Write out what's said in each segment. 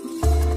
you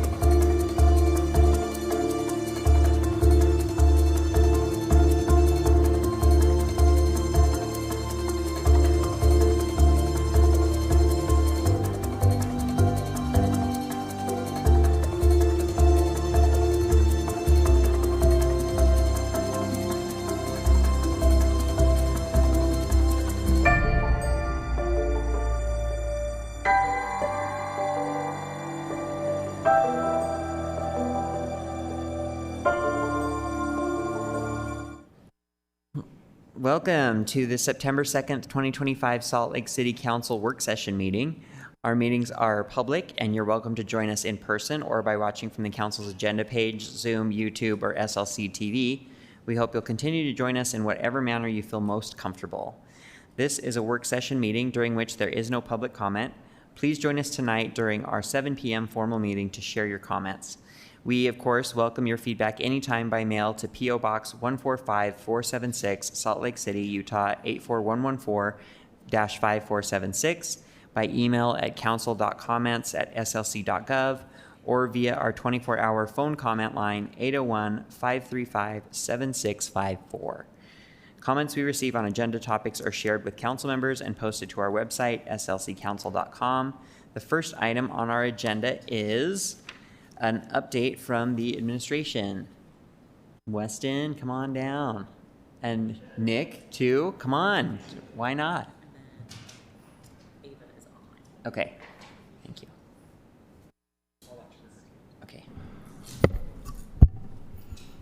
Welcome to the September 2nd, 2025 Salt Lake City Council work session meeting. Our meetings are public and you're welcome to join us in person or by watching from the council's agenda page, Zoom, YouTube, or SLC TV. We hope you'll continue to join us in whatever manner you feel most comfortable. This is a work session meeting during which there is no public comment. Please join us tonight during our 7 p.m. formal meeting to share your comments. We, of course, welcome your feedback anytime by mail to P.O. Box 145476, Salt Lake City, Utah 84114-5476, by email at council.comments@slc.gov, or via our 24-hour phone comment line 801-535-7654. Comments we receive on agenda topics are shared with council members and posted to our website, slccouncil.com. The first item on our agenda is an update from the administration. Weston, come on down. And Nick, too. Come on. Why not? Ava is online. Okay. Thank you. Okay.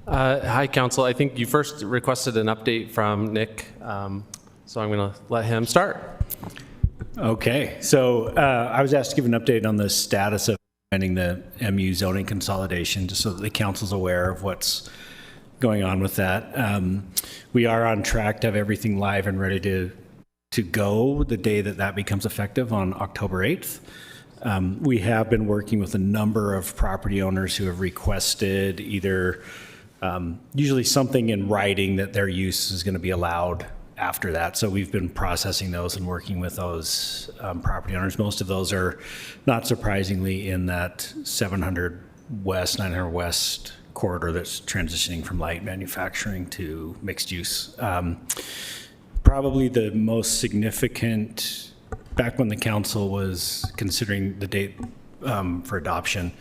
Hi, Council. I think you first requested an update from Nick, so I'm going to let him start. Okay. So I was asked to give an update on the status of the MU zoning consolidation, just so that the council's aware of what's going on with that. We are on track to have everything live and ready to go the day that that becomes effective on October 8th. We have been working with a number of property owners who have requested either usually something in writing that their use is going to be allowed after that. So we've been processing those and working with those property owners. Most of those are, not surprisingly, in that 700 West, 900 West corridor that's transitioning from light manufacturing to mixed use. Probably the most significant, back when the council was considering the date for adoption,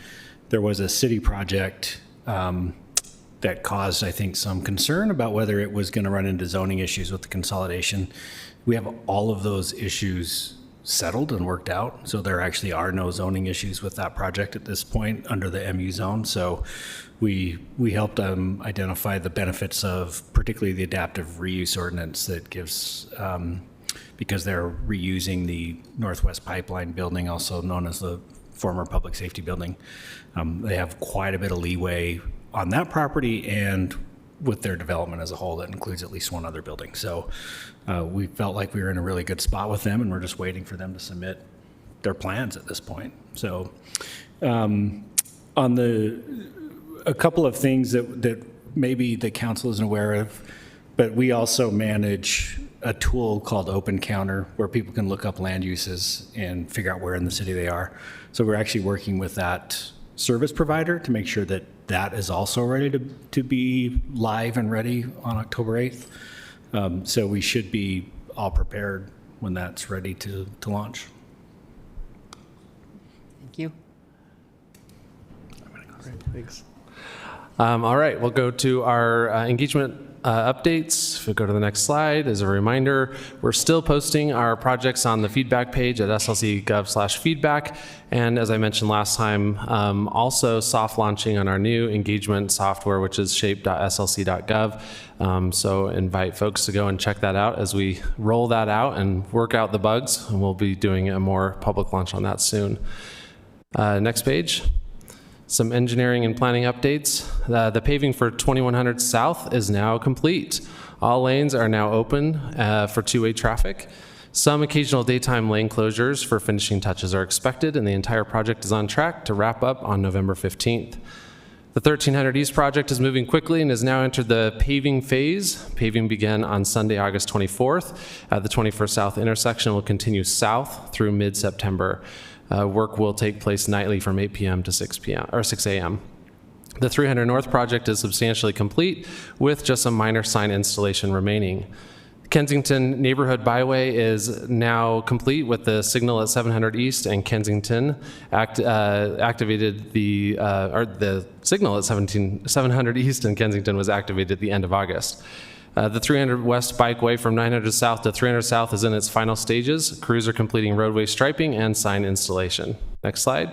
there was a city project that caused, I think, some concern about whether it was going to run into zoning issues with the consolidation. We have all of those issues settled and worked out, so there actually are no zoning issues with that project at this point under the MU zone. So we helped identify the benefits of particularly the adaptive reuse ordinance that gives, because they're reusing the Northwest Pipeline building, also known as the former public safety building. They have quite a bit of leeway on that property and with their development as a whole that includes at least one other building. So we felt like we were in a really good spot with them, and we're just waiting for them to submit their plans at this point. So on a couple of things that maybe the council isn't aware of, but we also manage a tool called Open Counter where people can look up land uses and figure out where in the city they are. So we're actually working with that service provider to make sure that that is also ready to be live and ready on October 8th. So we should be all prepared when that's ready to launch. Thank you. Great, thanks. All right, we'll go to our engagement updates. If we go to the next slide, as a reminder, we're still posting our projects on the feedback page at slc.gov/feedback. And as I mentioned last time, also soft launching on our new engagement software, which is shape.slc.gov. So invite folks to go and check that out as we roll that out and work out the bugs. And we'll be doing a more public launch on that soon. Next page. Some engineering and planning updates. The paving for 2100 South is now complete. All lanes are now open for two-way traffic. Some occasional daytime lane closures for finishing touches are expected, and the entire project is on track to wrap up on November 15th. The 1300 East project is moving quickly and has now entered the paving phase. Paving began on Sunday, August 24th at the 21st South intersection and will continue south through mid-September. Work will take place nightly from 8 p.m. to 6 a.m. The 300 North project is substantially complete with just some minor sign installation remaining. Kensington Neighborhood Byway is now complete with the signal at 700 East, and Kensington activated the signal at 700 East and Kensington was activated at the end of August. The 300 West Bikeway from 900 South to 300 South is in its final stages. Crews are completing roadway striping and sign installation. Next slide.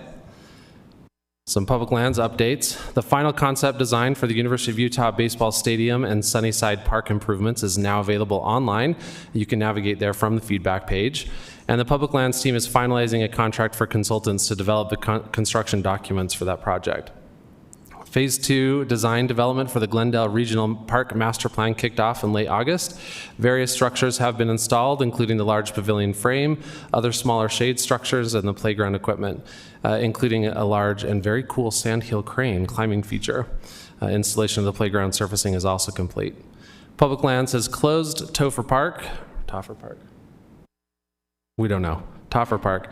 Some public lands updates. The final concept design for the University of Utah Baseball Stadium and Sunnyside Park improvements is now available online. You can navigate there from the feedback page. And the public lands team is finalizing a contract for consultants to develop the construction documents for that project. Phase 2 design development for the Glendale Regional Park Master Plan kicked off in late August. Various structures have been installed, including the large pavilion frame, other smaller shade structures, and the playground equipment, including a large and very cool sandhill crane climbing feature. Installation of the playground surfacing is also complete. Public Lands has closed Topher Park. We don't know. Topher Park,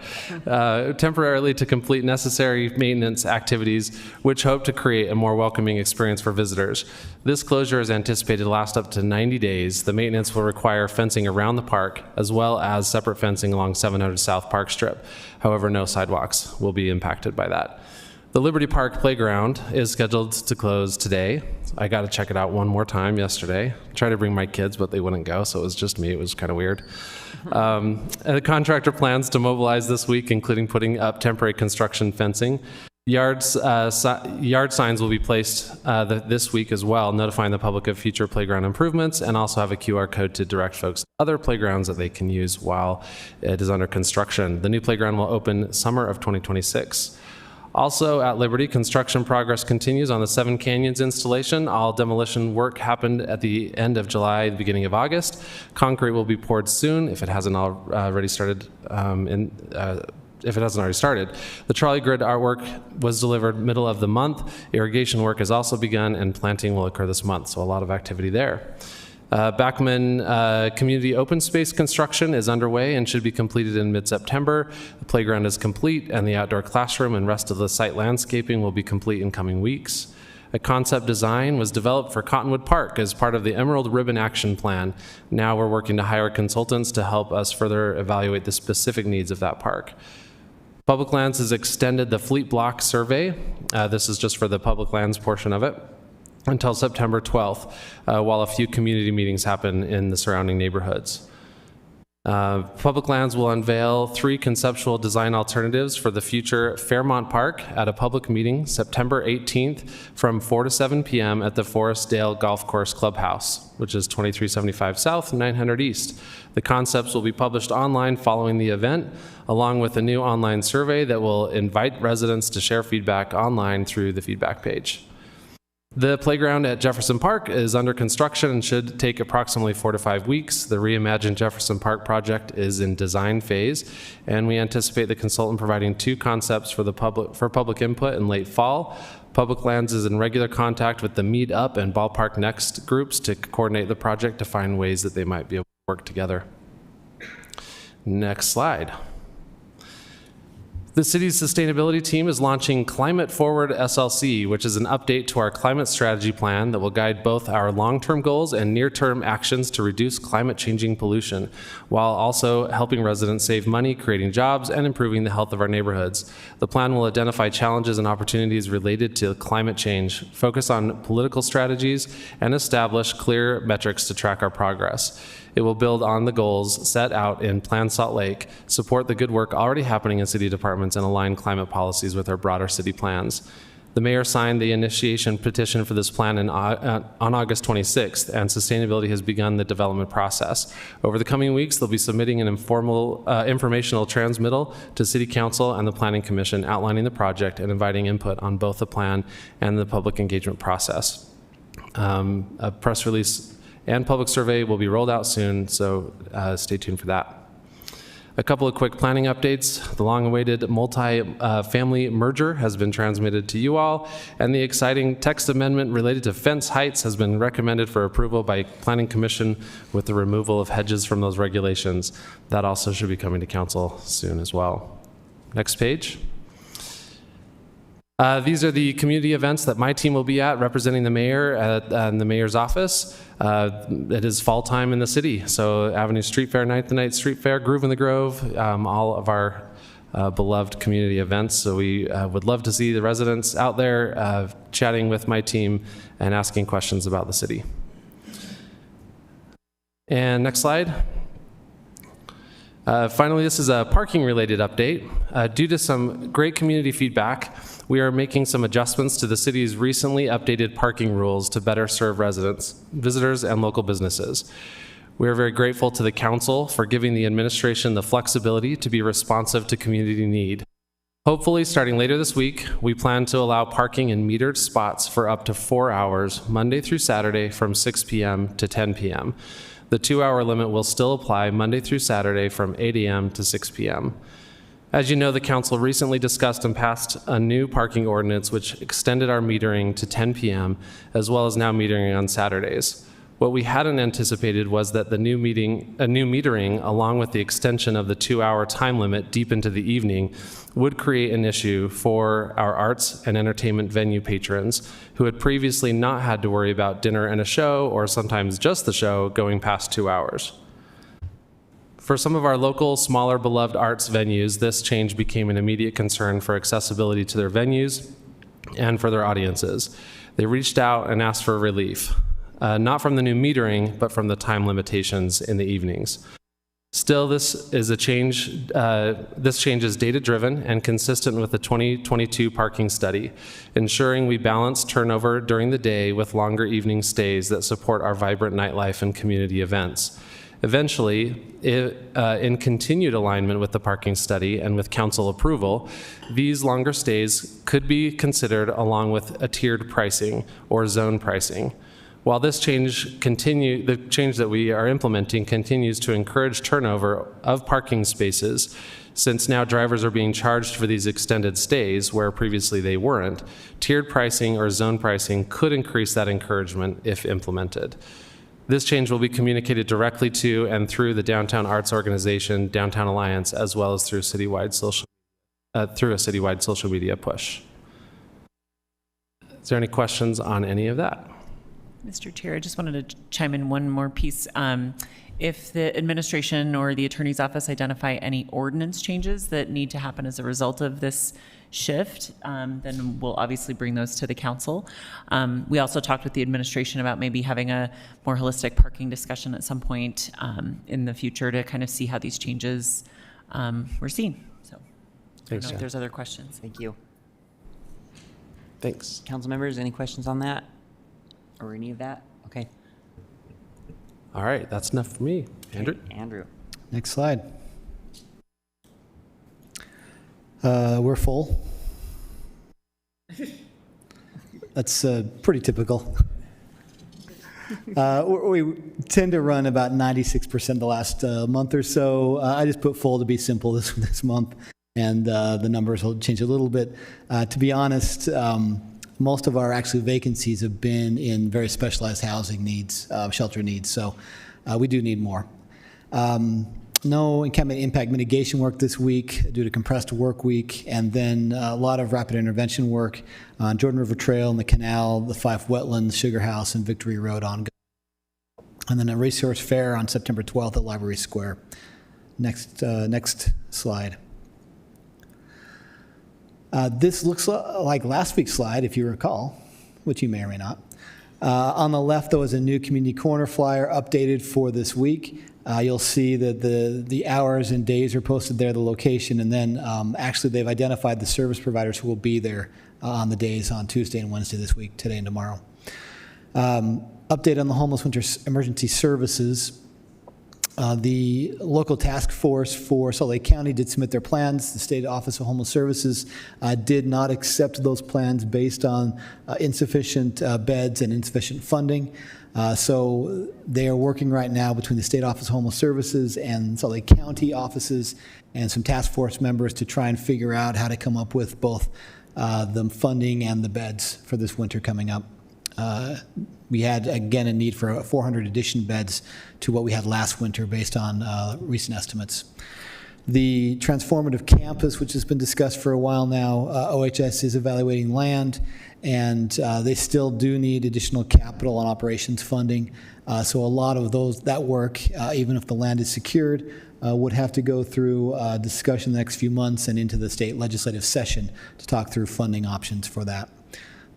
temporarily to complete necessary maintenance activities, which hope to create a more welcoming experience for visitors. This closure is anticipated to last up to 90 days. The maintenance will require fencing around the park, as well as separate fencing along 700 South Park Strip. However, no sidewalks will be impacted by that. The Liberty Park Playground is scheduled to close today. I got to check it out one more time yesterday. Tried to bring my kids, but they wouldn't go, so it was just me. It was kind of weird. And the contractor plans to mobilize this week, including putting up temporary construction fencing. Yard signs will be placed this week as well, notifying the public of future playground improvements, and also have a QR code to direct folks to other playgrounds that they can use while it is under construction. The new playground will open summer of 2026. Also at Liberty, construction progress continues on the Seven Canyons installation. All demolition work happened at the end of July, the beginning of August. Concrete will be poured soon if it hasn't already started. If it hasn't already started. The trolley grid artwork was delivered middle of the month. Irrigation work has also begun, and planting will occur this month, so a lot of activity there. Backman Community Open Space construction is underway and should be completed in mid-September. The playground is complete, and the outdoor classroom and rest of the site landscaping will be complete in coming weeks. A concept design was developed for Cottonwood Park as part of the Emerald Ribbon Action Plan. Now we're working to hire consultants to help us further evaluate the specific needs of that park. Public Lands has extended the Fleet Block survey. This is just for the public lands portion of it, until September 12th, while a few community meetings happen in the surrounding neighborhoods. Public Lands will unveil 3 conceptual design alternatives for the future Fairmont Park at a public meeting September 18th from 4 to 7 p.m. at the Forestdale Golf Course Clubhouse, which is 2375 South, 900 East. The concepts will be published online following the event, along with a new online survey that will invite residents to share feedback online through the feedback page. The playground at Jefferson Park is under construction and should take approximately 4 to 5 weeks. The Reimagined Jefferson Park project is in design phase, and we anticipate the consultant providing 2 concepts for public input in late fall. Public Lands is in regular contact with the Meet Up and Ballpark Next groups to coordinate the project to find ways that they might be able to work together. Next slide. The city's sustainability team is launching Climate Forward SLC, which is an update to our climate strategy plan that will guide both our long-term goals and near-term actions to reduce climate-changing pollution, while also helping residents save money, creating jobs, and improving the health of our neighborhoods. The plan will identify challenges and opportunities related to climate change, focus on political strategies, and establish clear metrics to track our progress. It will build on the goals set out in Plan Salt Lake, support the good work already happening in city departments, and align climate policies with our broader city plans. The mayor signed the initiation petition for this plan on August 26th, and sustainability has begun the development process. Over the coming weeks, they'll be submitting an informational transmittal to City Council and the Planning Commission outlining the project and inviting input on both the plan and the public engagement process. A press release and public survey will be rolled out soon, so stay tuned for that. A couple of quick planning updates. The long-awaited multi-family merger has been transmitted to you all, and the exciting text amendment related to fence heights has been recommended for approval by Planning Commission with the removal of hedges from those regulations. That also should be coming to council soon as well. Next page. These are the community events that my team will be at, representing the mayor in the mayor's office. It is fall time in the city, so Avenue Street Fair, 9th and Night Street Fair, Groove in the Grove, all of our beloved community events. So we would love to see the residents out there chatting with my team and asking questions about the city. And next slide. Finally, this is a parking-related update. Due to some great community feedback, we are making some adjustments to the city's recently updated parking rules to better serve residents, visitors, and local businesses. We are very grateful to the council for giving the administration the flexibility to be responsive to community need. Hopefully, starting later this week, we plan to allow parking in metered spots for up to 4 hours, Monday through Saturday from 6 p.m. to 10 p.m. The 2-hour limit will still apply Monday through Saturday from 8 a.m. to 6 p.m. As you know, the council recently discussed and passed a new parking ordinance which extended our metering to 10 p.m. as well as now metering on Saturdays. What we hadn't anticipated was that a new metering, along with the extension of the 2-hour time limit deep into the evening, would create an issue for our arts and entertainment venue patrons who had previously not had to worry about dinner and a show, or sometimes just the show, going past 2 hours. For some of our local, smaller, beloved arts venues, this change became an immediate concern for accessibility to their venues and for their audiences. They reached out and asked for relief. Not from the new metering, but from the time limitations in the evenings. Still, this is a change. This change is data-driven and consistent with the 2022 parking study, ensuring we balance turnover during the day with longer evening stays that support our vibrant nightlife and community events. Eventually, in continued alignment with the parking study and with council approval, these longer stays could be considered along with a tiered pricing or zone pricing. While this the change that we are implementing continues to encourage turnover of parking spaces, since now drivers are being charged for these extended stays where previously they weren't, tiered pricing or zone pricing could increase that encouragement if implemented. This change will be communicated directly to and through the Downtown Arts Organization, Downtown Alliance, as well as through a citywide social media push. Is there any questions on any of that? Mr. Chair, I just wanted to chime in one more piece. If the administration or the attorney's office identify any ordinance changes that need to happen as a result of this shift, then we'll obviously bring those to the council. We also talked with the administration about maybe having a more holistic parking discussion at some point in the future to kind of see how these changes were seen. So I don't know if there's other questions. Thank you. Thanks. Council members, any questions on that or any of that? Okay. All right, that's enough for me. Andrew? Andrew. Next slide. We're full. That's pretty typical. We tend to run about 96% the last month or so. I just put full to be simple this month, and the numbers will change a little bit. To be honest, most of our actual vacancies have been in very specialized housing needs, shelter needs, so we do need more. No encampment impact mitigation work this week due to compressed work week, and then a lot of rapid intervention work on Jordan River Trail and the canal, the Fife Wetlands, Sugar House, and Victory Road ongoing. And then a resource fair on September 12th at Library Square. Next slide. This looks like last week's slide, if you recall, which you may or may not. On the left, there was a new community corner flyer updated for this week. You'll see that the hours and days are posted there, the location, and then actually they've identified the service providers who will be there on the days on Tuesday and Wednesday this week, today and tomorrow. Update on the homeless winter emergency services. The local task force for Salt Lake County did submit their plans. The State Office of Homeless Services did not accept those plans based on insufficient beds and insufficient funding. So they are working right now between the State Office of Homeless Services and Salt Lake County offices and some task force members to try and figure out how to come up with both the funding and the beds for this winter coming up. We had, again, a need for 400 addition beds to what we had last winter based on recent estimates. The transformative campus, which has been discussed for a while now, OHS is evaluating land, and they still do need additional capital and operations funding. So a lot of that work, even if the land is secured, would have to go through discussion the next few months and into the state legislative session to talk through funding options for that.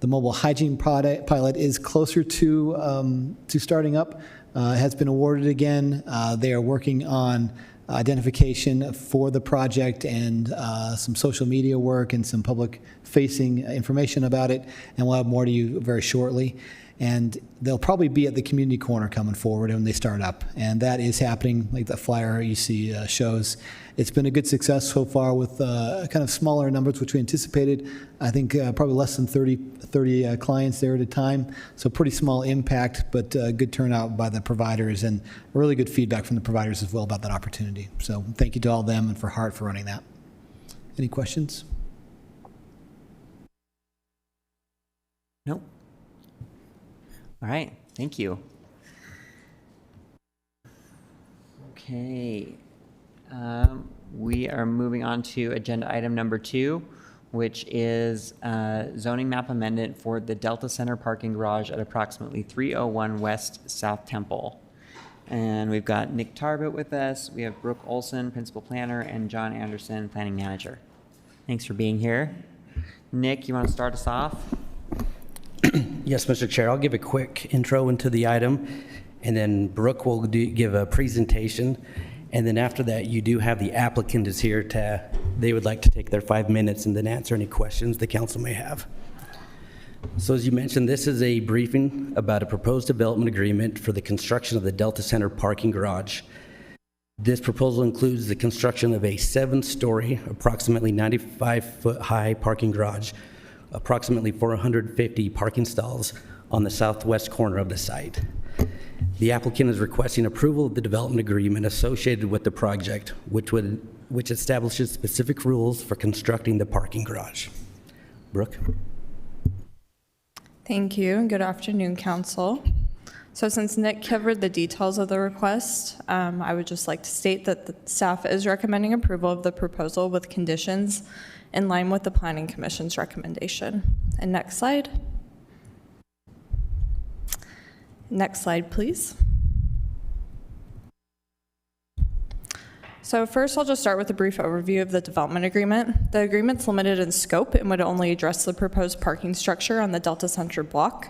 The mobile hygiene pilot is closer to starting up. It has been awarded again. They are working on identification for the project and some social media work and some public-facing information about it, and we'll have more to you very shortly. And they'll probably be at the community corner coming forward when they start up, and that is happening, like the flyer you see shows. It's been a good success so far with kind of smaller numbers, which we anticipated. I think probably less than 30 clients there at a time, so pretty small impact, but good turnout by the providers and really good feedback from the providers as well about that opportunity. So thank you to all of them and for Hart for running that. Any questions? Nope. All right, thank you. Okay, we are moving on to agenda item number 2, which is zoning map amendment for the Delta Center parking garage at approximately 301 West South Temple. And we've got Nick Tarbett with us. We have Brooke Olson, principal planner, and John Anderson, planning manager. Thanks for being here. Nick, you want to start us off? Yes, Mr. Chair, I'll give a quick intro into the item, and then Brooke will give a presentation, and then after that, you do have the applicant is here they would like to take their 5 minutes and then answer any questions the council may have. So as you mentioned, this is a briefing about a proposed development agreement for the construction of the Delta Center parking garage. This proposal includes the construction of a 7-story, approximately 95-foot high parking garage, approximately 450 parking stalls on the southwest corner of the site. The applicant is requesting approval of the development agreement associated with the project, which establishes specific rules for constructing the parking garage. Brooke? Thank you, and good afternoon, Council. So since Nick covered the details of the request, I would just like to state that the staff is recommending approval of the proposal with conditions in line with the Planning Commission's recommendation. And next slide. Next slide, please. So first, I'll just start with a brief overview of the development agreement. The agreement's limited in scope and would only address the proposed parking structure on the Delta Center block.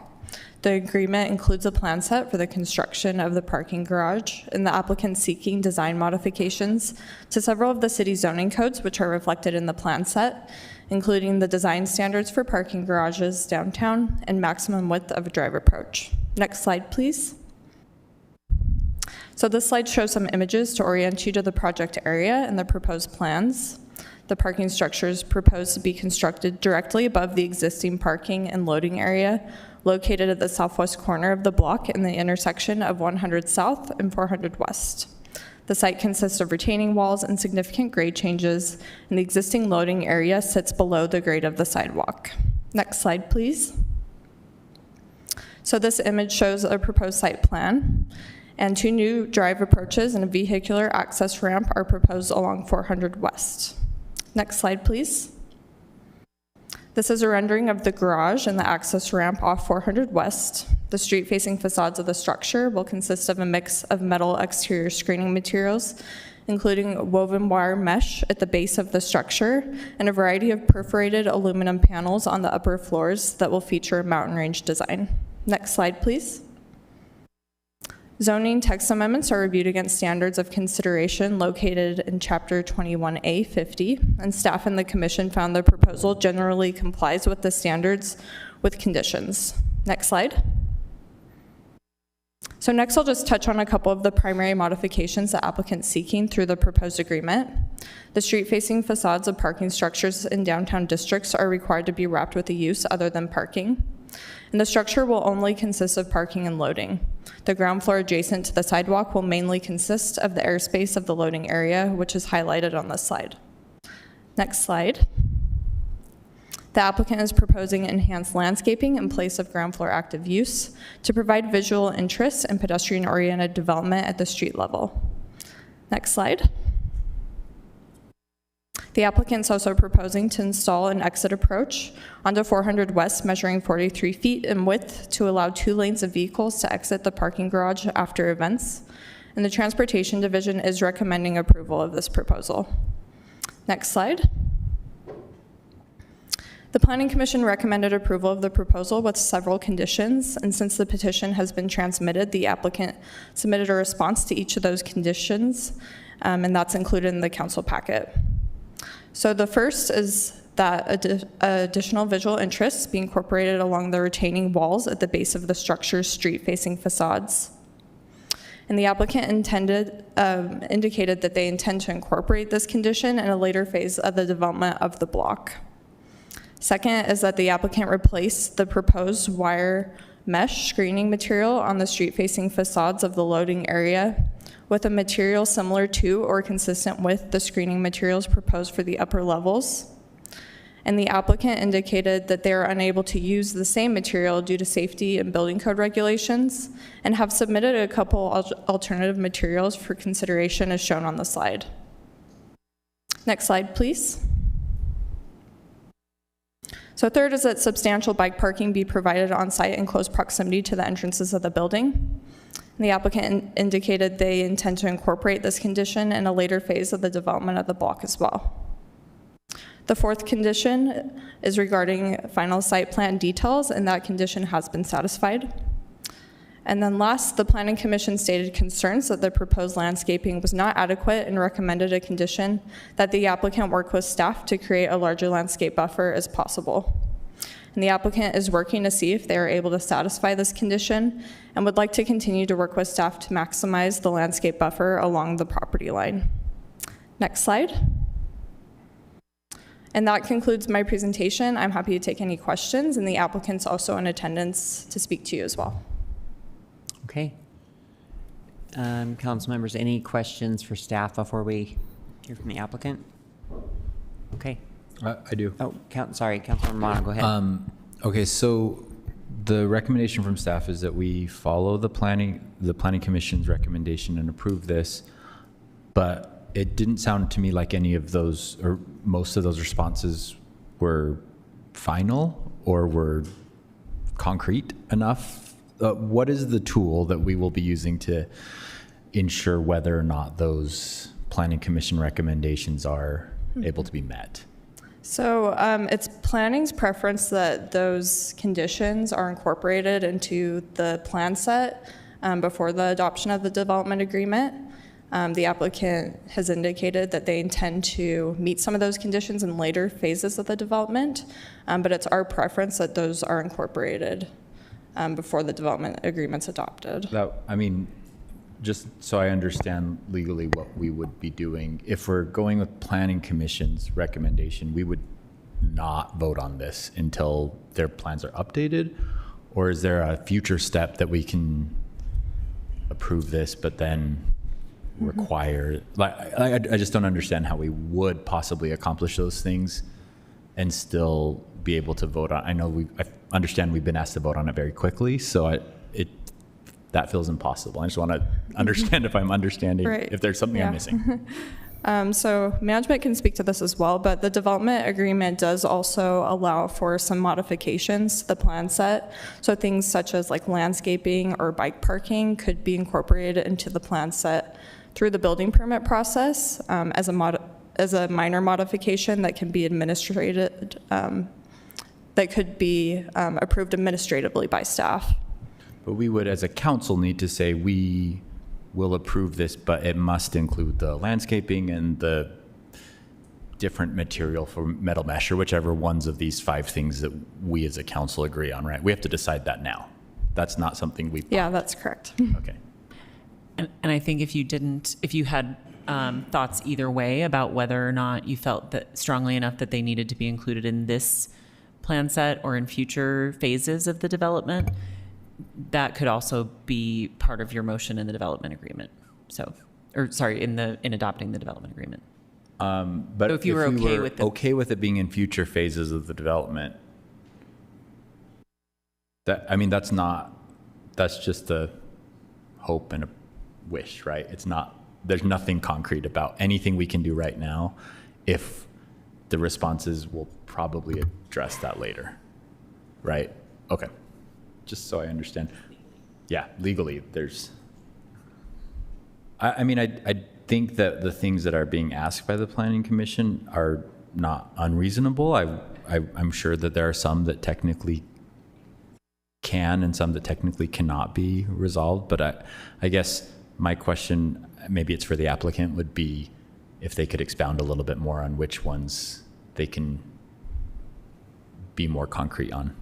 The agreement includes a plan set for the construction of the parking garage, and the applicant seeking design modifications to several of the city zoning codes, which are reflected in the plan set, including the design standards for parking garages downtown and maximum width of a drive approach. Next slide, please. So this slide shows some images to orient you to the project area and the proposed plans. The parking structure is proposed to be constructed directly above the existing parking and loading area, located at the southwest corner of the block in the intersection of 100 South and 400 West. The site consists of retaining walls and significant grade changes, and the existing loading area sits below the grade of the sidewalk. Next slide, please. So this image shows a proposed site plan, and 2 new drive approaches and a vehicular access ramp are proposed along 400 West. Next slide, please. This is a rendering of the garage and the access ramp off 400 West. The street-facing facades of the structure will consist of a mix of metal exterior screening materials, including woven wire mesh at the base of the structure and a variety of perforated aluminum panels on the upper floors that will feature a mountain range design. Next slide, please. Zoning text amendments are reviewed against standards of consideration located in Chapter 21A 50, and staff and the commission found the proposal generally complies with the standards with conditions. Next slide. So next I'll just touch on a couple of the primary modifications the applicant's seeking through the proposed agreement. The street-facing facades of parking structures in downtown districts are required to be wrapped with a use other than parking. And the structure will only consist of parking and loading. The ground floor adjacent to the sidewalk will mainly consist of the airspace of the loading area, which is highlighted on this slide. Next slide. The applicant is proposing enhanced landscaping in place of ground floor active use to provide visual interest and pedestrian-oriented development at the street level. Next slide. The applicant's also proposing to install an exit approach onto 400 West measuring 43 feet in width to allow 2 lanes of vehicles to exit the parking garage after events. And the Transportation Division is recommending approval of this proposal. Next slide. The Planning Commission recommended approval of the proposal with several conditions, and since the petition has been transmitted, the applicant submitted a response to each of those conditions, and that's included in the council packet. So the first is that additional visual interests be incorporated along the retaining walls at the base of the structure's street-facing facades. And the applicant indicated that they intend to incorporate this condition in a later phase of the development of the block. Second is that the applicant replace the proposed wire mesh screening material on the street-facing facades of the loading area with a material similar to or consistent with the screening materials proposed for the upper levels. And the applicant indicated that they are unable to use the same material due to safety and building code regulations and have submitted a couple alternative materials for consideration as shown on the slide. Next slide, please. So third is that substantial bike parking be provided on site in close proximity to the entrances of the building. And the applicant indicated they intend to incorporate this condition in a later phase of the development of the block as well. The fourth condition is regarding final site plan details, and that condition has been satisfied. And then last, the Planning Commission stated concerns that the proposed landscaping was not adequate and recommended a condition that the applicant work with staff to create a larger landscape buffer as possible. And the applicant is working to see if they are able to satisfy this condition and would like to continue to work with staff to maximize the landscape buffer along the property line. Next slide. And that concludes my presentation. I'm happy to take any questions, and the applicant's also in attendance to speak to you as well. Okay. Council members, any questions for staff before we hear from the applicant? Okay. I do. Oh, sorry, Councilmember Mono, go ahead. Okay, so the recommendation from staff is that we follow the planning commission's recommendation and approve this, but it didn't sound to me like any of those or most of those responses were final or were concrete enough. What is the tool that we will be using to ensure whether or not those planning commission recommendations are able to be met? So it's planning's preference that those conditions are incorporated into the plan set before the adoption of the development agreement. The applicant has indicated that they intend to meet some of those conditions in later phases of the development, but it's our preference that those are incorporated before the development agreement's adopted. I mean, just so I understand legally what we would be doing, if we're going with planning commission's recommendation, we would not vote on this until their plans are updated? Or is there a future step that we can approve this, but then require, I just don't understand how we would possibly accomplish those things and still be able to vote on. I understand we've been asked to vote on it very quickly, so that feels impossible. I just want to understand if I'm understanding, Right. if there's something I'm missing. So management can speak to this as well, but the development agreement does also allow for some modifications to the plan set. So things such as like landscaping or bike parking could be incorporated into the plan set through the building permit process as a minor modification that can be administrated, that could be approved administratively by staff. But we would, as a council, need to say we will approve this, but it must include the landscaping and the different material for metal mesh, or whichever ones of these 5 things that we as a council agree on, right? We have to decide that now. That's not something we. Yeah, that's correct. Okay. And I think if you had thoughts either way about whether or not you felt that strongly enough that they needed to be included in this plan set or in future phases of the development, that could also be part of your motion in the development agreement. So, or sorry, in adopting the development agreement. But So if you were we okay were with the- okay with it being in future phases of the development, that's just a hope and a wish, right? There's nothing concrete about anything we can do right now. If the responses will probably address that later, right? Okay, just so I understand. Yeah, legally, I think that the things that are being asked by the Planning Commission are not unreasonable. I'm sure that there are some that technically can and some that technically cannot be resolved. But I guess my question, maybe it's for the applicant, would be if they could expound a little bit more on which ones they can be more concrete on.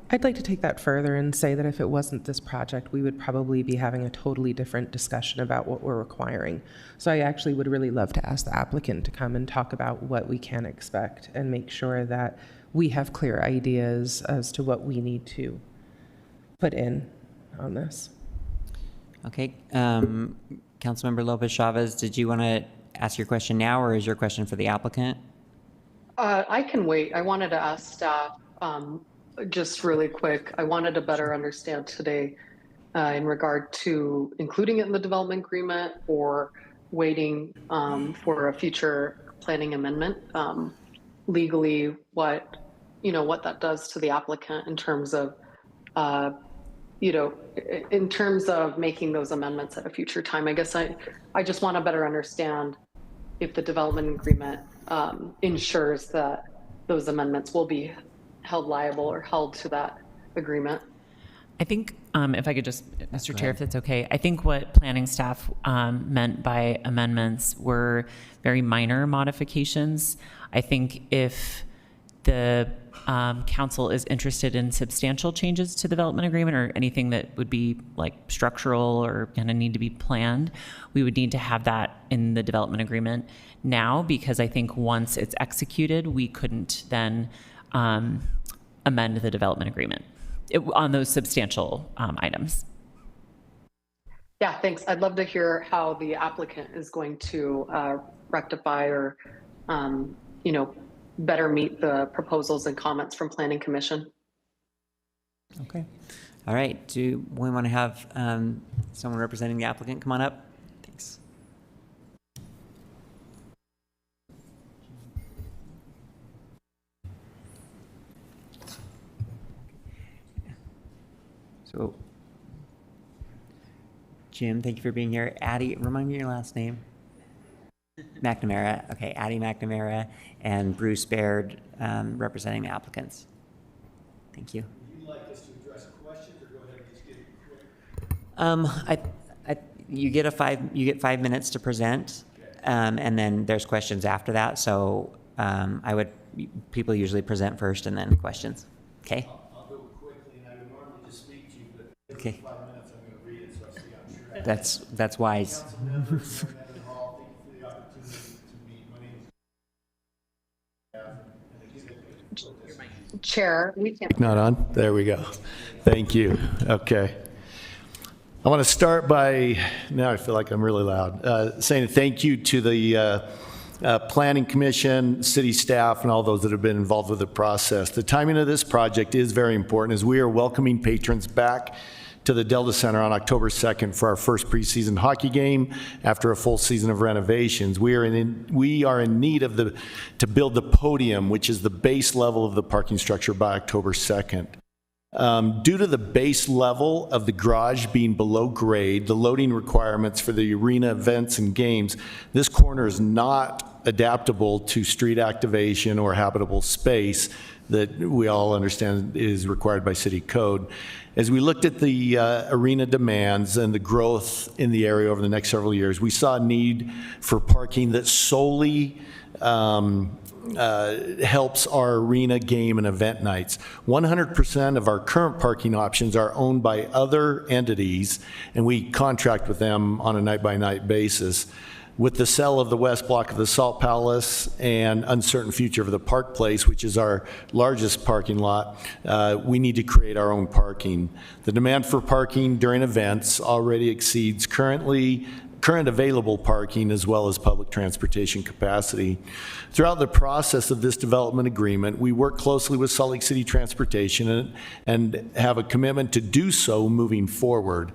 I'd like to take that further and say that if it wasn't this project, we would probably be having a totally different discussion about what we're requiring. So I actually would really love to ask the applicant to come and talk about what we can expect and make sure that we have clear ideas as to what we need to put in on this. Okay, Councilmember Lopez Chavez, did you want to ask your question now, or is your question for the applicant? I can wait. I wanted to ask staff, just really quick, I wanted to better understand today in regard to including it in the development agreement or waiting for a future planning amendment. Legally, what that does to the applicant in terms of, in terms of making those amendments at a future time. I guess I just want to better understand if the development agreement ensures that those amendments will be held liable or held to that agreement. I think, if I could just, Mr. Chair, if that's okay, I think what planning staff meant by amendments were very minor modifications. I think if the council is interested in substantial changes to the development agreement or anything that would be like structural or going to need to be planned, we would need to have that in the development agreement now, because I think once it's executed, we couldn't then amend the development agreement on those substantial items. Yeah, thanks. I'd love to hear how the applicant is going to rectify or, better meet the proposals and comments from Planning Commission. Okay. All right. Do we want to have someone representing the applicant come on up? Thanks. So, Jim, thank you for being here. Addie, remind me your last name. McNamara. Okay, Addie McNamara and Bruce Baird representing the applicants. Thank you. Would you like us to address questions or go ahead and just get quick? You get 5 minutes to present, and then there's questions after that. So people usually present first and then questions. Okay. I'll go quickly, and I would normally just speak to you, but Okay. 5 minutes, I'm going to read it, so I'm sure. That's wise. Council members, Mayor Evan Hall, thank you for the opportunity to meet. My name is Chair, we can't. Not on? There we go. Thank you. Okay. I want to start by, now I feel like I'm really loud, saying thank you to the Planning Commission, city staff, and all those that have been involved with the process. The timing of this project is very important as we are welcoming patrons back to the Delta Center on October 2nd for our first preseason hockey game after a full season of renovations. We are in need of to build the podium, which is the base level of the parking structure, by October 2nd. Due to the base level of the garage being below grade, the loading requirements for the arena events and games, this corner is not adaptable to street activation or habitable space that we all understand is required by city code. As we looked at the arena demands and the growth in the area over the next several years, we saw a need for parking that solely helps our arena game and event nights. 100% of our current parking options are owned by other entities, and we contract with them on a night-by-night basis. With the sale of the west block of the Salt Palace and uncertain future of the Park Place, which is our largest parking lot, we need to create our own parking. The demand for parking during events already exceeds current available parking as well as public transportation capacity. Throughout the process of this development agreement, we work closely with Salt Lake City Transportation and have a commitment to do so moving forward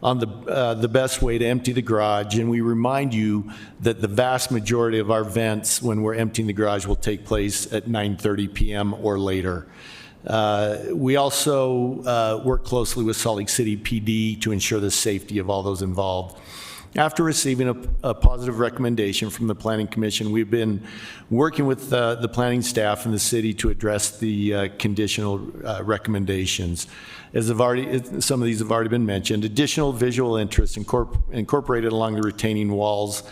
on the best way to empty the garage. And we remind you that the vast majority of our events when we're emptying the garage will take place at 9:30 p.m. or later. We also work closely with Salt Lake City PD to ensure the safety of all those involved. After receiving a positive recommendation from the Planning Commission, we've been working with the planning staff in the city to address the conditional recommendations. As some of these have already been mentioned, additional visual interests incorporated along the retaining walls.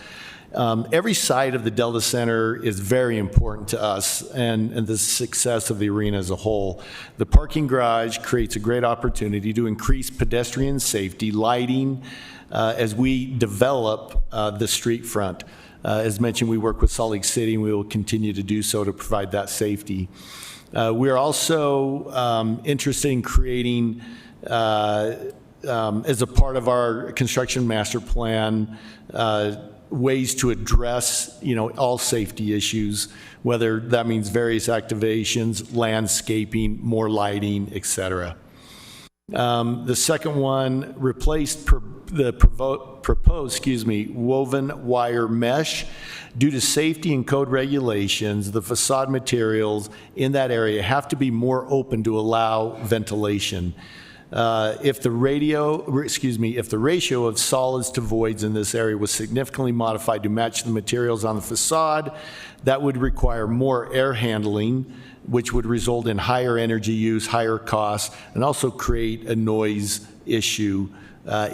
Every side of the Delta Center is very important to us and the success of the arena as a whole. The parking garage creates a great opportunity to increase pedestrian safety, lighting, as we develop the street front. As mentioned, we work with Salt Lake City, and we will continue to do so to provide that safety. We are also interested in creating, as a part of our construction master plan, ways to address, all safety issues, whether that means various activations, landscaping, more lighting, et cetera. The second one replaced the proposed, woven wire mesh. Due to safety and code regulations, the facade materials in that area have to be more open to allow ventilation. If the ratio of solids to voids in this area was significantly modified to match the materials on the facade, that would require more air handling, which would result in higher energy use, higher costs, and also create a noise issue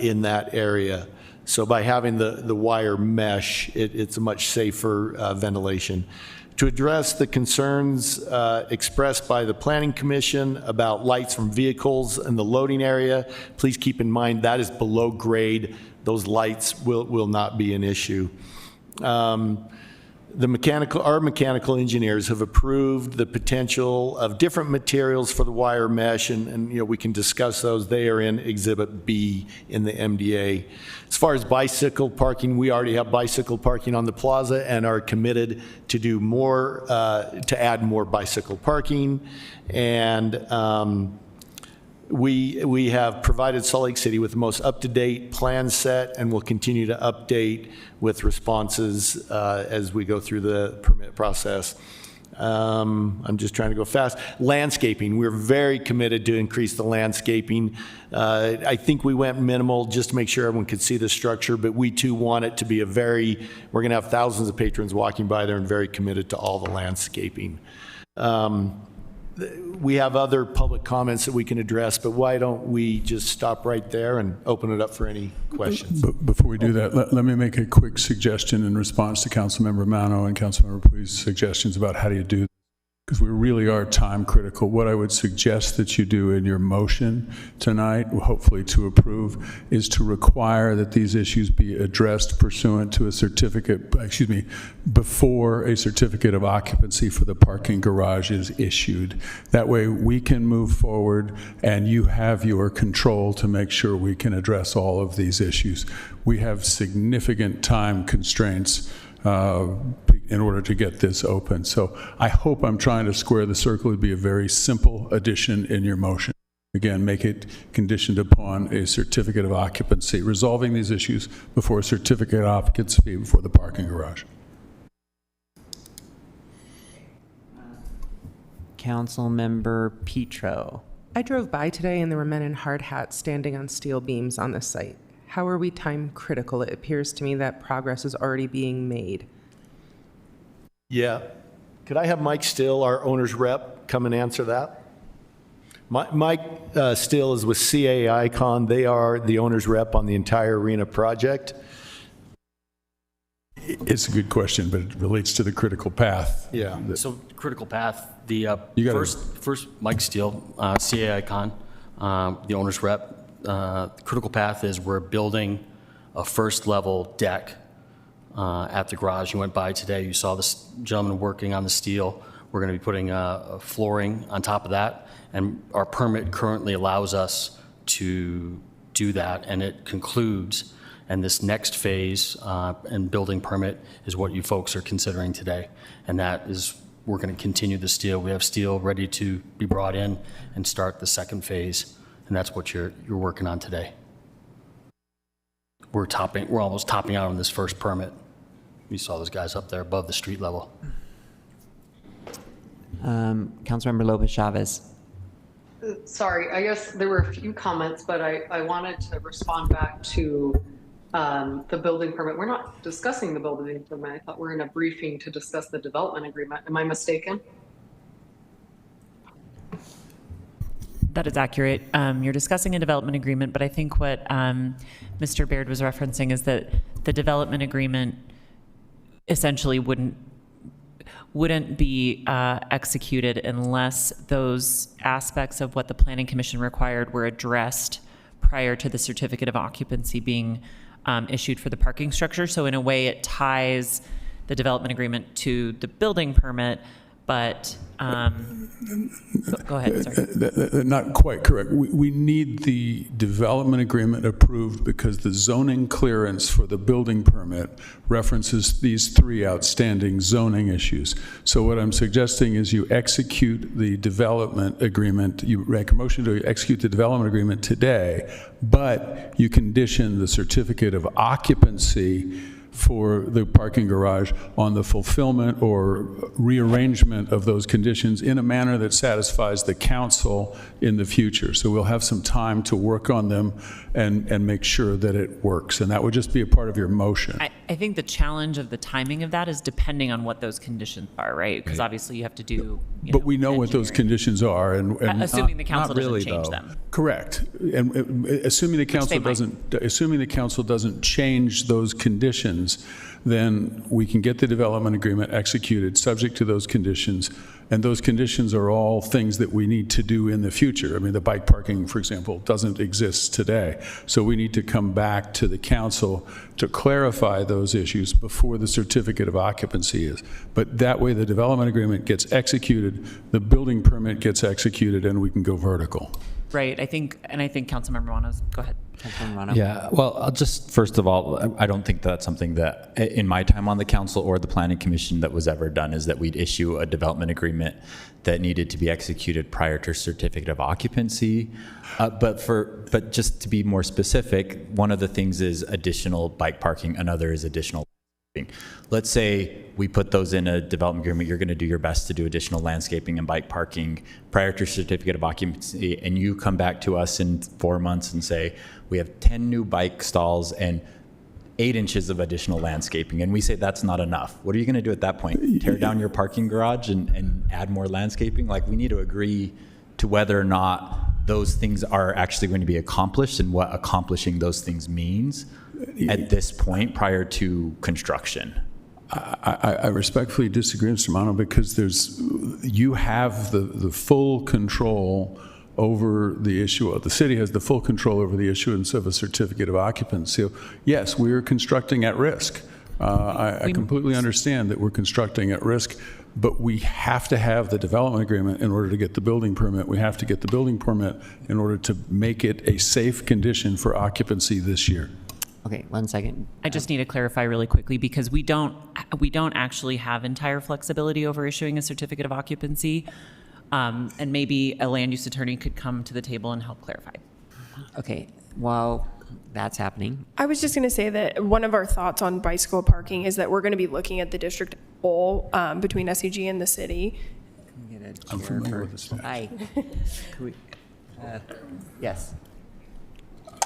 in that area. So by having the wire mesh, it's a much safer ventilation. To address the concerns expressed by the Planning Commission about lights from vehicles in the loading area, please keep in mind that is below grade. Those lights will not be an issue. Our mechanical engineers have approved the potential of different materials for the wire mesh, and we can discuss those. They are in Exhibit B in the MDA. As far as bicycle parking, we already have bicycle parking on the plaza and are committed to do more, to add more bicycle parking. And we have provided Salt Lake City with the most up-to-date plan set, and will continue to update with responses as we go through the permit process. I'm just trying to go fast. Landscaping, we're very committed to increase the landscaping. I think we went minimal just to make sure everyone could see the structure, but we too want it to be we're going to have thousands of patrons walking by there, and very committed to all the landscaping. We have other public comments that we can address, but why don't we just stop right there and open it up for any questions? Before we do that, let me make a quick suggestion in response to Councilmember Mano and Councilmember Puig's suggestions about how do you do, because we really are time critical. What I would suggest that you do in your motion tonight, hopefully to approve, is to require that these issues be addressed pursuant to before a certificate of occupancy for the parking garage is issued. That way we can move forward and you have your control to make sure we can address all of these issues. We have significant time constraints in order to get this open. So I hope I'm trying to square the circle. It'd be a very simple addition in your motion. Again, make it conditioned upon a certificate of occupancy, resolving these issues before a certificate of occupancy before the parking garage. Councilmember Petro. I drove by today and there were men in hard hats standing on steel beams on this site. How are we time critical? It appears to me that progress is already being made. Yeah. Could I have Mike Still, our owner's rep, come and answer that? Mike Still is with CA Icon. They are the owner's rep on the entire arena project. It's a good question, but it relates to the critical path. Yeah. So critical path, the first Mike Steele, CA Icon, the owner's rep. Critical path is we're building a first level deck at the garage. You went by today, you saw this gentleman working on the steel. We're going to be putting a flooring on top of that, and our permit currently allows us to do that, and it concludes. And this next phase and building permit is what you folks are considering today. And that is, we're going to continue the steel. We have steel ready to be brought in and start the second phase. And that's what you're working on today. We're almost topping out on this first permit. You saw those guys up there above the street level. Councilmember Lopez Chavez. Sorry, I guess there were a few comments, but I wanted to respond back to the building permit. We're not discussing the building permit. I thought we're in a briefing to discuss the development agreement. Am I mistaken? That is accurate. You're discussing a development agreement, but I think what Mr. Baird was referencing is that the development agreement essentially wouldn't be executed unless those aspects of what the Planning Commission required were addressed prior to the certificate of occupancy being issued for the parking structure. So in a way, it ties the development agreement to the building permit, but go ahead, sorry. Not quite correct. We need the development agreement approved because the zoning clearance for the building permit references these 3 outstanding zoning issues. So what I'm suggesting is you execute the development agreement, you make a motion to execute the development agreement today, but you condition the certificate of occupancy for the parking garage on the fulfillment or rearrangement of those conditions in a manner that satisfies the council in the future. So we'll have some time to work on them and make sure that it works. And that would just be a part of your motion. I think the challenge of the timing of that is depending on what those conditions are, right? Because obviously you have to do, but we know what those conditions are, and assuming the council doesn't change them. Correct. And assuming the council doesn't change those conditions, then we can get the development agreement executed subject to those conditions. And those conditions are all things that we need to do in the future. I mean, the bike parking, for example, doesn't exist today. So we need to come back to the council to clarify those issues before the certificate of occupancy is. But that way the development agreement gets executed, the building permit gets executed, and we can go vertical. Right. I think Councilmember Manos, go ahead. Councilmember Mano. Yeah, well, I'll just, first of all, I don't think that's something that, in my time on the council or the planning commission, that was ever done, is that we'd issue a development agreement that needed to be executed prior to certificate of occupancy. But just to be more specific, one of the things is additional bike parking, another is additional landscaping. Let's say we put those in a development agreement, you're going to do your best to do additional landscaping and bike parking prior to certificate of occupancy, and you come back to us in 4 months and say, we have 10 new bike stalls and 8 inches of additional landscaping, and we say that's not enough. What are you going to do at that point? Tear down your parking garage and add more landscaping? Like, we need to agree to whether or not those things are actually going to be accomplished and what accomplishing those things means at this point prior to construction. I respectfully disagree, Mr. Mano, because you have the full control over the issue. The city has the full control over the issuance of a certificate of occupancy. So, yes, we're constructing at risk. I completely understand that we're constructing at risk, but we have to have the development agreement in order to get the building permit. We have to get the building permit in order to make it a safe condition for occupancy this year. Okay, 1 second. I just need to clarify really quickly because we don't actually have entire flexibility over issuing a certificate of occupancy. And maybe a land use attorney could come to the table and help clarify. Okay, while that's happening. I was just going to say that one of our thoughts on bicycle parking is that we're going to be looking at the district as a whole between SEG and the city. I'm familiar with this. Hi. Yes.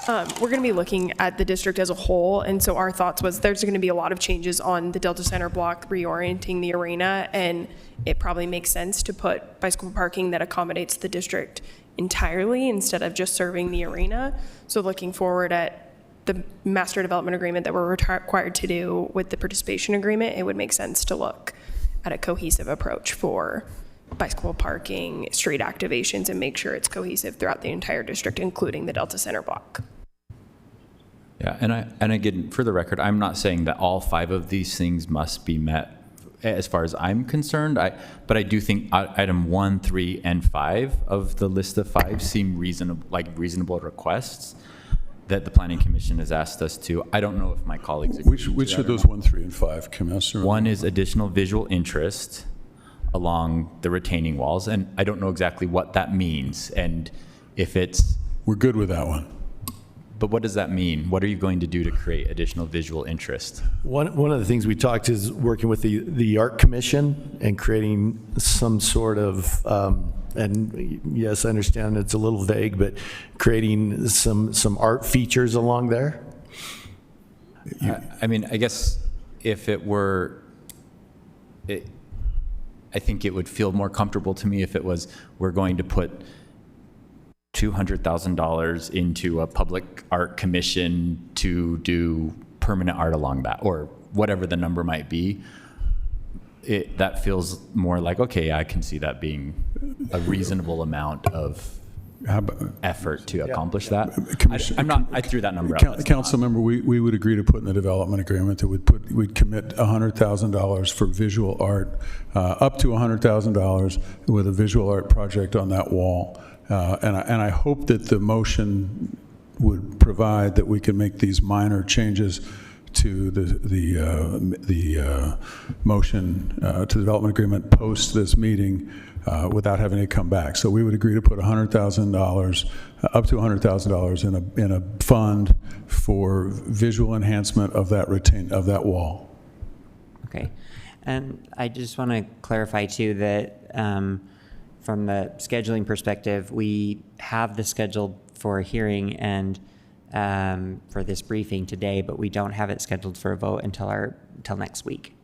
We're going to be looking at the district as a whole, and so our thoughts was there's going to be a lot of changes on the Delta Center block, reorienting the arena, and it probably makes sense to put bicycle parking that accommodates the district entirely instead of just serving the arena. So looking forward at the master development agreement that we're required to do with the participation agreement, it would make sense to look at a cohesive approach for bicycle parking, street activations, and make sure it's cohesive throughout the entire district, including the Delta Center block. Yeah, and again, for the record, I'm not saying that all 5 of these things must be met as far as I'm concerned. But I do think item 1, 3, and 5 of the list of 5 seem reasonable requests that the Planning Commission has asked us to. I don't know if my colleagues agree. Which are those 1, 3, and 5, Councilor? 1 is additional visual interest along the retaining walls, and I don't know exactly what that means, and if it's... We're good with that one. But what does that mean? What are you going to do to create additional visual interest? One of the things we talked is working with the Art Commission and creating some sort of, and yes, I understand it's a little vague, but creating some art features along there. I mean, I guess if it were, I think it would feel more comfortable to me if it was, we're going to put $200,000 into a public art commission to do permanent art along that, or whatever the number might be. That feels more like, okay, I can see that being a reasonable amount of effort to accomplish that. I threw that number out. Council member, we would agree to put in the development agreement that we'd commit $100,000 for visual art, up to $100,000 with a visual art project on that wall. And I hope that the motion would provide that we can make these minor changes to the motion to the development agreement post this meeting without having to come back. So we would agree to put $100,000, up to $100,000 in a fund for visual enhancement of that wall. Okay. And I just want to clarify too that from the scheduling perspective, we have the scheduled for a hearing and for this briefing today, but we don't have it scheduled for a vote until next week.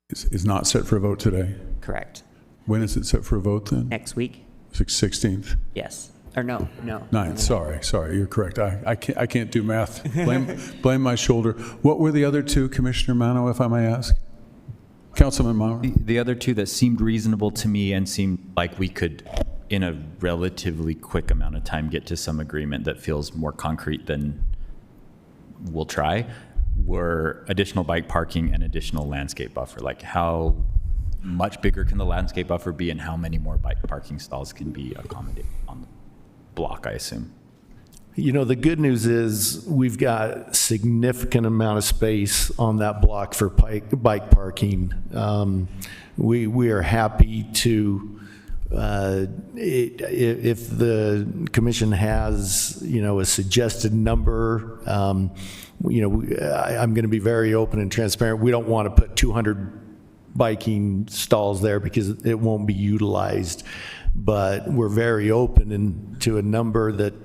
Is not set for a vote today? Correct. When is it set for a vote then? Next week? 16th? Yes. Or no. 9th, sorry, you're correct. I can't do math. Blame my shoulder. What were the other two, Commissioner Mano, if I may ask? Councilman Maurer? The other two that seemed reasonable to me and seemed like we could, in a relatively quick amount of time, get to some agreement that feels more concrete than we'll try, were additional bike parking and additional landscape buffer. Like, how much bigger can the landscape buffer be, and how many more bike parking stalls can be accommodated on the block, I assume? You know, the good news is we've got significant amount of space on that block for bike parking. We are happy to, if the commission has, a suggested number, I'm going to be very open and transparent. We don't want to put 200 biking stalls there because it won't be utilized. But we're very open to a number that,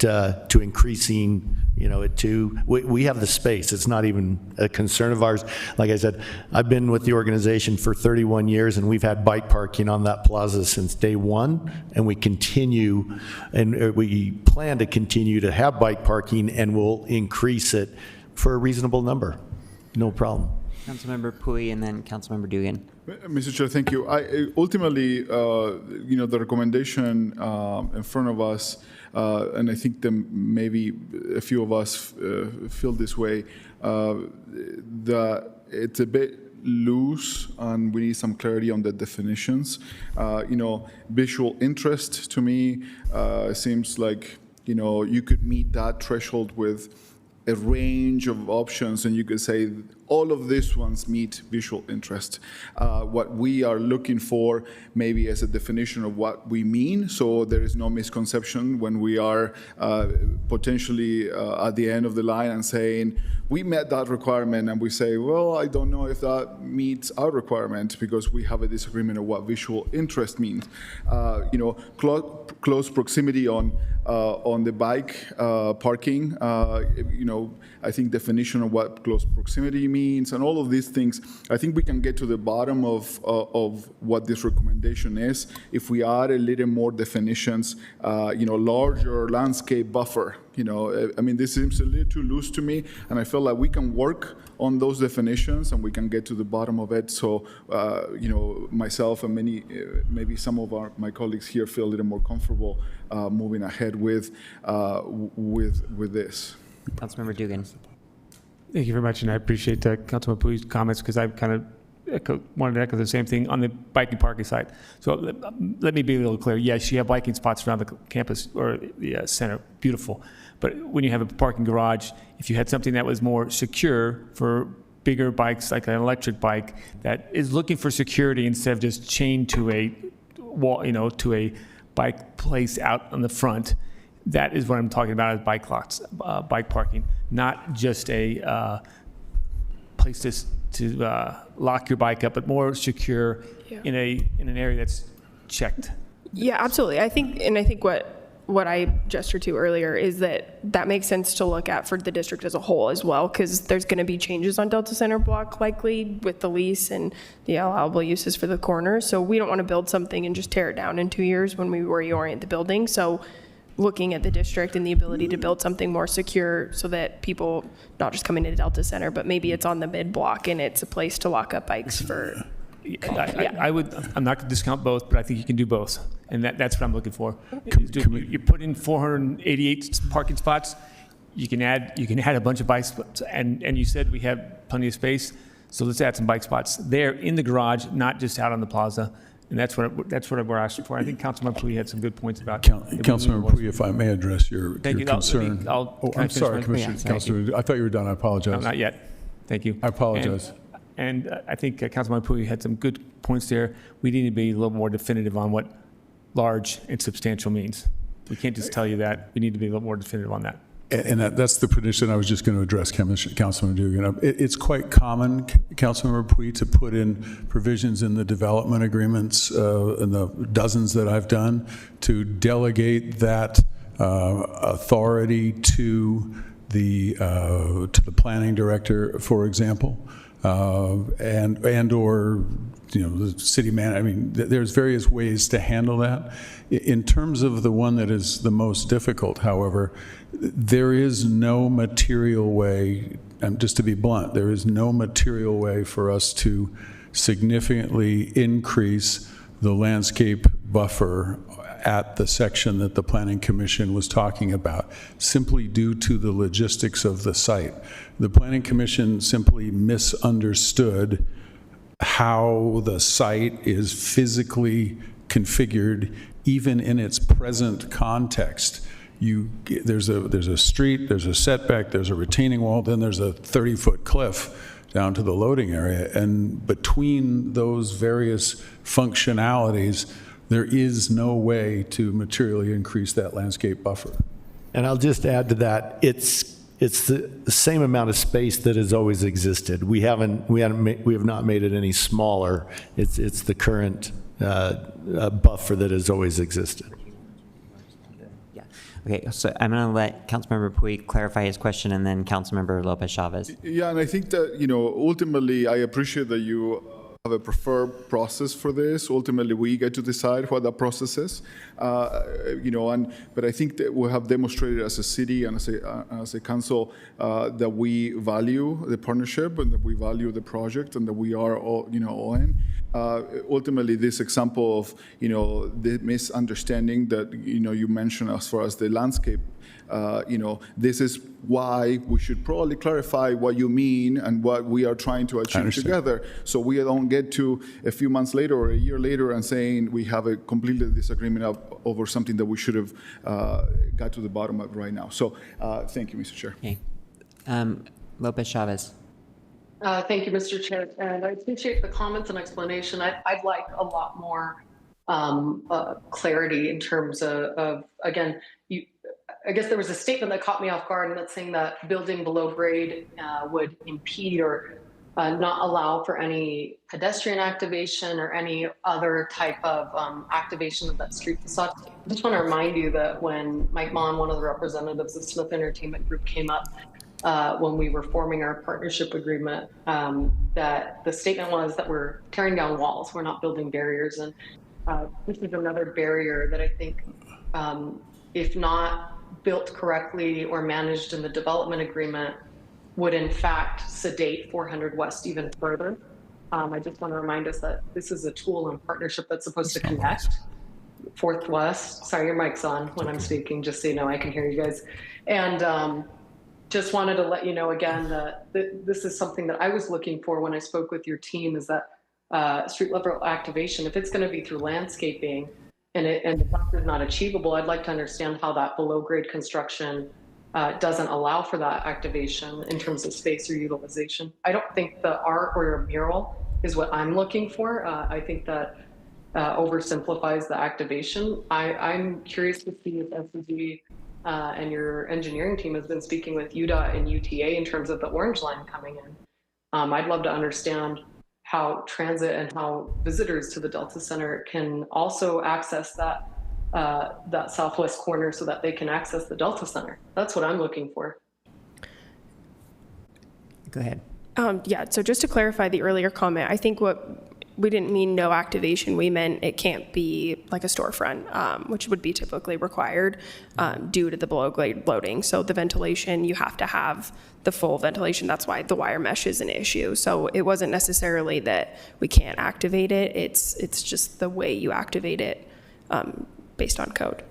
to increasing, it to, we have the space. It's not even a concern of ours. Like I said, I've been with the organization for 31 years and we've had bike parking on that plaza since day one. And we continue, and we plan to continue to have bike parking, and we'll increase it for a reasonable number. No problem. Councilmember Pui and then Councilmember Dugan. Mr. Chair, thank you. Ultimately, the recommendation in front of us, and I think that maybe a few of us feel this way, that it's a bit loose and we need some clarity on the definitions. Visual interest to me seems like, you could meet that threshold with a range of options, and you could say all of these ones meet visual interest. What we are looking for maybe as a definition of what we mean, so there is no misconception when we are potentially at the end of the line and saying, we met that requirement, and we say, well, I don't know if that meets our requirement because we have a disagreement of what visual interest means. Close proximity on the bike parking, I think definition of what close proximity means and all of these things, I think we can get to the bottom of what this recommendation is if we add a little more definitions, larger landscape buffer. This seems a little too loose to me, and I feel like we can work on those definitions and we can get to the bottom of it. So, myself and maybe some of my colleagues here feel a little more comfortable moving ahead with this. Councilmember Dugan. Thank you very much, and I appreciate Councilman Pui's comments because I kind of wanted to echo the same thing on the biking parking side. So let me be a little clear. Yes, you have biking spots around the campus or the center, beautiful. But when you have a parking garage, if you had something that was more secure for bigger bikes, like an electric bike, that is looking for security instead of just chained to a wall, to a bike place out on the front, that is what I'm talking about as bike lots, bike parking, not just a place to lock your bike up, but more secure in an area that's checked. Yeah, absolutely. I think what what I gestured to earlier is that makes sense to look at for the district as a whole as well, because there's going to be changes on Delta Center Block likely with the lease and the allowable uses for the corner. So we don't want to build something and just tear it down in 2 years when we reorient the building. So looking at the district and the ability to build something more secure so that people not just coming to Delta Center, but maybe it's on the mid block and it's a place to lock up bikes for. I'm not going to discount both, but I think you can do both. And that's what I'm looking for. You put in 488 parking spots, you can add a bunch of bike spots. And you said we have plenty of space, so let's add some bike spots there in the garage, not just out on the plaza. And that's what we're asking for. I think Councilman Pui had some good points about Councilman Pui, if I may address your Thank you. concern. I'm sorry, Commissioner. Councilor. I thought you were done. I apologize. No, not yet. Thank you. I apologize. And I think Councilman Pui had some good points there. We need to be a little more definitive on what large and substantial means. We can't just tell you that. We need to be a little more definitive on that. And that's the prediction I was just going to address, Councilman Dugan. It's quite common, Councilmember Pui, to put in provisions in the development agreements, in the dozens that I've done, to delegate that authority to the planning director, for example, and or the city man. I mean, there's various ways to handle that. In terms of the one that is the most difficult, however, there is no material way, and just to be blunt, there is no material way for us to significantly increase the landscape buffer at the section that the Planning Commission was talking about, simply due to the logistics of the site. The Planning Commission simply misunderstood how the site is physically configured, even in its present context. There's a street, there's a setback, there's a retaining wall, then there's a 30-foot cliff down to the loading area. And between those various functionalities, there is no way to materially increase that landscape buffer. And I'll just add to that, it's the same amount of space that has always existed. We have not made it any smaller. It's the current buffer that has always existed. Okay, so I'm going to let Councilmember Pui clarify his question, and then Councilmember Lopez Chavez. Yeah, and I think that, ultimately, I appreciate that you have a preferred process for this. Ultimately, we get to decide what that process is, but I think that we have demonstrated as a city and as a council that we value the partnership and that we value the project and that we are all in. Ultimately, this example of the misunderstanding that you mentioned as far as the landscape. This is why we should probably clarify what you mean and what we are trying to achieve together, so we don't get to a few months later or a year later and saying we have a completely disagreement over something that we should have got to the bottom of right now. So thank you, Mr. Chair. Okay. Lopez Chavez. Thank you, Mr. Chair, and I appreciate the comments and explanation. I'd like a lot more clarity in terms of again, I guess there was a statement that caught me off guard, and that's saying that building below grade would impede or not allow for any pedestrian activation or any other type of activation of that street facade. I just want to remind you that when Mike Mon, one of the representatives of Smith Entertainment Group, came up when we were forming our partnership agreement, that the statement was that we're tearing down walls, we're not building barriers. And this is another barrier that I think, if not built correctly or managed in the development agreement, would in fact sedate 400 West even further. I just want to remind us that this is a tool and partnership that's supposed to connect 4th West. Sorry, your mic's on when I'm speaking, just so you know, I can hear you guys. And just wanted to let you know again that this is something that I was looking for when I spoke with your team, is that street level activation, if it's going to be through landscaping, and the buffer is not achievable, I'd like to understand how that below grade construction doesn't allow for that activation in terms of space or utilization. I don't think the art or a mural is what I'm looking for. I think that oversimplifies the activation. I'm curious to see if SCG and your engineering team has been speaking with UDOT and UTA in terms of the orange line coming in. I'd love to understand how transit and how visitors to the Delta Center can also access that that southwest corner so that they can access the Delta Center. That's what I'm looking for. Go ahead. Yeah, so just to clarify the earlier comment, I think we didn't mean no activation. We meant it can't be like a storefront, which would be typically required due to the below grade loading. So the ventilation, you have to have the full ventilation. That's why the wire mesh is an issue. So it wasn't necessarily that we can't activate it. It's just the way you activate it based on code.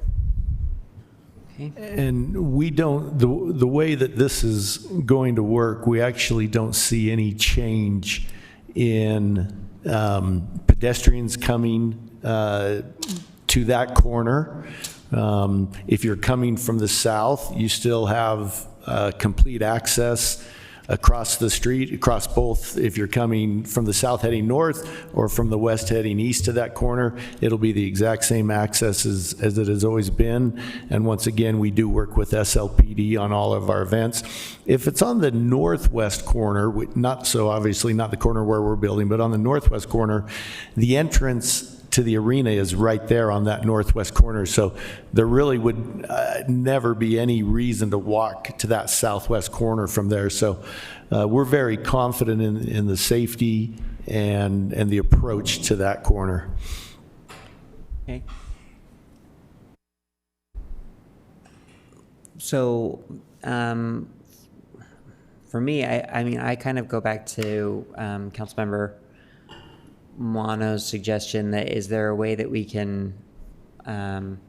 And we don't, the way that this is going to work, we actually don't see any change in pedestrians coming to that corner. If you're coming from the south, you still have complete access across the street, across both. If you're coming from the south heading north or from the west heading east to that corner, it'll be the exact same access as it has always been. And once again, we do work with SLPD on all of our events. If it's on the northwest corner, not so obviously not the corner where we're building, but on the northwest corner, the entrance to the arena is right there on that northwest corner. So there really would never be any reason to walk to that southwest corner from there. So we're very confident in the safety and the approach to that corner. Okay. So for me, I mean, I kind of go back to Councilmember Mono's suggestion that is there a way that we can come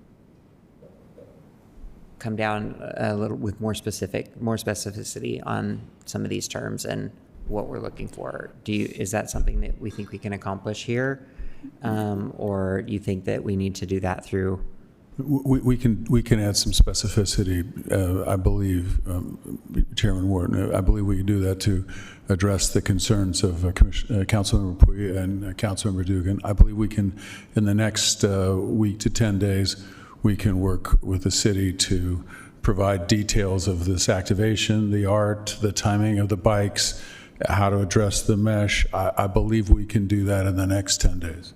down a little with more specificity on some of these terms and what we're looking for? Is that something that we think we can accomplish here, or do you think that we need to do that through? We can add some specificity, I believe, Chairman Wharton. I believe we can do that to address the concerns of Councilmember Puya and Councilmember Dugan. I believe we can, in the next week to 10 days, we can work with the city to provide details of this activation, the art, the timing of the bikes, how to address the mesh. I believe we can do that in the next 10 days.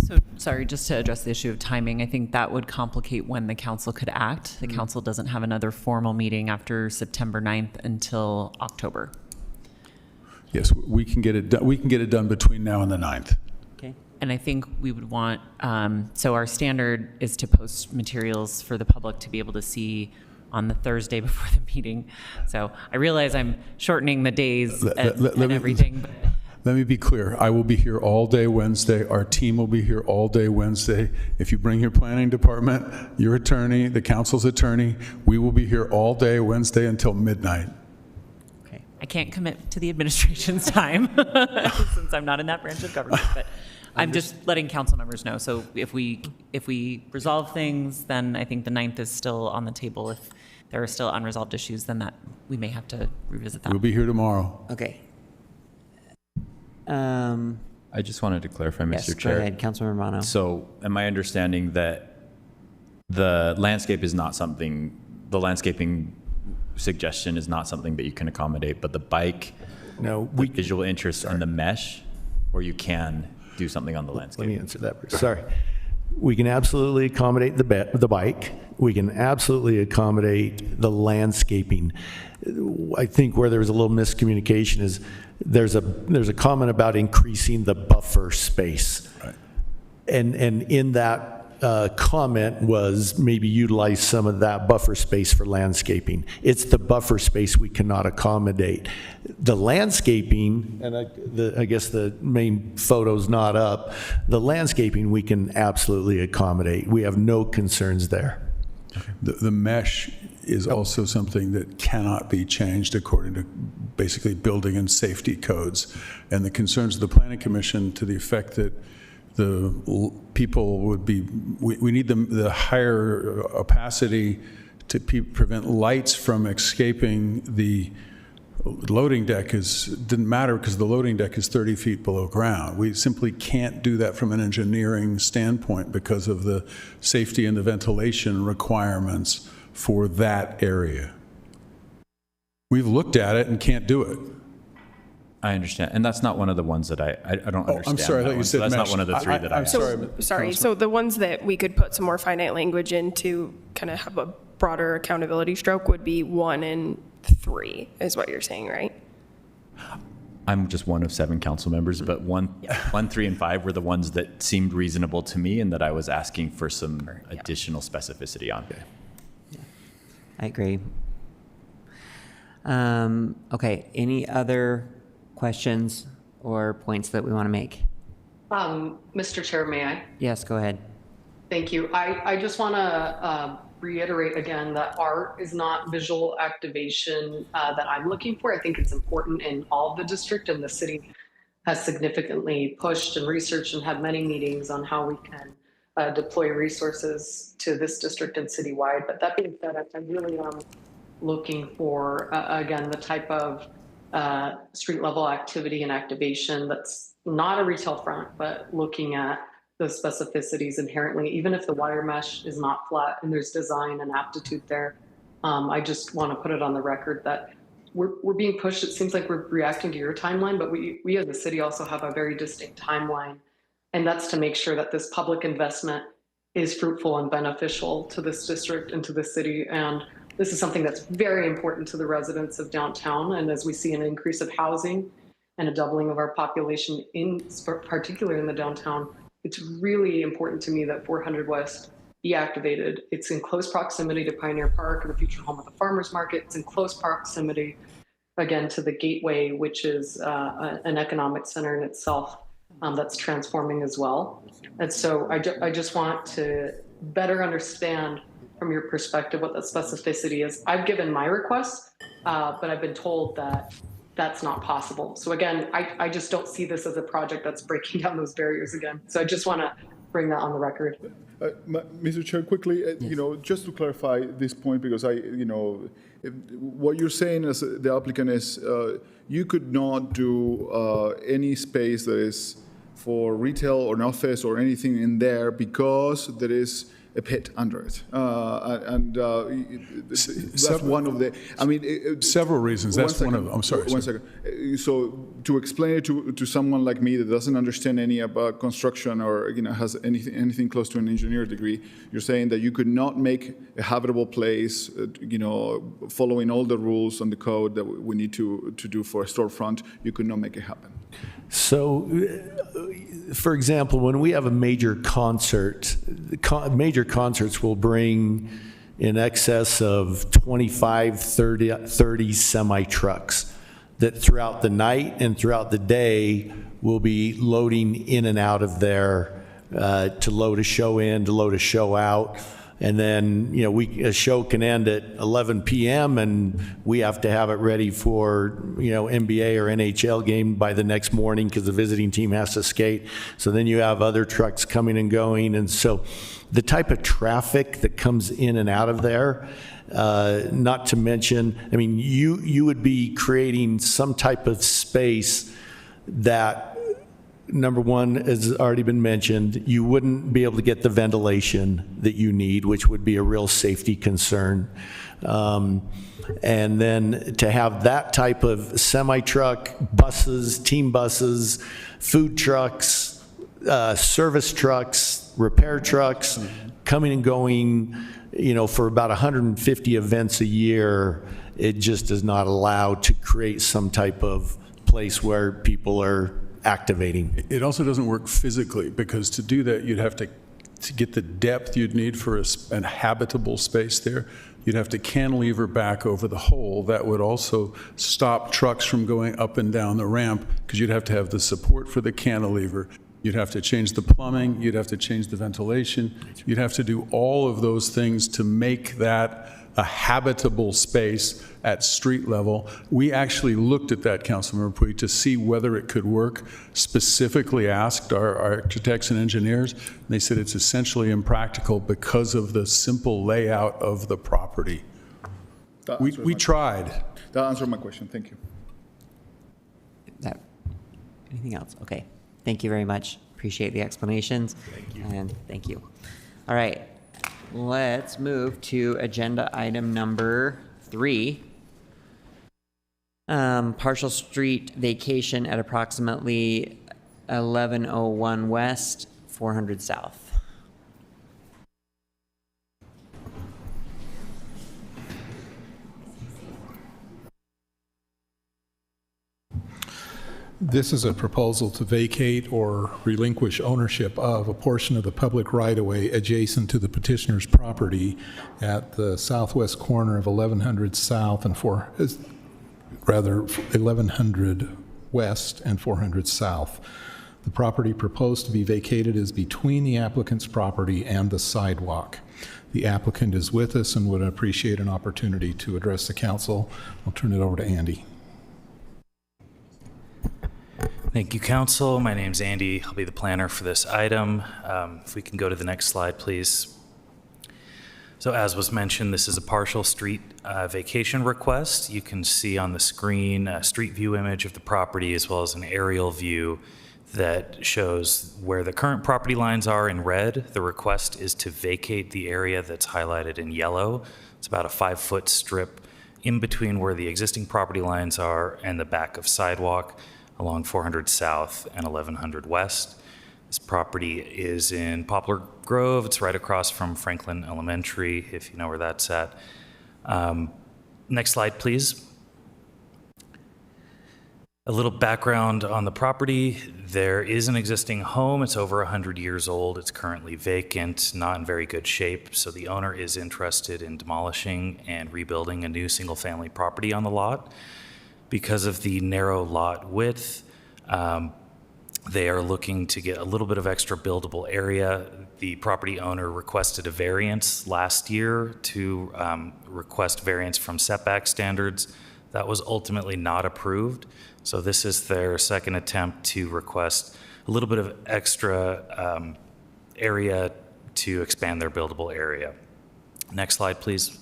So, sorry, just to address the issue of timing, I think that would complicate when the council could act. The council doesn't have another formal meeting after September 9th until October. Yes, we can get it done. We can get it done between now and the 9th. Okay. And I think we would want, so our standard is to post materials for the public to be able to see on the Thursday before the meeting. So I realize I'm shortening the days and everything. Let me be clear. I will be here all day Wednesday. Our team will be here all day Wednesday. If you bring your planning department, your attorney, the council's attorney, we will be here all day Wednesday until midnight. Okay. I can't commit to the administration's time since I'm not in that branch of government, but I'm just letting council members know. So if we resolve things, then I think the 9th is still on the table. If there are still unresolved issues, then that we may have to revisit that. We'll be here tomorrow. Okay. I just wanted to clarify, Mr. Chair. Go ahead, Councilmember Mono. So am I understanding that the landscape is not something, the landscaping suggestion is not something that you can accommodate, but the bike, the visual interest and the mesh, or you can do something on the landscape? Let me answer that. Sorry. We can absolutely accommodate the bike. We can absolutely accommodate the landscaping. I think where there's a little miscommunication is there's a comment about increasing the buffer space. Right. And in that comment was maybe utilize some of that buffer space for landscaping. It's the buffer space we cannot accommodate. The landscaping, and I guess the main photo's not up, the landscaping we can absolutely accommodate. We have no concerns there. The mesh is also something that cannot be changed according to basically building and safety codes. And the concerns of the Planning Commission to the effect that the people would be, we need the higher opacity to prevent lights from escaping the loading deck didn't matter because the loading deck is 30 feet below ground. We simply can't do that from an engineering standpoint because of the safety and the ventilation requirements for that area. We've looked at it and can't do it. I understand. And that's not one of the ones that I don't understand. I'm sorry, I that thought you one. So said that's mesh. not one of the three that I I'm sorry. Sorry, so the ones that we could put some more finite language in to kind of have a broader accountability stroke would be 1 and 3, is what you're saying, right? I'm just one of 7 council members, but 1, 3, and 5 were the ones that seemed reasonable to me and that I was asking for some additional specificity on. I agree. Okay, any other questions or points that we want to make? Mr. Chair, may I? Yes, go ahead. Thank you. I just want to reiterate again that art is not visual activation that I'm looking for. I think it's important in all of the district, and the city has significantly pushed and researched and had many meetings on how we can deploy resources to this district and citywide. But that being said, I really am looking for, again, the type of street level activity and activation that's not a retail front, but looking at the specificities inherently, even if the wire mesh is not flat and there's design and aptitude there. I just want to put it on the record that we're being pushed. It seems like we're reacting to your timeline, but we as a city also have a very distinct timeline. And that's to make sure that this public investment is fruitful and beneficial to this district and to the city. And this is something that's very important to the residents of downtown. And as we see an increase of housing and a doubling of our population, in particular in the downtown, it's really important to me that 400 West be activated. It's in close proximity to Pioneer Park, the future home of the farmers market. It's in close proximity, again, to the Gateway, which is an economic center in itself that's transforming as well. And so I just want to better understand from your perspective what that specificity is. I've given my requests, but I've been told that that's not possible. So again, I just don't see this as a project that's breaking down those barriers again. So I just want to bring that on the record. Mr. Chair, quickly, just to clarify this point, because what you're saying as the applicant is you could not do any space that is for retail or an office or anything in there because there is a pit under it. That's one of the, several reasons. That's one of them. I'm sorry. One second. So to explain it to someone like me that doesn't understand any about construction or has anything close to an engineer degree, you're saying that you could not make a habitable place, following all the rules on the code that we need to do for a storefront, you could not make it happen. So, for example, when we have a major concert, major concerts will bring in excess of 25, 30 semi-trucks that throughout the night and throughout the day will be loading in and out of there to load a show in, to load a show out. And then, a show can end at 11 p.m. and we have to have it ready for, NBA or NHL game by the next morning because the visiting team has to skate. So then you have other trucks coming and going. And so the type of traffic that comes in and out of there, not to mention, you would be creating some type of space that, number one, has already been mentioned, you wouldn't be able to get the ventilation that you need, which would be a real safety concern. And then to have that type of semi-truck, buses, team buses, food trucks, service trucks, repair trucks, coming and going, for about 150 events a year, it just does not allow to create some type of place where people are activating. It also doesn't work physically, because to do that, you'd have to get the depth you'd need for an habitable space there, you'd have to cantilever back over the hole. That would also stop trucks from going up and down the ramp, because you'd have to have the support for the cantilever. You'd have to change the plumbing, you'd have to change the ventilation, you'd have to do all of those things to make that a habitable space at street level. We actually looked at that, Councilmember Puig, to see whether it could work, specifically asked our architects and engineers, and they said it's essentially impractical because of the simple layout of the property. We tried. That answered my question. Thank you. Anything else? Okay. Thank you very much. Appreciate the explanations. Thank you. And thank you. All right. Let's move to agenda item number 3. Partial street vacation at approximately 1101 West, 400 South. This is a proposal to vacate or relinquish ownership of a portion of the public right-of-way adjacent to the petitioner's property at the southwest corner of 1100 South and 1100 West and 400 South. The property proposed to be vacated is between the applicant's property and the sidewalk. The applicant is with us and would appreciate an opportunity to address the council. I'll turn it over to Andy. Thank you, Council. My name's Andy. I'll be the planner for this item. If we can go to the next slide, please. So as was mentioned, this is a partial street vacation request. You can see on the screen a street view image of the property as well as an aerial view that shows where the current property lines are in red. The request is to vacate the area that's highlighted in yellow. It's about a 5-foot strip in between where the existing property lines are and the back of sidewalk along 400 South and 1100 West. This property is in Poplar Grove. It's right across from Franklin Elementary, if you know where that's at. Next slide, please. A little background on the property. There is an existing home. It's over 100 years old. It's currently vacant, not in very good shape. So the owner is interested in demolishing and rebuilding a new single-family property on the lot. Because of the narrow lot width, they are looking to get a little bit of extra buildable area. The property owner requested a variance last year to request variance from setback standards. That was ultimately not approved. So this is their second attempt to request a little bit of extra area to expand their buildable area. Next slide, please.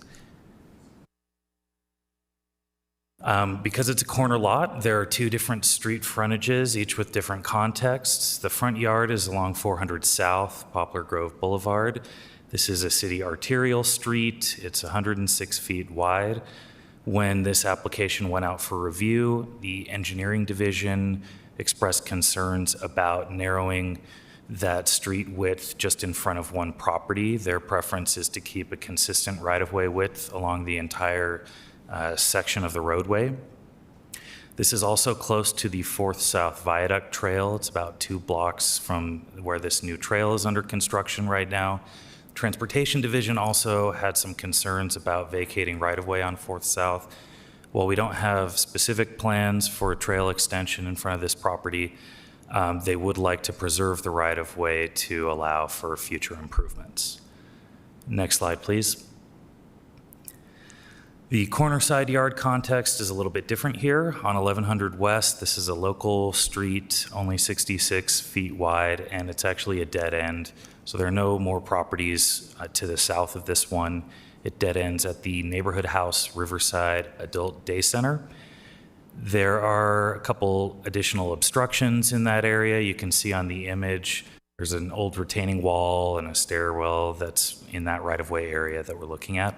Because it's a corner lot, there are 2 different street frontages, each with different contexts. The front yard is along 400 South, Poplar Grove Boulevard. This is a city arterial street. It's 106 feet wide. When this application went out for review, the engineering division expressed concerns about narrowing that street width just in front of one property. Their preference is to keep a consistent right-of-way width along the entire section of the roadway. This is also close to the 4th South Viaduct Trail. It's about 2 blocks from where this new trail is under construction right now. Transportation Division also had some concerns about vacating right-of-way on 4th South. While we don't have specific plans for a trail extension in front of this property, they would like to preserve the right-of-way to allow for future improvements. Next slide, please. The corner side yard context is a little bit different here. On 1100 West, this is a local street, only 66 feet wide, and it's actually a dead end. So there are no more properties to the south of this one. It dead ends at the Neighborhood House Riverside Adult Day Center. There are a couple additional obstructions in that area. You can see on the image, there's an old retaining wall and a stairwell that's in that right-of-way area that we're looking at.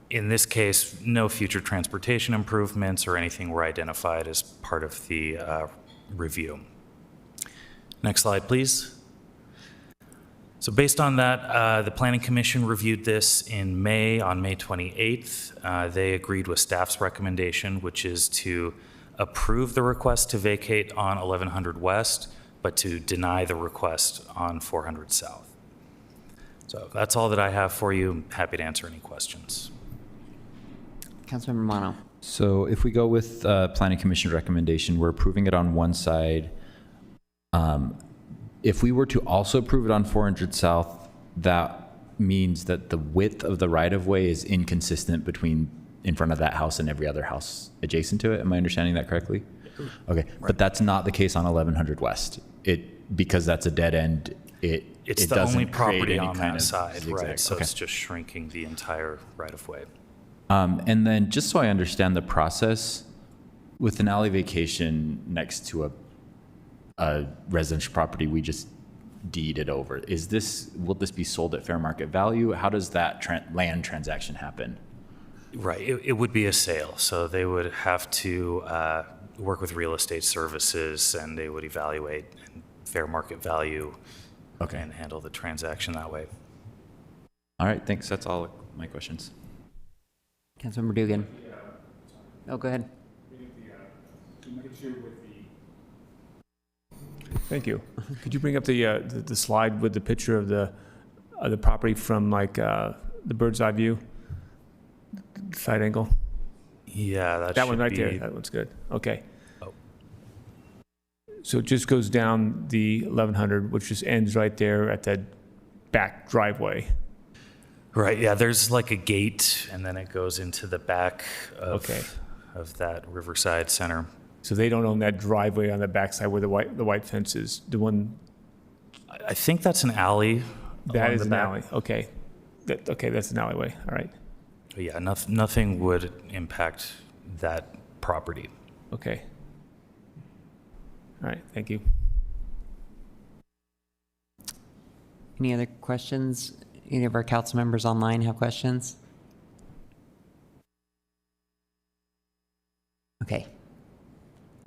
In this case, no future transportation improvements or anything were identified as part of the review. Next slide, please. So based on that, the Planning Commission reviewed this in May, on May 28th. They agreed with staff's recommendation, which is to approve the request to vacate on 1100 West, but to deny the request on 400 South. So that's all that I have for you. Happy to answer any questions. Councilmember Romano. So if we go with Planning Commission recommendation, we're approving it on one side. If we were to also approve it on 400 South, that means that the width of the right-of-way is inconsistent between in front of that house and every other house adjacent to it. Am I understanding that correctly? Okay, right. But that's not the case on 1100 West. Because that's a dead end, it's the only property on that side, right? So it's just shrinking the entire right-of-way. And then just so I understand the process, with an alley vacation next to a residential property, we just deed it over. Will this be sold at fair market value? How does that land transaction happen? Right, it would be a sale, so they would have to work with real estate services, and they would evaluate fair market value and handle the transaction that way. All right, thanks. That's all my questions. Councilmember Dugan. Oh, go ahead. Thank you. Could you bring up the slide with the picture of the property from like the bird's eye view, side angle? Yeah, that one right there. That one's good. Okay. So it just goes down the 1100, which just ends right there at that back driveway. Right, yeah, there's like a gate, and then it goes into the back of that Riverside Center. So they don't own that driveway on the backside where the white fence is. The one. I think that's an alley. That is an alley. Okay. That's an alleyway. All right. But yeah, nothing would impact that property. Okay. All right. Thank you. Any other questions? Any of our council members online have questions? Okay.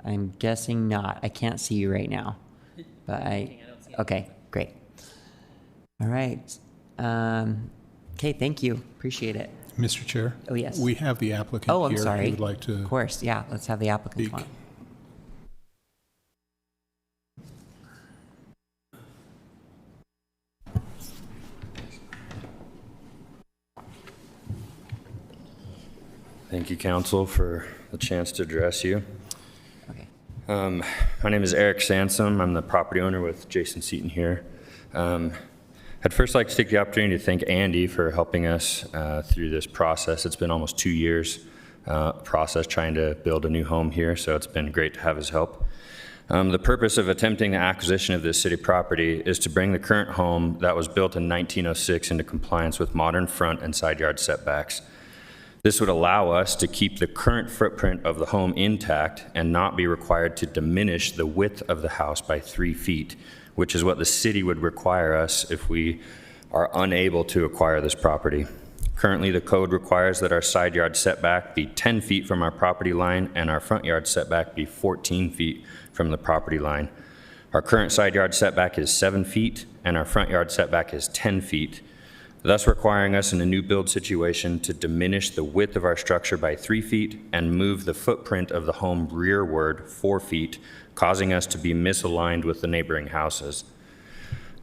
I'm guessing not. I can't see you right now. But okay, great. All right. Okay, thank you. Appreciate it. Mr. Chair? Oh, yes. We have the applicant Oh, I'm here. sorry. He would like to Of course, yeah. Let's have the applicant come speak. on. Thank you, Council, for the chance to address you. Okay. My name is Eric Sansom. I'm the property owner with Jason Seaton here. I'd first like to take the opportunity to thank Andy for helping us through this process. It's been almost 2 years process trying to build a new home here, so it's been great to have his help. The purpose of attempting the acquisition of this city property is to bring the current home that was built in 1906 into compliance with modern front and side yard setbacks. This would allow us to keep the current footprint of the home intact and not be required to diminish the width of the house by 3 feet, which is what the city would require us if we are unable to acquire this property. Currently, the code requires that our side yard setback be 10 feet from our property line and our front yard setback be 14 feet from the property line. Our current side yard setback is 7 feet and our front yard setback is 10 feet, thus requiring us in a new build situation to diminish the width of our structure by 3 feet and move the footprint of the home rearward 4 feet, causing us to be misaligned with the neighboring houses.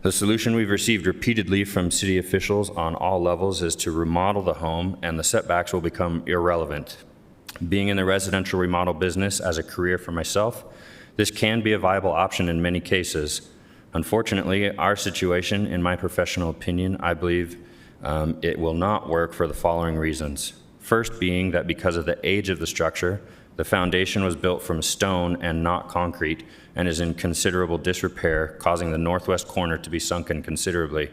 The solution we've received repeatedly from city officials on all levels is to remodel the home, and the setbacks will become irrelevant. Being in the residential remodel business as a career for myself, this can be a viable option in many cases. Unfortunately, our situation, in my professional opinion, I believe it will not work for the following reasons. First being that because of the age of the structure, the foundation was built from stone and not concrete and is in considerable disrepair, causing the northwest corner to be sunken considerably.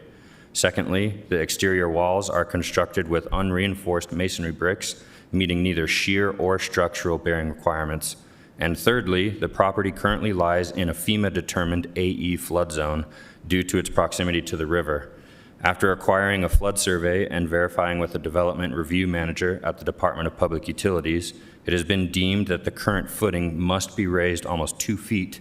Secondly, the exterior walls are constructed with unreinforced masonry bricks, meeting neither shear or structural bearing requirements. And thirdly, the property currently lies in a FEMA-determined AE flood zone due to its proximity to the river. After acquiring a flood survey and verifying with the development review manager at the Department of Public Utilities, it has been deemed that the current footing must be raised almost 2 feet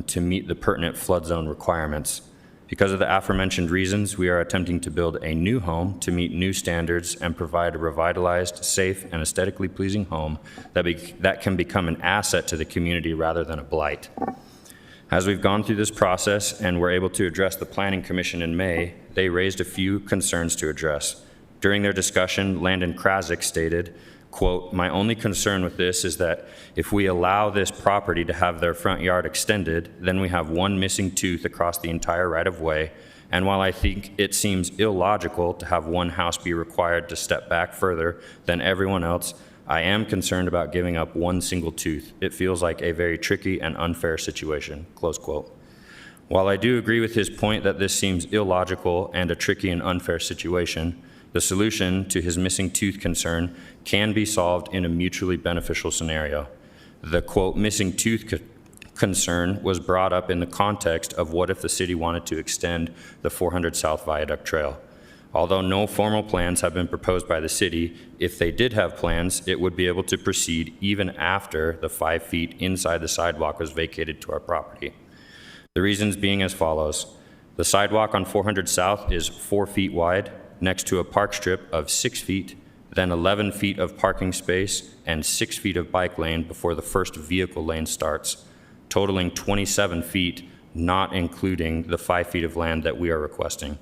to meet the pertinent flood zone requirements. Because of the aforementioned reasons, we are attempting to build a new home to meet new standards and provide a revitalized, safe, and aesthetically pleasing home that can become an asset to the community rather than a blight. As we've gone through this process and were able to address the Planning Commission in May, they raised a few concerns to address. During their discussion, Landon Krasik stated, quote, "My only concern with this is that if we allow this property to have their front yard extended, then we have one missing tooth across the entire right-of-way, and while I think it seems illogical to have one house be required to step back further than everyone else, I am concerned about giving up one single tooth. It feels like a very tricky and unfair situation," close quote. While I do agree with his point that this seems illogical and a tricky and unfair situation, the solution to his missing tooth concern can be solved in a mutually beneficial scenario. The quote, "missing tooth concern" was brought up in the context of what if the city wanted to extend the 400 South Viaduct Trail. Although no formal plans have been proposed by the city, if they did have plans, it would be able to proceed even after the 5 feet inside the sidewalk was vacated to our property. The reasons being as follows. The sidewalk on 400 South is 4 feet wide, next to a park strip of 6 feet, then 11 feet of parking space and 6 feet of bike lane before the first vehicle lane starts, totaling 27 feet, not including the 5 feet of land that we are requesting.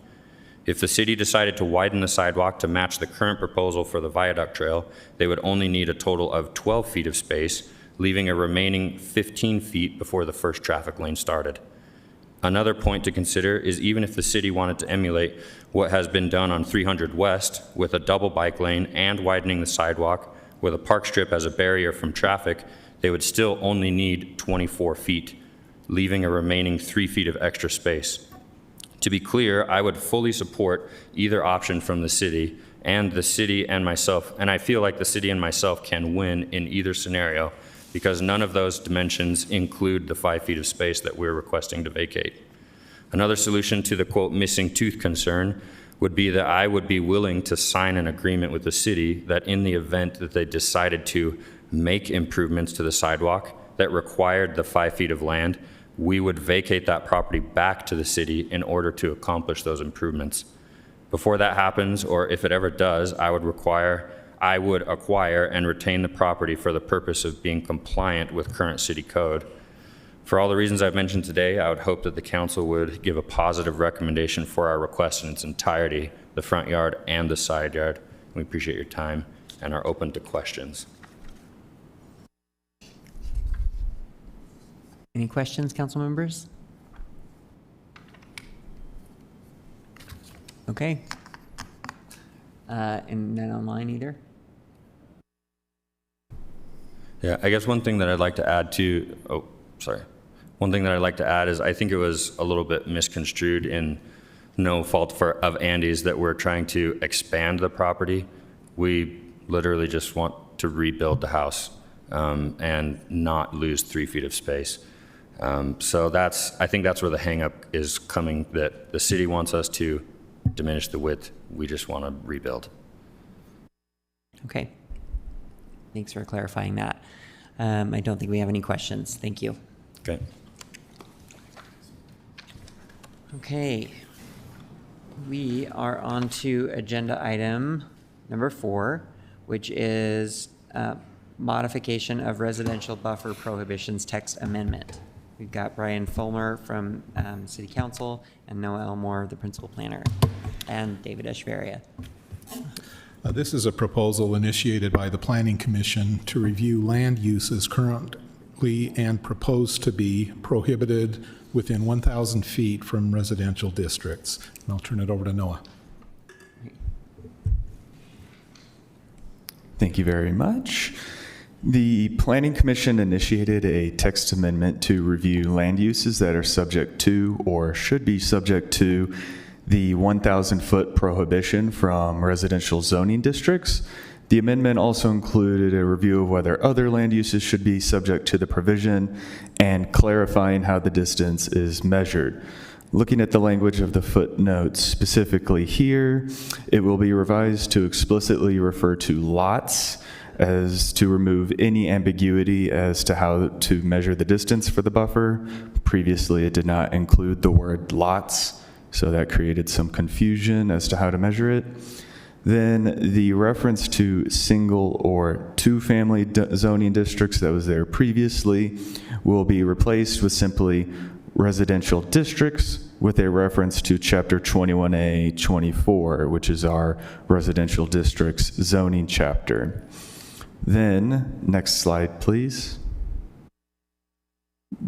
If the city decided to widen the sidewalk to match the current proposal for the viaduct trail, they would only need a total of 12 feet of space, leaving a remaining 15 feet before the first traffic lane started. Another point to consider is even if the city wanted to emulate what has been done on 300 West with a double bike lane and widening the sidewalk with a park strip as a barrier from traffic, they would still only need 24 feet, leaving a remaining 3 feet of extra space. To be clear, I would fully support either option from the city and myself, and I feel like the city and myself can win in either scenario because none of those dimensions include the 5 feet of space that we're requesting to vacate. Another solution to the quote missing tooth concern would be that I would be willing to sign an agreement with the city that in the event that they decided to make improvements to the sidewalk that required the 5 feet of land, we would vacate that property back to the city in order to accomplish those improvements. Before that happens, or if it ever does, I would acquire and retain the property for the purpose of being compliant with current city code. For all the reasons I've mentioned today, I would hope that the council would give a positive recommendation for our request in its entirety, the front yard and the side yard. We appreciate your time and are open to questions. Any questions, council members? Okay. And none online either? Yeah, I guess one thing that I'd like to add One thing that I'd like to add is I think it was a little bit misconstrued, in no fault of Andy's, that we're trying to expand the property. We literally just want to rebuild the house and not lose 3 feet of space. So I think that's where the hangup is coming, that the city wants us to diminish the width. We just want to rebuild. Okay. Thanks for clarifying that. I don't think we have any questions. Thank you. Okay. Okay. We are on to agenda item number 4, which is modification of residential buffer prohibitions text amendment. We've got Brian Fulmer from City Council and Noah Elmore, the principal planner, and David Echeverria. This is a proposal initiated by the Planning Commission to review land uses currently and proposed to be prohibited within 1,000 feet from residential districts. And I'll turn it over to Noah. Thank you very much. The Planning Commission initiated a text amendment to review land uses that are subject to or should be subject to the 1,000-foot prohibition from residential zoning districts. The amendment also included a review of whether other land uses should be subject to the provision and clarifying how the distance is measured. Looking at the language of the footnotes specifically here, it will be revised to explicitly refer to lots as to remove any ambiguity as to how to measure the distance for the buffer. Previously, it did not include the word lots, so that created some confusion as to how to measure it. Then the reference to single or two-family zoning districts that was there previously will be replaced with simply residential districts with a reference to Chapter 21A 24, which is our residential districts zoning chapter. Then, next slide, please.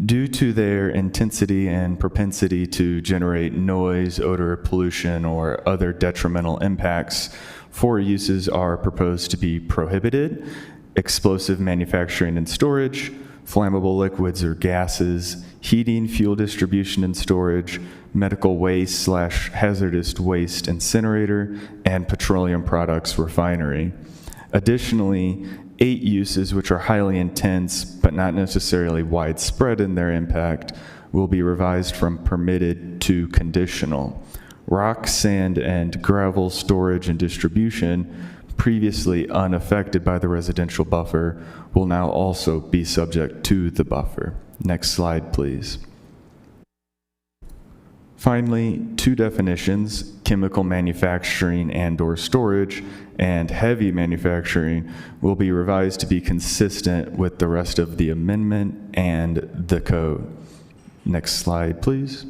Due to their intensity and propensity to generate noise, odor, pollution, or other detrimental impacts, 4 uses are proposed to be prohibited: explosive manufacturing and storage, flammable liquids or gases, heating, fuel distribution and storage, medical waste / hazardous waste incinerator, and petroleum products refinery. Additionally, 8 uses which are highly intense but not necessarily widespread in their impact will be revised from permitted to conditional. rock, sand, and gravel storage and distribution previously unaffected by the residential buffer will now also be subject to the buffer. Next slide, please. Finally, two definitions, chemical manufacturing and/or storage, and heavy manufacturing, will be revised to be consistent with the rest of the amendment and the code. Next slide, please.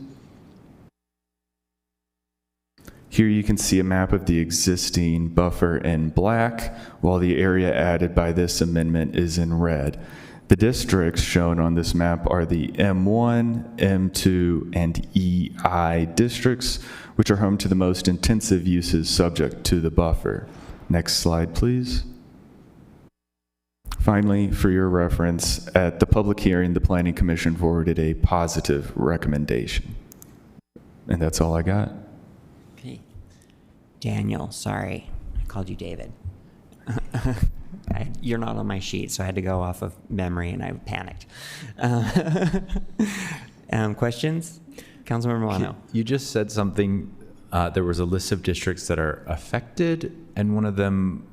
Here you can see a map of the existing buffer in black, while the area added by this amendment is in red. The districts shown on this map are the M1, M2, and EI districts, which are home to the most intensive uses subject to the buffer. Next slide, please. Finally, for your reference, at the public hearing, the Planning Commission forwarded a positive recommendation. And that's all I got. Okay. Daniel, sorry. I called you David. You're not on my sheet, so I had to go off of memory, and I panicked. Questions? Councilmember Milano. You just said something, there was a list of districts that are affected, and one of them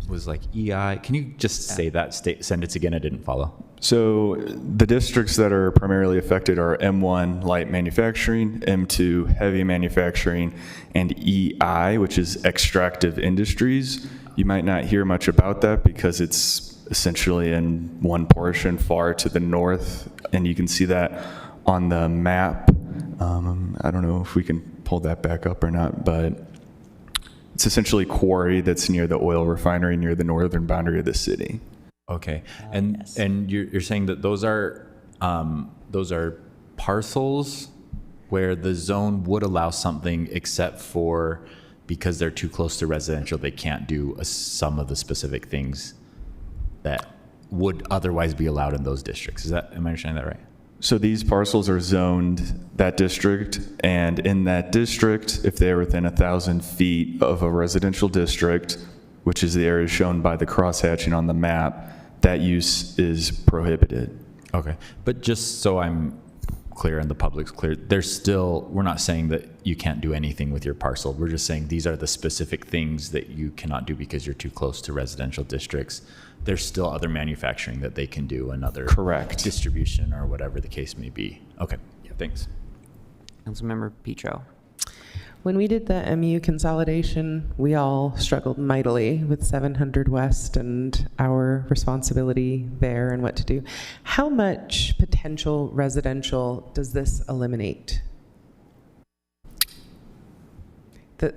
was like EI. Can you just say that sentence again? I didn't follow. So the districts that are primarily affected are M1, light manufacturing, M2, heavy manufacturing, and EI, which is extractive industries. You might not hear much about that because it's essentially in one portion far to the north, and you can see that on the map. I don't know if we can pull that back up or not, but it's essentially quarry that's near the oil refinery near the northern boundary of the city. Okay, and you're saying that those are parcels where the zone would allow something, except for because they're too close to residential, they can't do some of the specific things that would otherwise be allowed in those districts. Am I understanding that right? So these parcels are zoned that district, and in that district, if they're within 1,000 feet of a residential district, which is the area shown by the crosshatching on the map, that use is prohibited. Okay, but just so I'm clear and the public's clear, we're not saying that you can't do anything with your parcel. We're just saying these are the specific things that you cannot do because you're too close to residential districts. There's still other manufacturing that they can do and other distribution or whatever the case may be. Okay, yeah, thanks. Councilmember Petro. When we did the MU consolidation, we all struggled mightily with 700 West and our responsibility there and what to do. How much potential residential does this eliminate?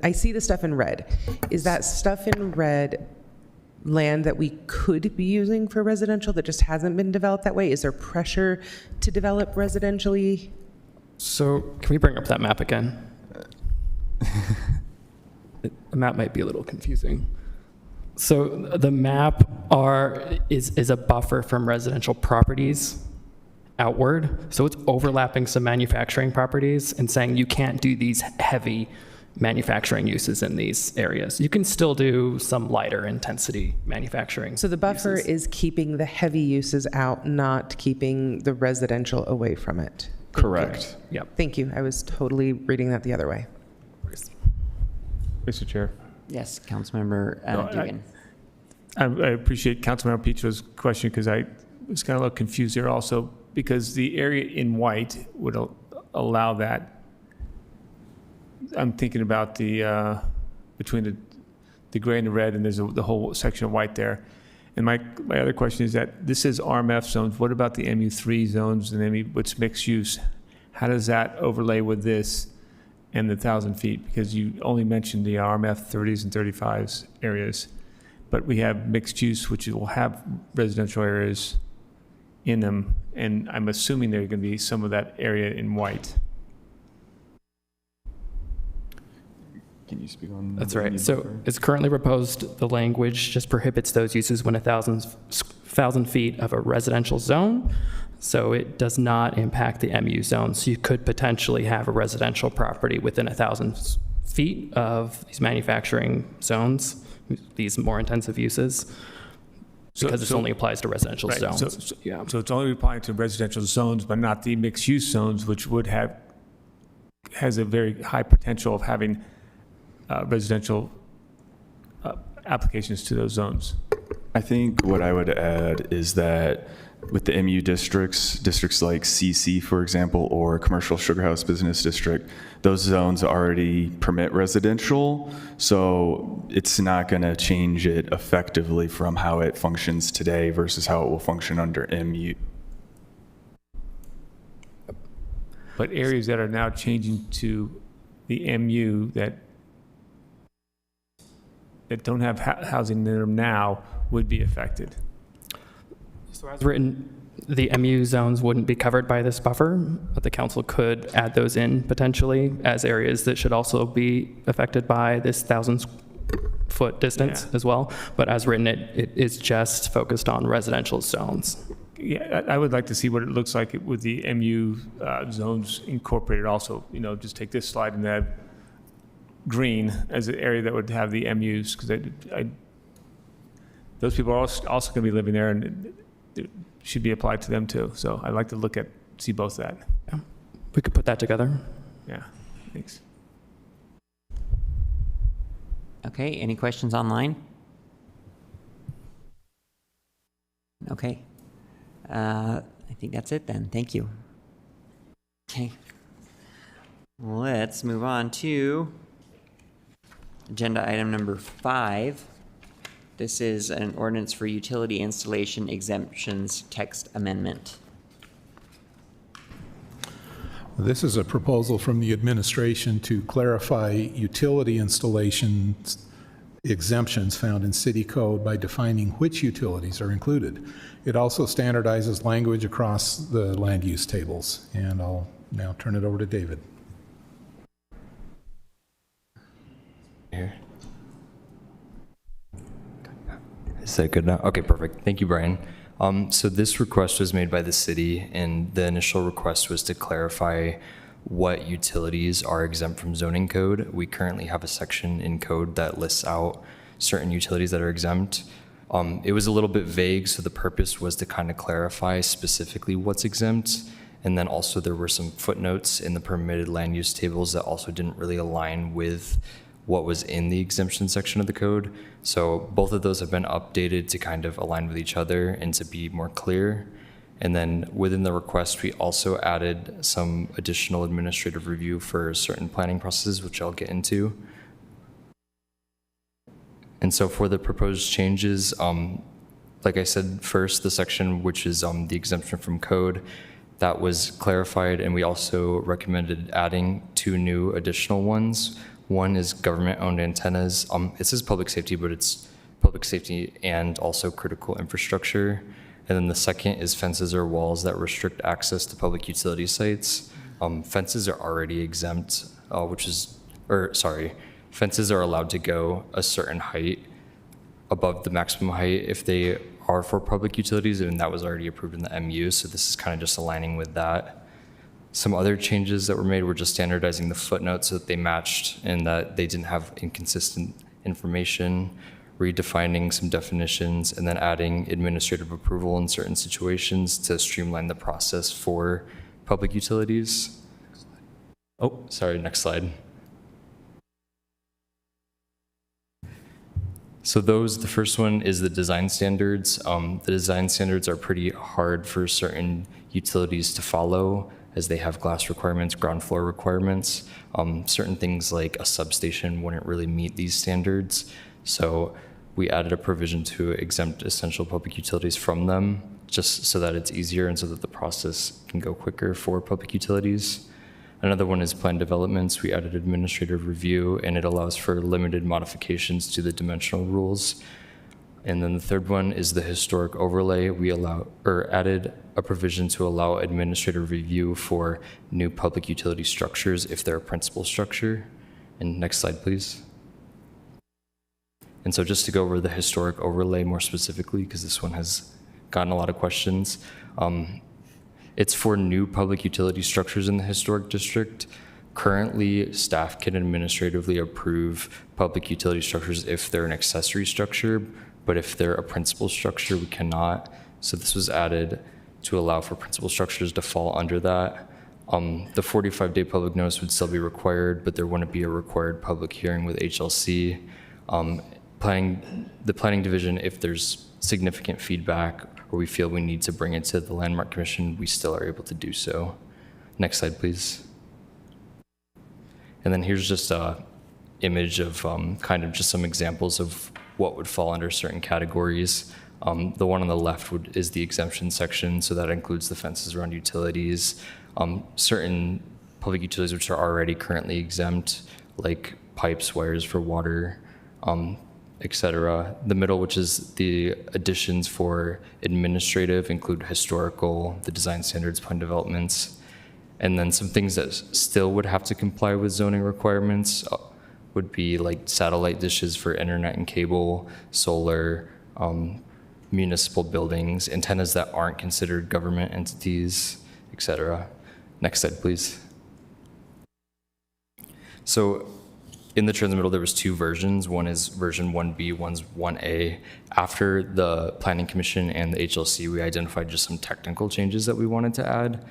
I see the stuff in red. Is that stuff in red land that we could be using for residential that just hasn't been developed that way? Is there pressure to develop residentially? So can we bring up that map again? The map might be a little confusing. So the map is a buffer from residential properties outward. So it's overlapping some manufacturing properties and saying you can't do these heavy manufacturing uses in these areas. You can still do some lighter intensity manufacturing. So the buffer is keeping the heavy uses out, not keeping the residential away from it. Correct. Yep. Thank you. I was totally reading that the other way. Mr. Chair. Yes, Councilmember Dugan. I appreciate Councilmember Petro's question because I was kind of a little confused there also, because the area in white would allow that. I'm thinking about the between the gray and the red, and there's the whole section of white there. And my other question is that this is RMF zones. What about the MU3 zones and what's mixed use? How does that overlay with this and the 1,000 feet? Because you only mentioned the RMF 30s and 35s areas, but we have mixed use, which will have residential areas in them. And I'm assuming there's going to be some of that area in white. Can you speak on That's right. So it's currently proposed, the language just prohibits those uses when 1,000 feet of a residential zone. So it does not impact the MU zone. So you could potentially have a residential property within 1,000 feet of these manufacturing zones, these more intensive uses, because this only applies to residential right, zones. So it's only applying to residential zones, but not the mixed use zones, which would have has a very high potential of having residential applications to those zones. I think what I would add is that with the MU districts like CC, for example, or Commercial Sugar House Business District, those zones already permit residential, so it's not going to change it effectively from how it functions today versus how it will function under MU. But areas that are now changing to the MU that don't have housing in them now would be affected. So as written, the MU zones wouldn't be covered by this buffer, but the council could add those in potentially as areas that should also be affected by this 1,000-foot distance as well. But as written, it is just focused on residential zones. Yeah, I would like to see what it looks like with the MU zones incorporated also. You know, just take this slide and add green as an area that would have the MUs, because those people are also going to be living there, and it should be applied to them too. So I'd like to see both that. Yeah. We could put that together. Yeah, thanks. Okay, any questions online? Okay. I think that's it then. Thank you. Okay. Let's move on to agenda item number 5. This is an ordinance for utility installation exemptions text amendment. This is a proposal from the administration to clarify utility installation exemptions found in city code by defining which utilities are included. It also standardizes language across the land use tables. And I'll now turn it over to David. Here. Is that good now? Okay, perfect. Thank you, Brian. So this request was made by the city, and the initial request was to clarify what utilities are exempt from zoning code. We currently have a section in code that lists out certain utilities that are exempt. It was a little bit vague, so the purpose was to kind of clarify specifically what's exempt. And then also there were some footnotes in the permitted land use tables that also didn't really align with what was in the exemption section of the code. So both of those have been updated to kind of align with each other and to be more clear. And then within the request, we also added some additional administrative review for certain planning processes, which I'll get into. And so for the proposed changes, like I said, first, the section which is the exemption from code, that was clarified, and we also recommended adding 2 new additional ones. One is government-owned antennas. It says public safety, but it's public safety and also critical infrastructure. And then the second is fences or walls that restrict access to public utility sites. Fences are already exempt, fences are allowed to go a certain height above the maximum height if they are for public utilities, and that was already approved in the MU, so this is kind of just aligning with that. Some other changes that were made were just standardizing the footnotes so that they matched and that they didn't have inconsistent information, redefining some definitions, and then adding administrative approval in certain situations to streamline the process for public utilities. Oh, sorry, next slide. So the first one is the design standards. The design standards are pretty hard for certain utilities to follow, as they have glass requirements, ground floor requirements. Certain things like a substation wouldn't really meet these standards. So we added a provision to exempt essential public utilities from them, just so that it's easier and so that the process can go quicker for public utilities. Another one is planned developments. We added administrative review, and it allows for limited modifications to the dimensional rules. And then the third one is the historic overlay. We added a provision to allow administrative review for new public utility structures if they're a principal structure. And next slide, please. And so just to go over the historic overlay more specifically, because this one has gotten a lot of questions. It's for new public utility structures in the historic district. Currently, staff can administratively approve public utility structures if they're an accessory structure, but if they're a principal structure, we cannot. So this was added to allow for principal structures to fall under that. The 45-day public notice would still be required, but there wouldn't be a required public hearing with HLC. The planning division, if there's significant feedback or we feel we need to bring it to the Landmark Commission, we still are able to do so. Next slide, please. And then here's just a image of kind of just some examples of what would fall under certain categories. The one on the left is the exemption section, so that includes the fences around utilities, certain public utilities which are already currently exempt, like pipes, wires for water, etc. The middle, which is the additions for administrative, include historical, the design standards, plan developments, and then some things that still would have to comply with zoning requirements would be like satellite dishes for internet and cable, solar, municipal buildings, antennas that aren't considered government entities, etc. Next slide, please. So in the transmittal, there was two versions. One is version 1B, one's 1A. After the Planning Commission and the HLC, we identified just some technical changes that we wanted to add.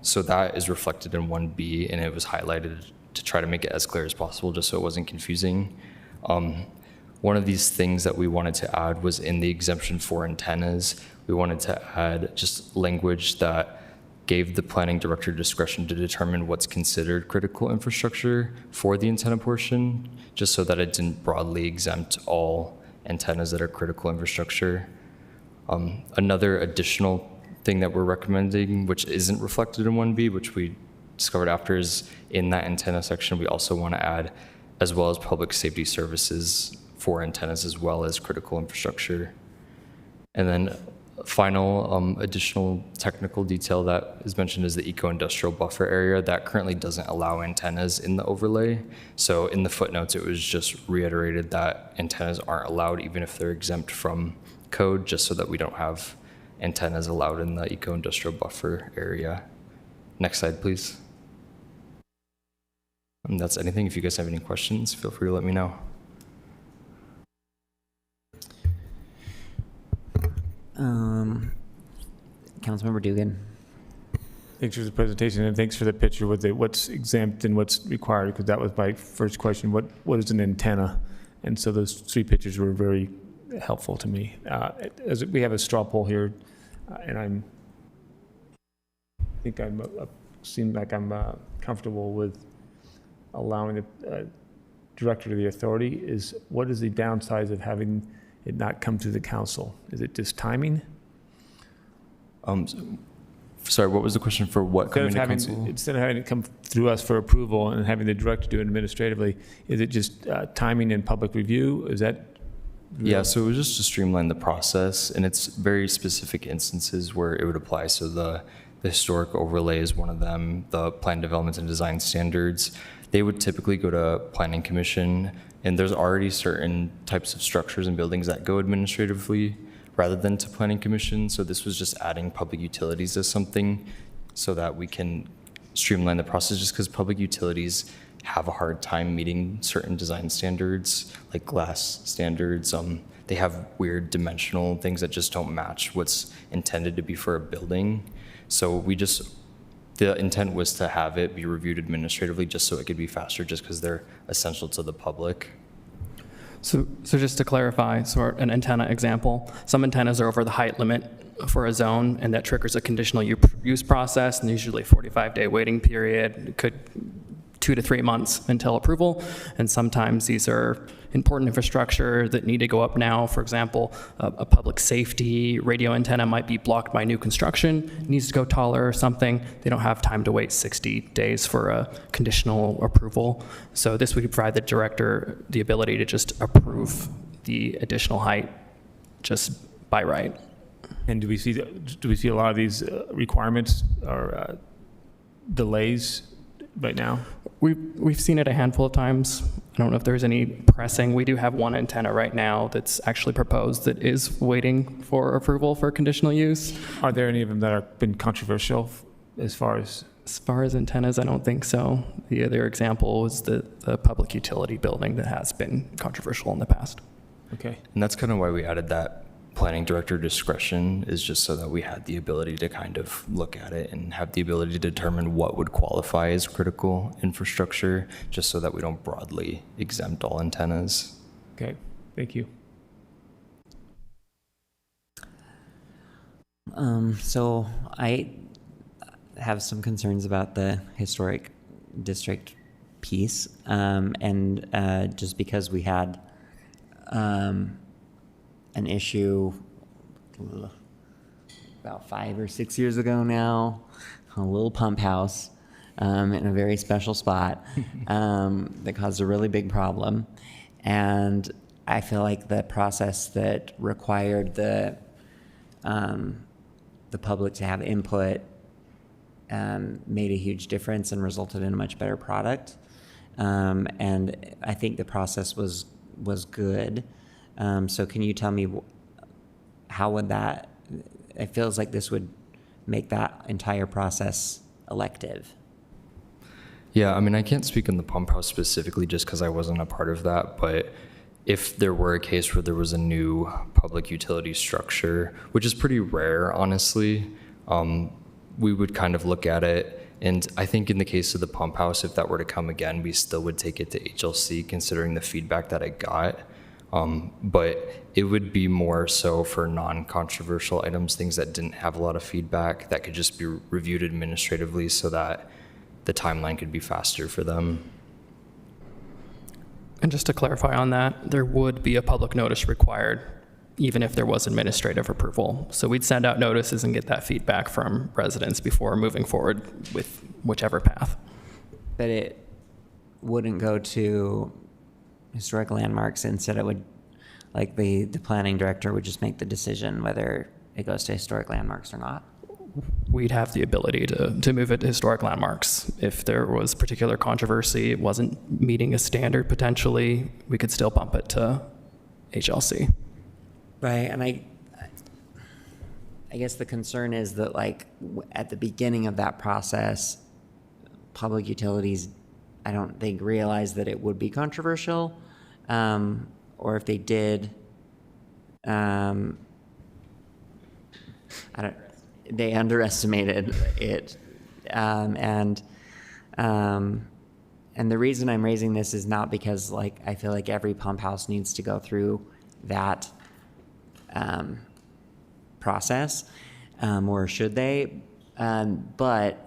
So that is reflected in 1B, and it was highlighted to try to make it as clear as possible, just so it wasn't confusing. One of these things that we wanted to add was in the exemption for antennas. We wanted to add just language that gave the planning director discretion to determine what's considered critical infrastructure for the antenna portion, just so that it didn't broadly exempt all antennas that are critical infrastructure. Another additional thing that we're recommending, which isn't reflected in 1B, which we discovered after, is in that antenna section, we also want to add, as well as public safety services for antennas, as well as critical infrastructure. And then final additional technical detail that is mentioned is the eco-industrial buffer area. That currently doesn't allow antennas in the overlay. So in the footnotes, it was just reiterated that antennas aren't allowed even if they're exempt from code, just so that we don't have antennas allowed in the eco-industrial buffer area. Next slide, please. And that's anything. If you guys have any questions, feel free to let me know. Councilmember Dugan. Thanks for the presentation, and thanks for the picture with what's exempt and what's required, because that was my first question. What is an antenna? And so those three pictures were very helpful to me. As we have a straw poll here, and seem like I'm comfortable with allowing the director of the authority. What is the downside of having it not come through the council? Is it just timing? Sorry, what was the question for what coming to council? Instead of having it come through us for approval and having the director do it administratively, is it just timing and public review? Is that? Yeah, so it was just to streamline the process, and it's very specific instances where it would apply. So the historic overlay is one of them, the plan development and design standards. They would typically go to Planning Commission, and there's already certain types of structures and buildings that go administratively rather than to Planning Commission. So this was just adding public utilities as something so that we can streamline the process, just because public utilities have a hard time meeting certain design standards, like glass standards. They have weird dimensional things that just don't match what's intended to be for a building. So the intent was to have it be reviewed administratively just so it could be faster, just because they're essential to the public. So just to clarify, so an antenna example, some antennas are over the height limit for a zone, and that triggers a conditional use process, and usually 45-day waiting period. It could 2 to 3 months until approval, and sometimes these are important infrastructure that need to go up now. For example, a public safety radio antenna might be blocked by new construction, needs to go taller or something. They don't have time to wait 60 days for a conditional approval. So this would provide the director the ability to just approve the additional height just by right. And do we see a lot of these requirements or delays right now? We've seen it a handful of times. I don't know if there's any pressing. We do have one antenna right now that's actually proposed that is waiting for approval for conditional use. Are there any of them that have been controversial as far as? As far as antennas, I don't think so. The other example was the public utility building that has been controversial in the past. Okay. And that's kind of why we added that planning director discretion is just so that we had the ability to kind of look at it and have the ability to determine what would qualify as critical infrastructure, just so that we don't broadly exempt all antennas. Okay, thank you. So I have some concerns about the historic district piece, and just because we had an issue about 5 or 6 years ago now, a little pump house in a very special spot that caused a really big problem. And I feel like the process that required the public to have input made a huge difference and resulted in a much better product. And I think the process was good. So can you tell me how would that, it feels like this would make that entire process elective. Yeah, I mean, I can't speak on the pump house specifically just because I wasn't a part of that, but if there were a case where there was a new public utility structure, which is pretty rare, honestly, we would kind of look at it. And I think in the case of the pump house, if that were to come again, we still would take it to HLC considering the feedback that I got. But it would be more so for non-controversial items, things that didn't have a lot of feedback, that could just be reviewed administratively so that the timeline could be faster for them. And just to clarify on that, there would be a public notice required, even if there was administrative approval. So we'd send out notices and get that feedback from residents before moving forward with whichever path. But it wouldn't go to historic landmarks. Instead, it would, like the planning director would just make the decision whether it goes to historic landmarks or not. We'd have the ability to move it to historic landmarks. If there was particular controversy, it wasn't meeting a standard potentially, we could still bump it to HLC. Right, and I guess the concern is that like at the beginning of that process, public utilities, I don't think realized that it would be controversial, or if they did, they underestimated it, and the reason I'm raising this is not because like I feel like every pump house needs to go through that process, or should they? But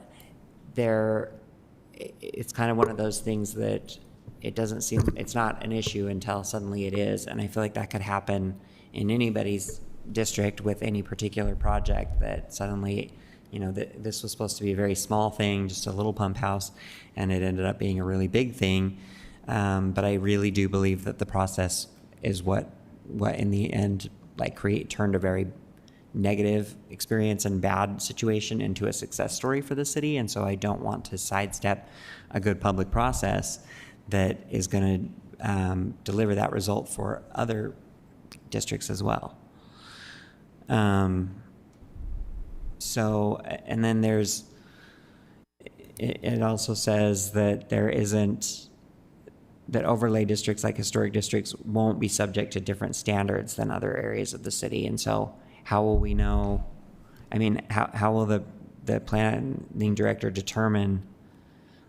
it's kind of one of those things that it doesn't seem, it's not an issue until suddenly it is. And I feel like that could happen in anybody's district with any particular project, that suddenly, you know, this was supposed to be a very small thing, just a little pump house, and it ended up being a really big thing. But I really do believe that the process is what in the end, like turned a very negative experience and bad situation into a success story for the city. And so I don't want to sidestep a good public process that is going to deliver that result for other districts as well. So, and then it also says that that overlay districts like historic districts won't be subject to different standards than other areas of the city. And so how will we know, I mean, how will the planning director determine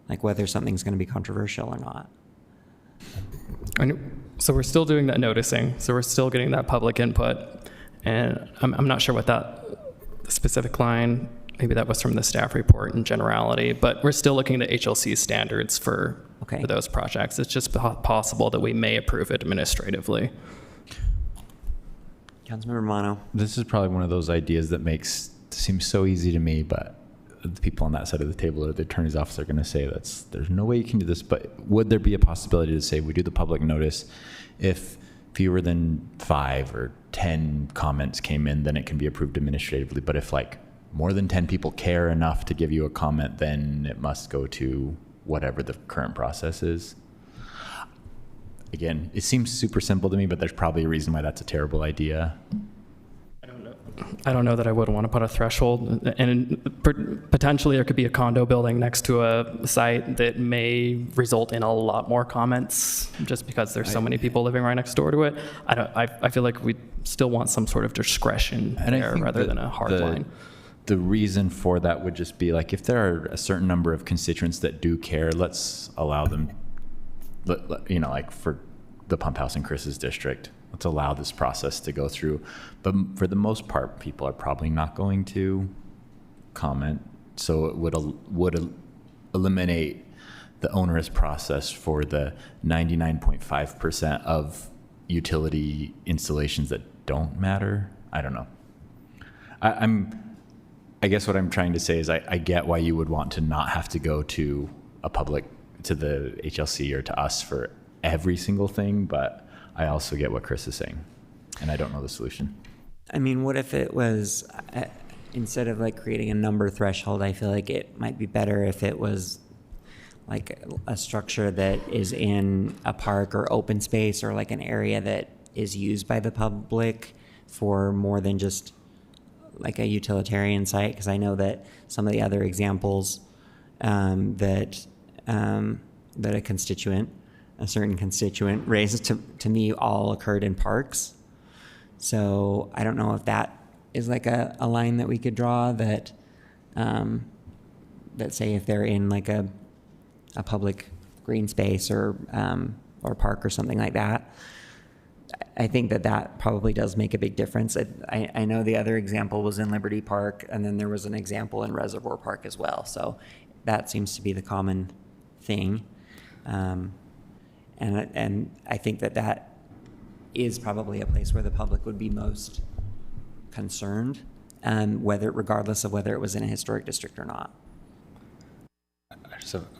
like whether something's going to be controversial or not? So we're still doing that noticing. So we're still getting that public input. And I'm not sure what that specific line, maybe that was from the staff report in generality, but we're still looking at HLC standards for those projects. It's just possible that we may approve it administratively. Councilmember Romano. This is probably one of those ideas that seems so easy to me, but the people on that side of the table or the attorney's office are going to say there's no way you can do this. But would there be a possibility to say we do the public notice, if fewer than 5 or 10 comments came in, then it can be approved administratively. But if like more than 10 people care enough to give you a comment, then it must go to whatever the current process is. Again, it seems super simple to me, but there's probably a reason why that's a terrible idea. I don't know. I don't know that I would want to put a threshold, and potentially there could be a condo building next to a site that may result in a lot more comments just because there's so many people living right next door to it. I feel like we still want some sort of discretion there rather than a hard line. The reason for that would just be like, if there are a certain number of constituents that do care, let's allow them, you know, like for the pump house in Chris's district, let's allow this process to go through. But for the most part, people are probably not going to comment. So it would eliminate the onerous process for the 99.5% of utility installations that don't matter. I don't know. I guess what I'm trying to say is I get why you would want to not have to go to to the HLC or to us for every single thing, but I also get what Chris is saying, and I don't know the solution. I mean, what if it was, instead of like creating a number threshold, I feel like it might be better if it was like a structure that is in a park or open space, or like an area that is used by the public for more than just like a utilitarian site. Because I know that some of the other examples that a certain constituent raised to me all occurred in parks. So I don't know if that is like a line that we could draw that say if they're in like a public green space or park or something like that. I think that probably does make a big difference. I know the other example was in Liberty Park, and then there was an example in Reservoir Park as well. So that seems to be the common thing. And I think that is probably a place where the public would be most concerned, regardless of whether it was in a historic district or not.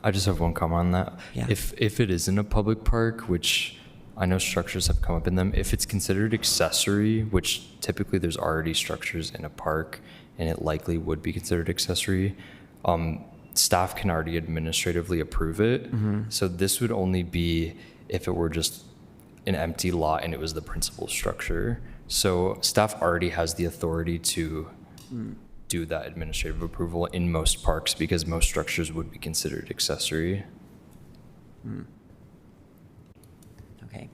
I just have one comment on that. Yeah. If it is in a public park, which I know structures have come up in them, if it's considered accessory, which typically there's already structures in a park, and it likely would be considered accessory, staff can already administratively approve it. Mm-hmm. So this would only be if it were just an empty lot and it was the principal structure. So staff already has the authority to do that administrative approval in most parks, because most structures would be considered accessory. Okay.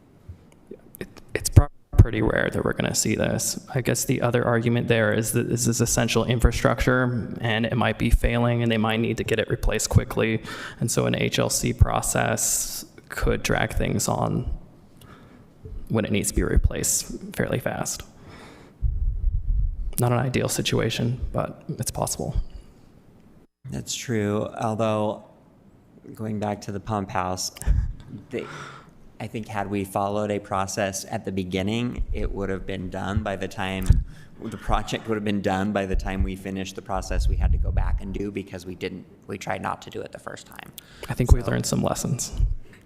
It's pretty rare that we're going to see this. I guess the other argument there is that this is essential infrastructure and it might be failing and they might need to get it replaced quickly. And so an HLC process could drag things on when it needs to be replaced fairly fast. Not an ideal situation, but it's possible. That's true. Although, going back to the pump house, I think had we followed a process at the beginning, it would have been done by the time, the project would have been done by the time we finished the process we had to go back and do, because we tried not to do it the first time. I think we learned some lessons.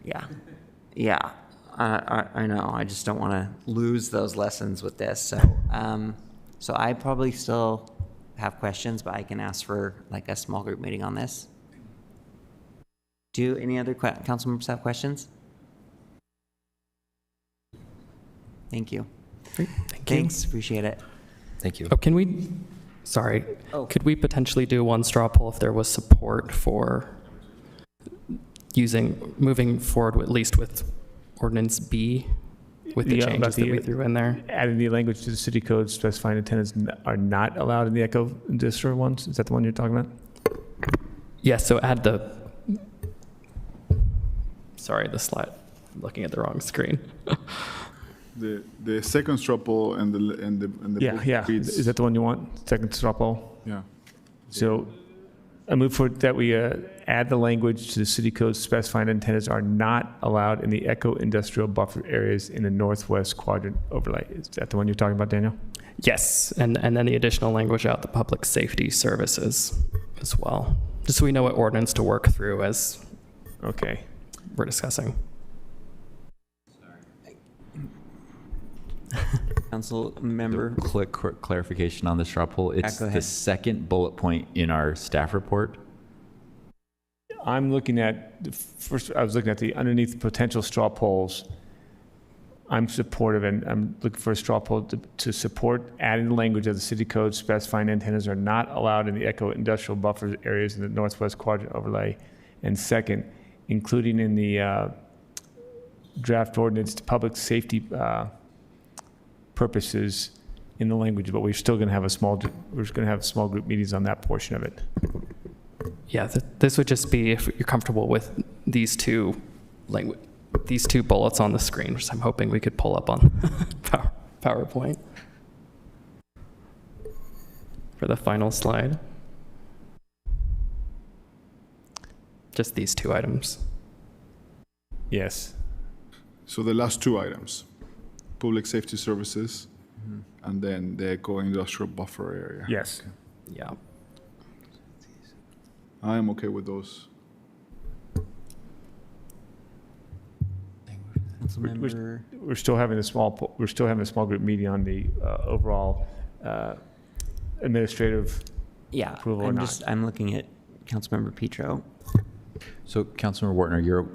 Yeah. I know. I just don't want to lose those lessons with this. So I probably still have questions, but I can ask for like a small group meeting on this. Do any other council members have questions? Thank you. Great. Thank you. Thanks. Appreciate it. Thank you. Oh, could we potentially do one straw poll if there was support for moving forward at least with ordinance B with the changes that we threw in there? Adding the language to the city code specifying antennas are not allowed in the Echo Industrial ones? Is that the one you're talking about? Yes, so add the slide. I'm looking at the wrong screen. The second straw poll and the Yeah. Is that the one you want? Second straw poll? Yeah. So I move for that we add the language to the city code specifying antennas are not allowed in the Echo Industrial buffer areas in the northwest quadrant overlay. Is that the one you're talking about, Daniel? Yes, and then the additional language out the public safety services as well, just so we know what ordinance to work through as we're discussing. Council member. Quick clarification on the straw poll. It's go the ahead. second bullet point in our staff report. I'm looking at I was looking at the underneath potential straw polls. I'm supportive, and I'm looking for a straw poll to support adding the language of the city code specifying antennas are not allowed in the eco-industrial buffer areas in the northwest quadrant overlay. And second, including in the draft ordinance to public safety purposes in the language, but we're still going to have small group meetings on that portion of it. Yeah, this would just be if you're comfortable with these two bullets on the screen, which I'm hoping we could pull up on PowerPoint for the final slide. Just these two items. Yes. So the last two items, public safety services, and then the eco-industrial buffer area. Yes. Yeah. I am okay with those. We're still having a small group meeting on the overall administrative approval or not. I'm looking at Councilmember Petro. So Councilmember Wartner,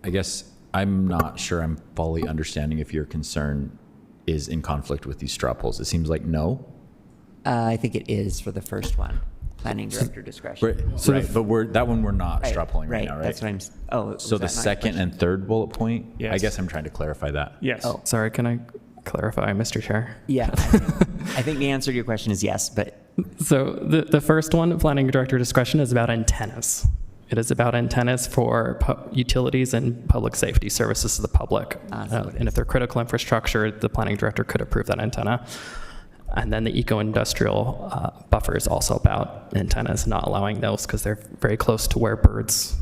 I guess I'm not sure I'm fully understanding if your concern is in conflict with these straw polls. It seems like no. I think it is for the first one, planning director discretion. Right, but that one we're not straw polling right now, right? That's what So the second and third bullet point, yes. I guess I'm trying to clarify that. Yes. Oh, sorry, can I clarify, Mr. Chair? Yeah. I think the answer to your question is yes, but. So the first one, planning director discretion, is about antennas. It is about antennas for utilities and public safety services to the public. And if they're critical infrastructure, the planning director could approve that antenna. And then the eco-industrial buffer is also about antennas, not allowing those because they're very close to where birds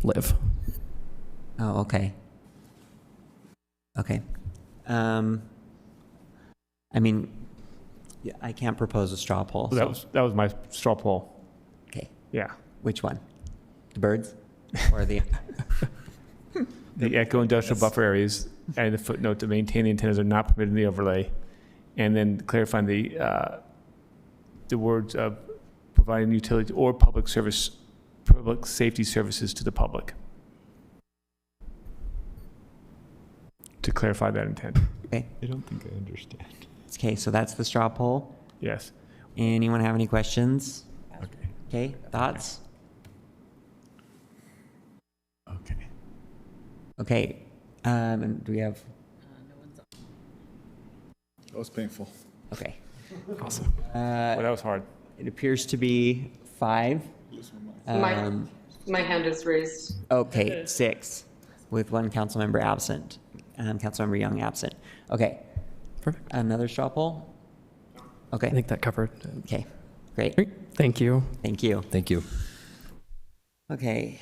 live. Oh, okay. Okay. I mean, I can't propose a straw poll. That was my straw poll. Okay. Yeah. Which one? The birds or the? The eco-industrial buffer areas and the footnote to maintain the antennas are not permitted in the overlay. And then clarifying the words of providing utility or public safety services to the public. To clarify that intent. Okay. I don't think I understand. Okay, so that's the straw poll. Yes. Anyone have any questions? Okay, thoughts? Okay, and do we have? That was painful. Okay. Awesome. Well, that was hard. It appears to be 5. My hand is raised. Okay, 6, with 1 council member absent. Councilmember Young absent. Okay. Perfect. Another straw poll? Okay. I think that covered. Okay, great. Thank you. Thank you. Thank you. Okay.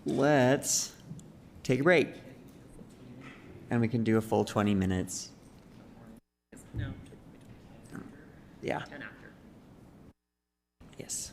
Let's take a break. And we can do a full 20 minutes. No. Yeah. Yes.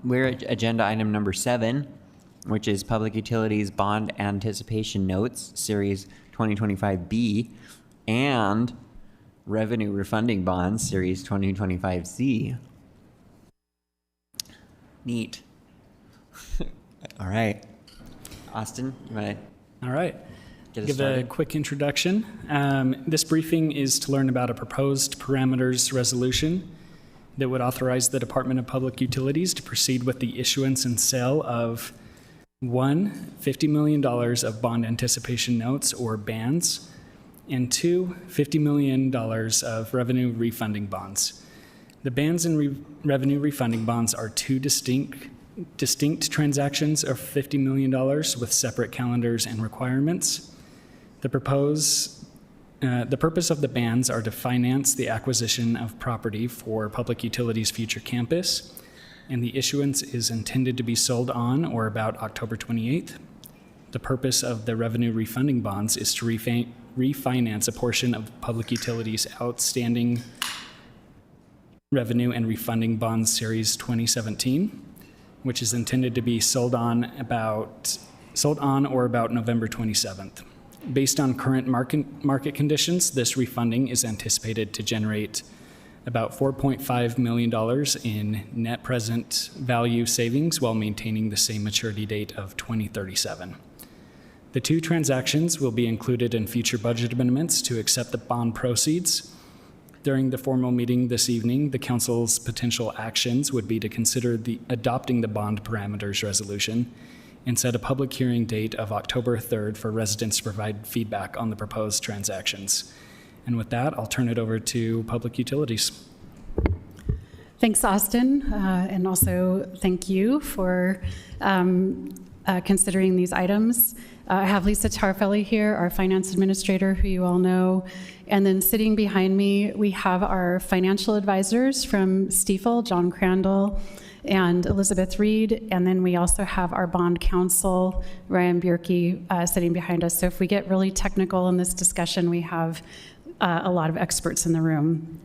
We're at agenda item number 7, which is Public Utilities Bond Anticipation Notes, Series 2025B, and Revenue Refunding Bonds, Series 2025C. Neat. All right. Austin, you want to? All right. Give a quick introduction. This briefing is to learn about a proposed parameters resolution that would authorize the Department of Public Utilities to proceed with the issuance and sale of one, $50 million of bond anticipation notes, or BANs, and two, $50 million of revenue refunding bonds. The BANs and revenue refunding bonds are two distinct transactions of $50 million with separate calendars and requirements. The purpose of the bans are to finance the acquisition of property for Public Utilities' future campus, and the issuance is intended to be sold on or about October 28th. The purpose of the revenue refunding bonds is to refinance a portion of Public Utilities' outstanding revenue and refunding bonds series 2017, which is intended to be sold on or about November 27th. Based on current market conditions, this refunding is anticipated to generate about $4.5 million in net present value savings while maintaining the same maturity date of 2037. The two transactions will be included in future budget amendments to accept the bond proceeds. During the formal meeting this evening, the council's potential actions would be to consider adopting the bond parameters resolution and set a public hearing date of October 3rd for residents to provide feedback on the proposed transactions. And with that, I'll turn it over to Public Utilities. Thanks, Austin, and also thank you for considering these items. I have Lisa Tarfelli here, our finance administrator, who you all know. And then sitting behind me, we have our financial advisors from Stifel, John Crandall and Elizabeth Reed, and then we also have our bond counsel, Ryan Bierke, sitting behind us. So if we get really technical in this discussion, we have a lot of experts in the room.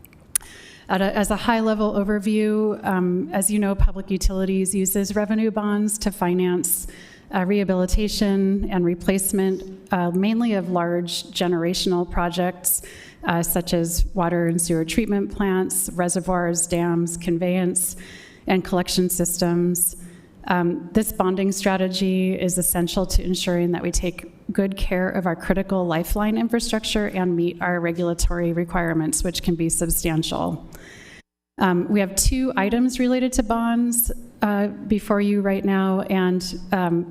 As a high-level overview, as you know, Public Utilities uses revenue bonds to finance rehabilitation and replacement, mainly of large generational projects, such as water and sewer treatment plants, reservoirs, dams, conveyance, and collection systems. This bonding strategy is essential to ensuring that we take good care of our critical lifeline infrastructure and meet our regulatory requirements, which can be substantial. We have two items related to bonds before you right now, and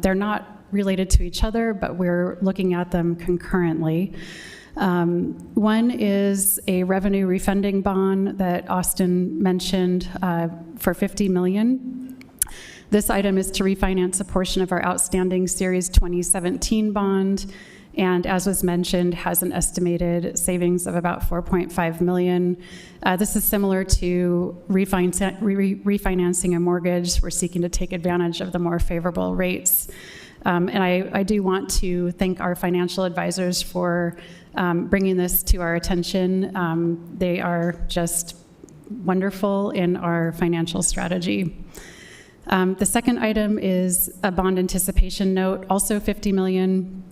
they're not related to each other, but we're looking at them concurrently. One is a revenue refunding bond that Austin mentioned for $50 million. This item is to refinance a portion of our outstanding Series 2017 bond, and as was mentioned, has an estimated savings of about $4.5 million. This is similar to refinancing a mortgage. We're seeking to take advantage of the more favorable rates. And I do want to thank our financial advisors for bringing this to our attention. They are just wonderful in our financial strategy. The second item is a bond anticipation note, also $50 million,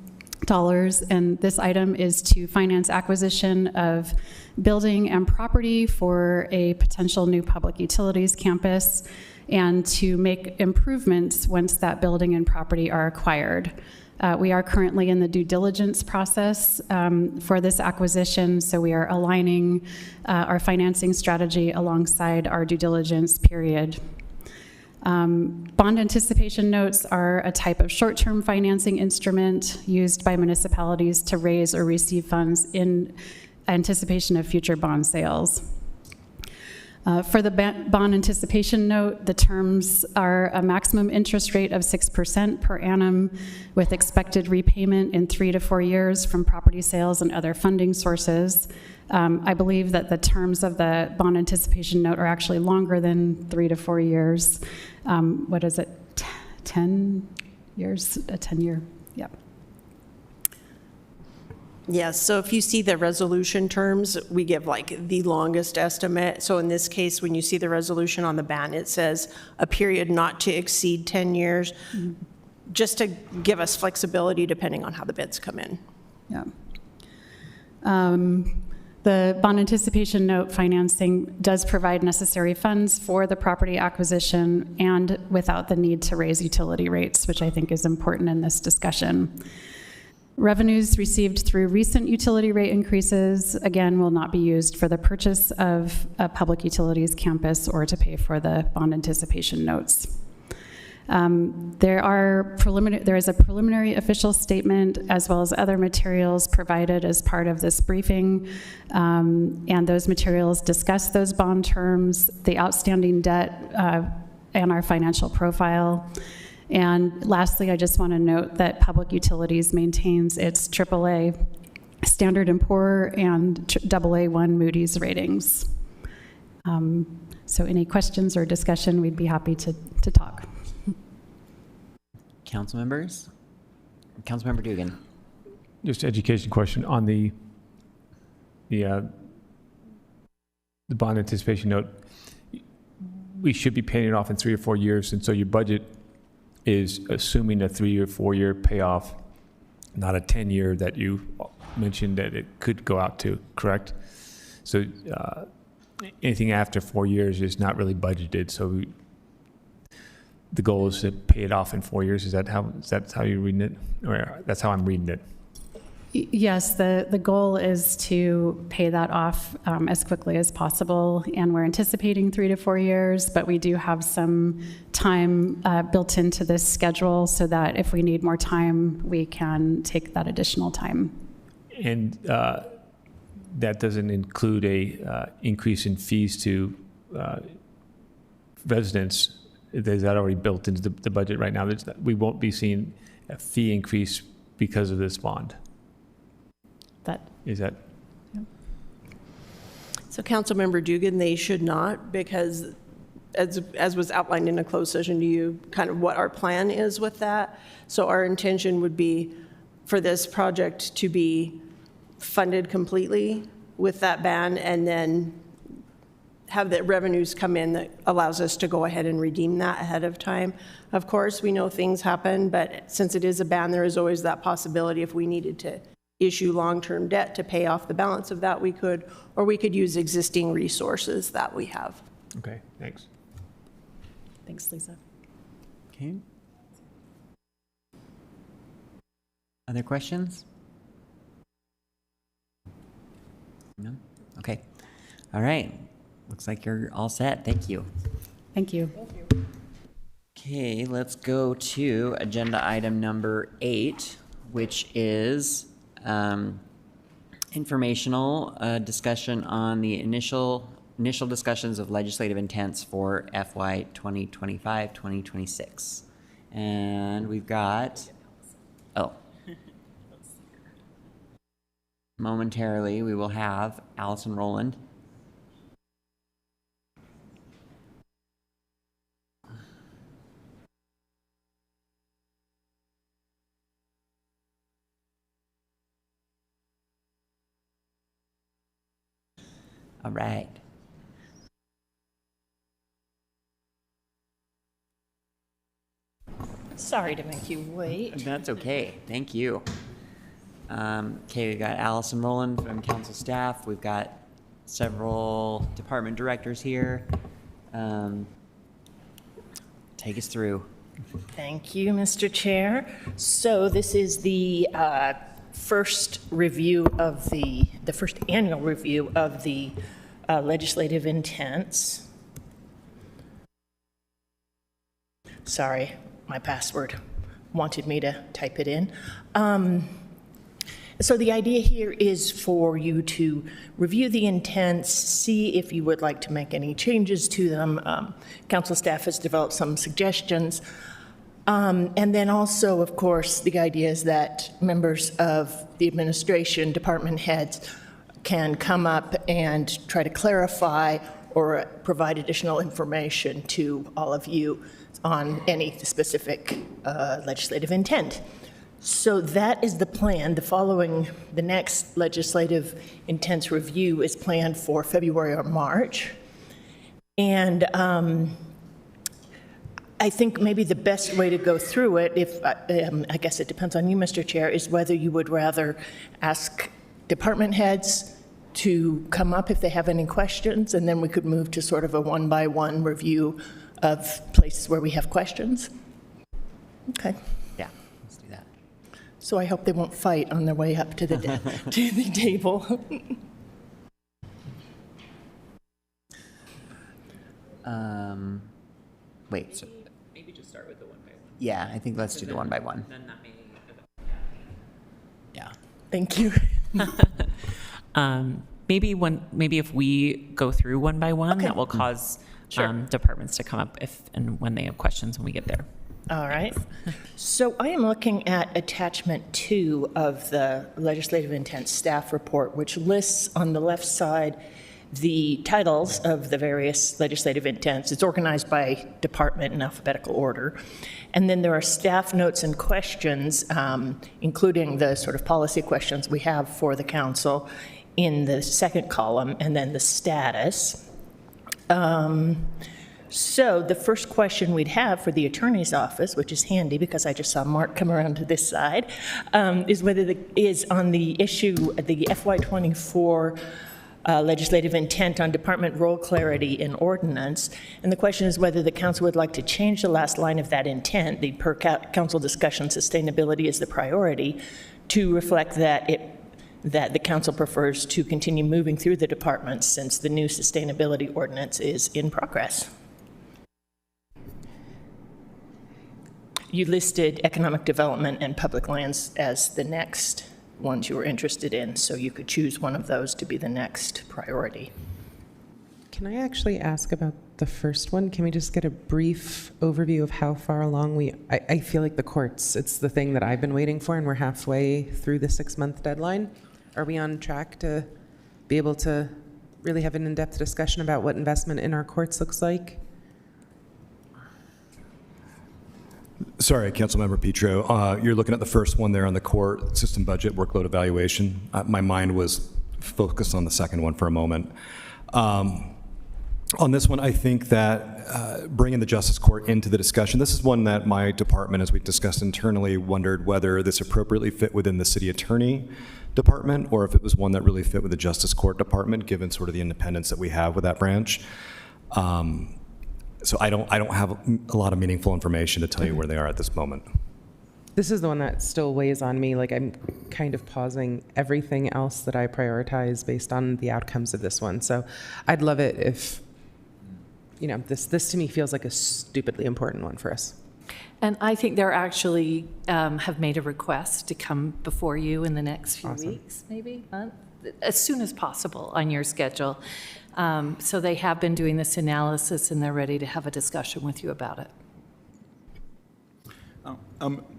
and this item is to finance acquisition of building and property for a potential new public utilities campus and to make improvements once that building and property are acquired. We are currently in the due diligence process for this acquisition, so we are aligning our financing strategy alongside our due diligence period. Bond anticipation notes are a type of short-term financing instrument used by municipalities to raise or receive funds in anticipation of future bond sales. For the bond anticipation note, the terms are a maximum interest rate of 6% per annum with expected repayment in 3 to 4 years from property sales and other funding sources. I believe that the terms of the bond anticipation note are actually longer than 3 to 4 years. What is it, 10 years, a 10-year, yeah. Yes, so if you see the resolution terms, we give like the longest estimate. So in this case, when you see the resolution on the ban, it says a period not to exceed 10 years, just to give us flexibility depending on how the bids come in. Yeah. The bond anticipation note financing does provide necessary funds for the property acquisition and without the need to raise utility rates, which I think is important in this discussion. Revenues received through recent utility rate increases, again, will not be used for the purchase of a public utilities campus or to pay for the bond anticipation notes. There is a preliminary official statement as well as other materials provided as part of this briefing, and those materials discuss those bond terms, the outstanding debt, and our financial profile. And lastly, I just want to note that Public Utilities maintains its AAA Standard & Poor and AA1 Moody's ratings. So any questions or discussion, we'd be happy to talk. Council members? Councilmember Dugan. Just education question on the bond anticipation note. We should be paying it off in 3 or 4 years, and so your budget is assuming a 3 or 4 year payoff, not a 10-year that you mentioned that it could go out to, correct? So anything after 4 years is not really budgeted. So the goal is to pay it off in 4 years. Is that how you're reading it? Or that's how I'm reading it? Yes, the goal is to pay that off as quickly as possible, and we're anticipating 3 to 4 years, but we do have some time built into this schedule so that if we need more time, we can take that additional time. And that doesn't include a increase in fees to residents. Is that already built into the budget right now? We won't be seeing a fee increase because of this bond. Is that? Yeah. So Councilmember Dugan, they should not, because as was outlined in a closed session to you, kind of what our plan is with that. So our intention would be for this project to be funded completely with that ban, and then have the revenues come in that allows us to go ahead and redeem that ahead of time. Of course, we know things happen, but since it is a ban, there is always that possibility if we needed to issue long-term debt to pay off the balance of that, we could, or we could use existing resources that we have. Okay, thanks. Thanks, Lisa. Okay. Other questions? No? Okay. All right. Looks like you're all set. Thank you. Thank you. Okay, let's go to agenda item number 8, which is informational discussion on the initial discussions of legislative intents for FY 2025-2026. And we've got, momentarily we will have Allison Rowland. All right. Sorry to make you wait. That's okay. Thank you. Okay, we've got Allison Rowland from council staff. We've got several department directors here. Take us through. Thank you, Mr. Chair. So this is the first review of the first annual review of the legislative intents. Sorry, my password wanted me to type it in. So the idea here is for you to review the intents, see if you would like to make any changes to them. Council staff has developed some suggestions. And then also, of course, the idea is that members of the administration, department heads, can come up and try to clarify or provide additional information to all of you on any specific legislative intent. So that is the plan. The next legislative intents review is planned for February or March. And I think maybe the best way to go through it, I guess it depends on you, Mr. Chair, is whether you would rather ask department heads to come up if they have any questions, and then we could move to sort of a one-by-one review of places where we have questions. Okay. Yeah, let's do that. So I hope they won't fight on their way up to the, to the table. Wait. So, Maybe just start with the one by one. yeah, I think let's do the one by one. Then that may. Yeah. Thank you. Maybe if we go through one by one, Okay. that will cause Sure. departments to come up if and when they have questions when we get there. All right. So I am looking at attachment 2 of the legislative intent staff report, which lists on the left side the titles of the various legislative intents. It's organized by department in alphabetical order. And then there are staff notes and questions, including the sort of policy questions we have for the council in the second column, and then the status. So the first question we'd have for the attorney's office, which is handy because I just saw Mark come around to this side, is on the issue, the FY24 legislative intent on department role clarity in ordinance. And the question is whether the council would like to change the last line of that intent, the per council discussion sustainability is the priority, to reflect that the council prefers to continue moving through the departments since the new sustainability ordinance is in progress. You listed economic development and public lands as the next ones you were interested in, so you could choose one of those to be the next priority. Can I actually ask about the first one? Can we just get a brief overview of how far along I feel like the courts, it's the thing that I've been waiting for, and we're halfway through the 6-month deadline. Are we on track to be able to really have an in-depth discussion about what investment in our courts looks like? Sorry, Councilmember Petro. You're looking at the first one there on the court system budget workload evaluation. My mind was focused on the second one for a moment. On this one, I think that bringing the Justice Court into the discussion, this is one that my department, as we discussed internally, wondered whether this appropriately fit within the city attorney department or if it was one that really fit with the Justice Court department, given sort of the independence that we have with that branch. So I don't have a lot of meaningful information to tell you where they are at this moment. This is the one that still weighs on me. Like, I'm kind of pausing everything else that I prioritize based on the outcomes of this one. So I'd love it if, you know, this to me feels like a stupidly important one for us. And I think they're actually have made a request to come before you in the next few Awesome. weeks, maybe, as soon as possible on your schedule. So they have been doing this analysis and they're ready to have a discussion with you about it.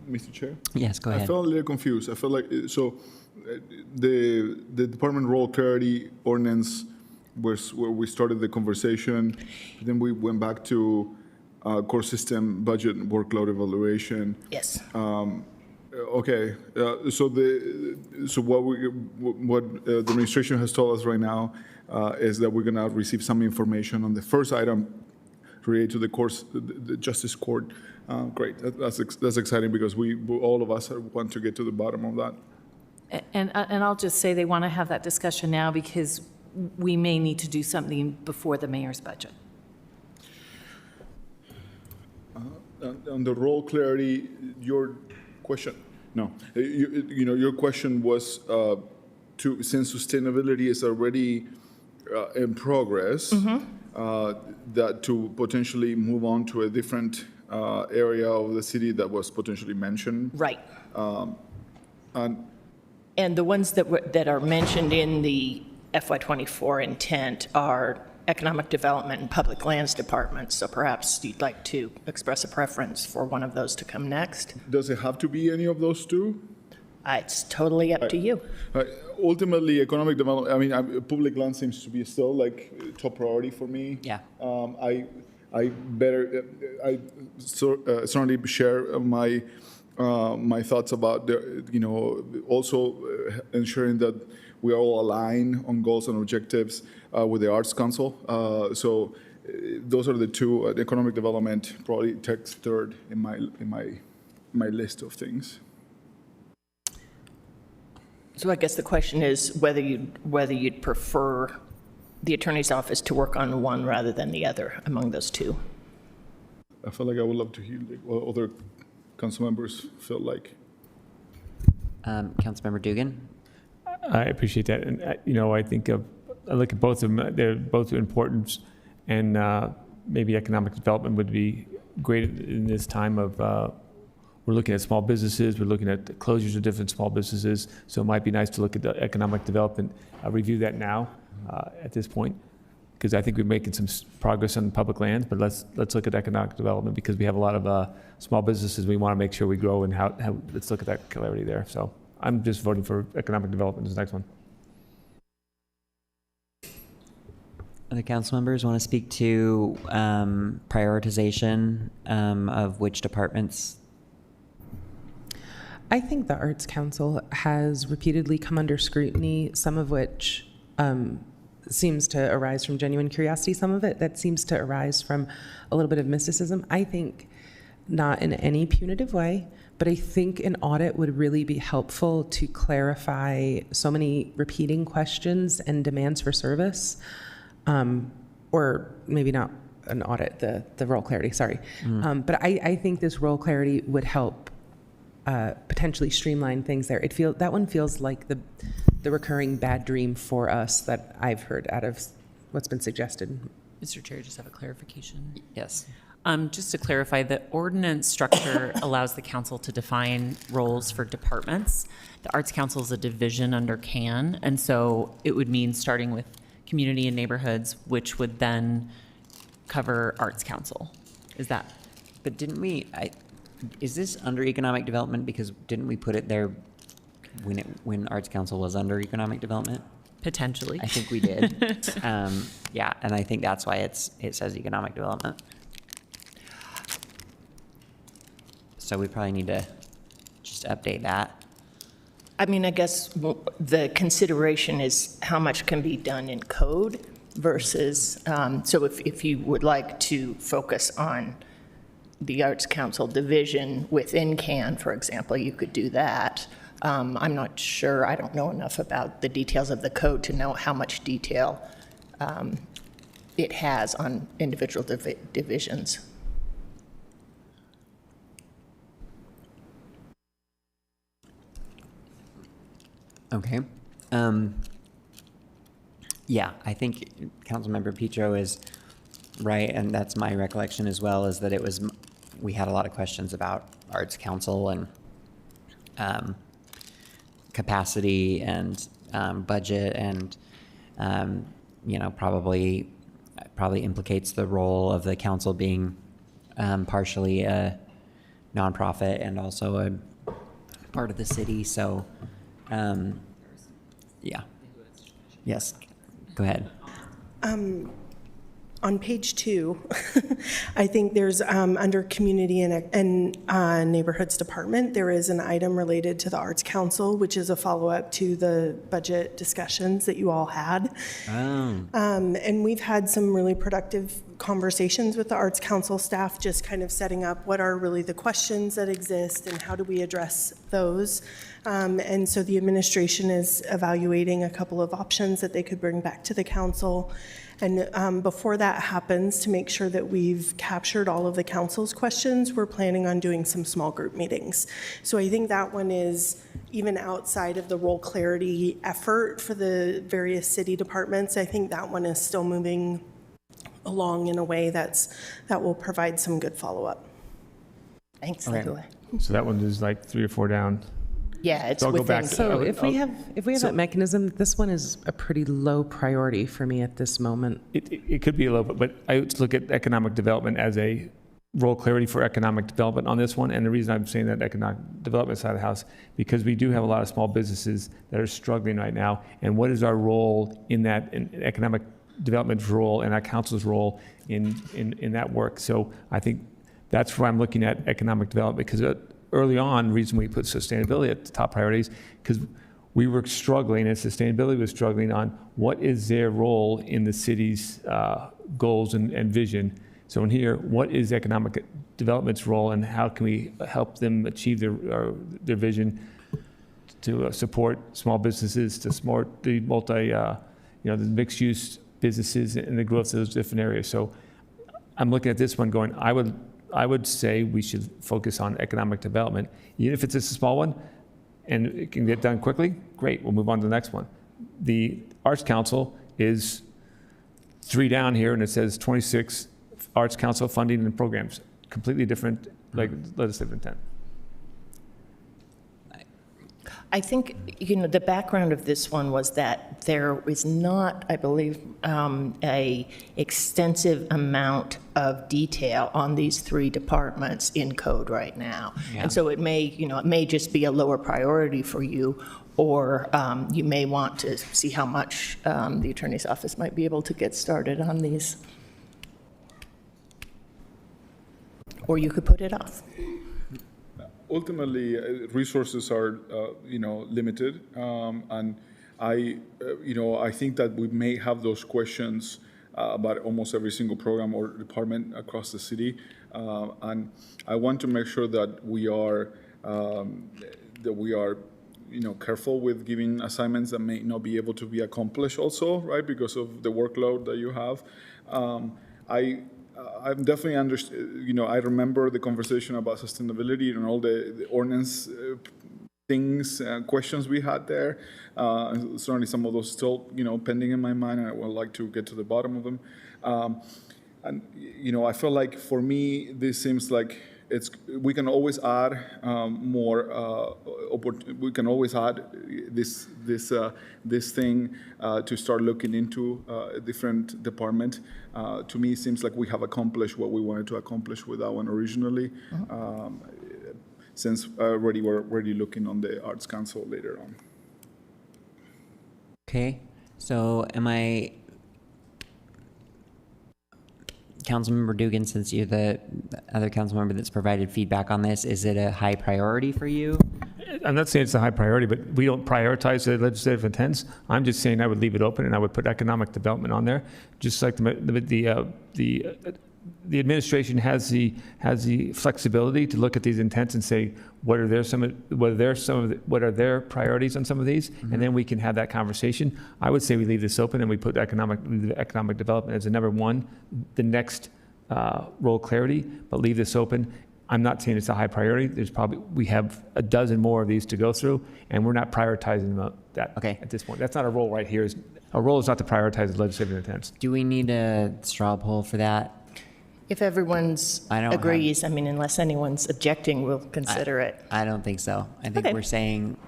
Mr. Chair? Yes, go ahead. I felt a little confused. I felt like, the department role clarity ordinance was where we started the conversation. Then we went back to core system budget and workload evaluation. Yes. Okay. So what the administration has told us right now is that we're going to receive some information on the first item related to the Justice Court. Great. That's exciting because we all of us want to get to the bottom of that. And I'll just say they want to have that discussion now because we may need to do something before the mayor's budget. on the role clarity, your question, no, your question was since sustainability is already in progress, that to potentially move on to a different area of the city that was potentially mentioned. Right. And the ones that are mentioned in the FY24 intent are Economic Development and Public Lands Departments, so perhaps you'd like to express a preference for one of those to come next. Does it have to be any of those two? It's totally up to you. Ultimately, economic development, I mean, public land seems to be still like top priority for me. Yeah. I certainly share my thoughts about also ensuring that we are all aligned on goals and objectives with the Arts Council. So those are the two. Economic development probably takes third in my list of things. So I guess the question is whether you'd prefer the Attorney's Office to work on one rather than the other among those two. I feel like I would love to hear what other council members feel like. Councilmember Dugan? I appreciate that. And, I think I look at both of them. They're both important. And maybe economic development would be great in this time of, we're looking at small businesses. We're looking at the closures of different small businesses. So it might be nice to look at the economic development, review that now at this point. Because I think we're making some progress on public lands, but let's look at economic development because we have a lot of small businesses we want to make sure we grow and let's look at that clarity there. So I'm just voting for economic development as the next one. Other council members want to speak to prioritization of which departments? I think the Arts Council has repeatedly come under scrutiny, some of which seems to arise from genuine curiosity, some of it that seems to arise from a little bit of mysticism. I think not in any punitive way, but I think an audit would really be helpful to clarify so many repeating questions and demands for service, or maybe not an audit, the role clarity, sorry. But I think this role clarity would help potentially streamline things there. That one feels like the recurring bad dream for us that I've heard out of what's been suggested. Mr. Chair, just have a clarification. Yes. Just to clarify, the ordinance structure allows the council to define roles for departments. The Arts Council is a division under CAN, and so it would mean starting with community and neighborhoods, which would then cover Arts Council. Is that? But didn't we, is this under economic development? Because didn't we put it there when Arts Council was under economic development? Potentially. I think we did. Yeah, and I think that's why it says economic development. So we probably need to just update that. I mean, I guess the consideration is how much can be done in code versus, so if you would like to focus on the Arts Council division within CAN, for example, you could do that. I'm not sure, I don't know enough about the details of the code to know how much detail it has on individual divisions. Okay. Yeah, I think Councilmember Petro is right, and that's my recollection as well, is that we had a lot of questions about Arts Council and capacity and budget and, probably implicates the role of the council being partially a nonprofit and also a part of the city, so yeah. Yes, go ahead. On page 2, I think there's under Community and Neighborhoods Department, there is an item related to the Arts Council, which is a follow-up to the budget discussions that you all had. And we've had some really productive conversations with the Arts Council staff, just kind of setting up what are really the questions that exist and how do we address those. And so the administration is evaluating a couple of options that they could bring back to the council. And before that happens, to make sure that we've captured all of the council's questions, we're planning on doing some small group meetings. So I think that one is even outside of the role clarity effort for the various city departments. I think that one is still moving along in a way that will provide some good follow-up. Thanks, Okay. Nikolai. So that one is like 3 or 4 down. Yeah, it's So I'll go back within. to- So if we have So- that mechanism, this one is a pretty low priority for me at this moment. It could be a little bit, but I would look at economic development as a role clarity for economic development on this one. And the reason I'm saying that economic development side of the house, because we do have a lot of small businesses that are struggling right now. And what is our role in that, in economic development role and our council's role in that work? So I think that's where I'm looking at economic development, because early on, the reason we put sustainability at the top priorities, because we were struggling, and sustainability was struggling on what is their role in the city's goals and vision. So in here, what is economic development's role, and how can we help them achieve their vision to support small businesses, to support the the mixed-use businesses and the growth of those different areas. So I'm looking at this one going, I would say we should focus on economic development. Even if it's just a small one and it can get done quickly, great, we'll move on to the next one. The Arts Council is 3 down here, and it says 26 Arts Council funding and programs. Completely different, like legislative intent. I think, the background of this one was that there is not, I believe, a extensive amount of detail on these 3 departments in code right now. Yeah. And so it may just be a lower priority for you, or you may want to see how much the Attorney's Office might be able to get started on these. Or you could put it off. Ultimately, resources are, limited, and I think that we may have those questions about almost every single program or department across the city, and I want to make sure that we are careful with giving assignments that may not be able to be accomplished also, right, because of the workload that you have. I'm definitely I remember the conversation about sustainability and all the ordinance things, questions we had there. Certainly some of those still, pending in my mind, and I would like to get to the bottom of them. And, I feel like for me, this seems like we can always add more, we can always add this thing to start looking into a different department. To me, it seems like we have accomplished what we wanted to accomplish with that one originally, since we're already looking on the Arts Council later on. Okay, so Councilmember Dugan, since you're the other council member that's provided feedback on this, is it a high priority for you? I'm not saying it's a high priority, but we don't prioritize the legislative intents. I'm just saying I would leave it open, and I would put economic development on there, just like the administration has the flexibility to look at these intents and say what are their priorities on some of these, and then we can have that conversation. I would say we leave this open and we put economic development as a number 1, the next role clarity, but leave this open. I'm not saying it's a high priority. We have a dozen more of these to go through, and we're not prioritizing that at this point. That's not our role right here. Our role is not to prioritize the legislative intents. Do we need a straw poll for that? If everyone's agrees, unless anyone's objecting, we'll consider it. I don't think so. I think we're saying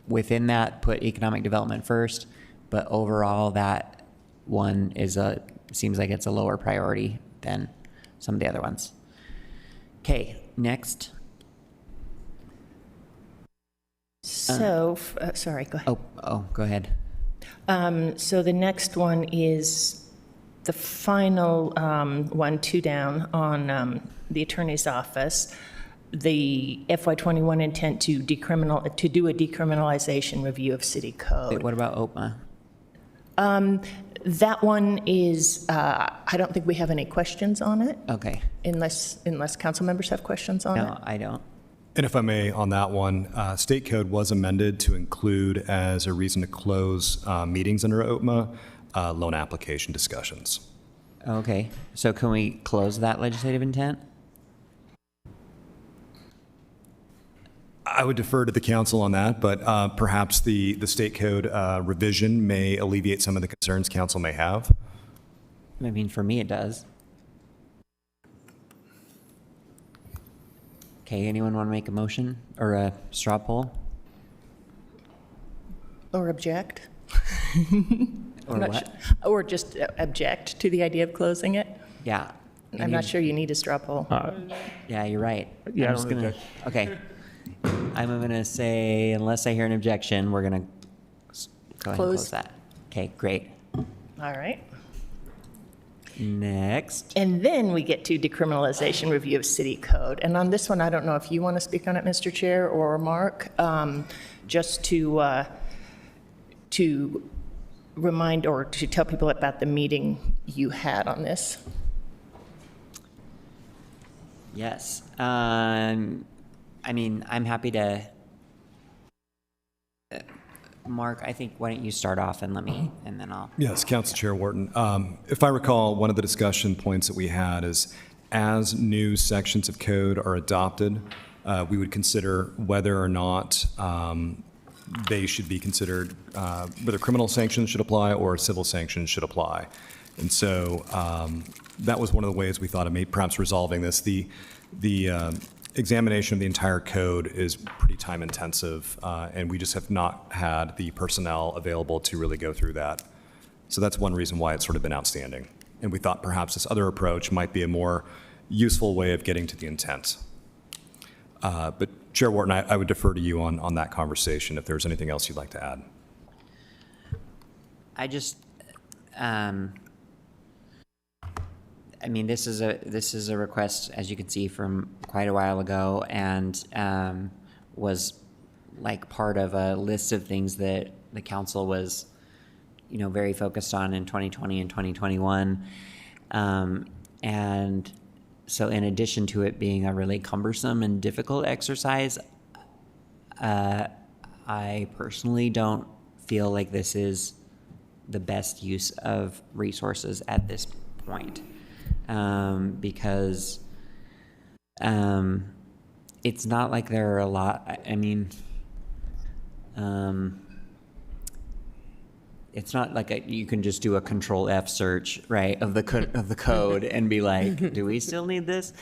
within that, put economic development first, but overall that one seems like it's a lower priority than some of the other ones. Okay, next. So, sorry, go ahead. Oh, go ahead. So the next one is the final one, 2 down, on the Attorney's Office, the FY21 intent to do a decriminalization review of city code. Wait, what about OPMA? That one is, I don't think we have any questions on it. Okay. Unless council members have questions on it. No, I don't. And if I may, on that one, state code was amended to include as a reason to close meetings under OPMA loan application discussions. Okay, so can we close that legislative intent? I would defer to the council on that, but perhaps the state code revision may alleviate some of the concerns council may have. I mean, for me, it does. Okay, anyone want to make a motion or a straw poll? Or object? Or I'm not what? su- Or just object to the idea of closing it? Yeah. I'm not sure you need a straw poll. Yeah, you're right. Yeah, I'm I just don't gonna, object. okay. I'm gonna say, unless I hear an objection, we're gonna go ahead and Close. close that. Okay, great. All right. Next. And then we get to decriminalization review of city code. And on this one, I don't know if you want to speak on it, Mr. Chair, or Mark, just to remind or to tell people about the meeting you had on this. Yes. I mean, I'm happy to. Mark, I think, why don't you start off and and then I'll. Yes, Council Chair Wharton. If I recall, one of the discussion points that we had is as new sections of code are adopted, we would consider whether or not they should be considered, whether criminal sanctions should apply or civil sanctions should apply. And so that was one of the ways we thought of perhaps resolving this. The examination of the entire code is pretty time intensive, and we just have not had the personnel available to really go through that. So that's one reason why it's sort of been outstanding. And we thought perhaps this other approach might be a more useful way of getting to the intent. But Chair Wharton, I would defer to you on that conversation if there's anything else you'd like to add. I just, I mean, this is a request, as you can see, from quite a while ago, and was like part of a list of things that the council was, very focused on in 2020 and 2021. And so in addition to it being a really cumbersome and difficult exercise, I personally don't feel like this is the best use of resources at this point. Because it's not like there are a lot, I mean, it's not like you can just do a Control F search, right, of the code and be like, do we still need this?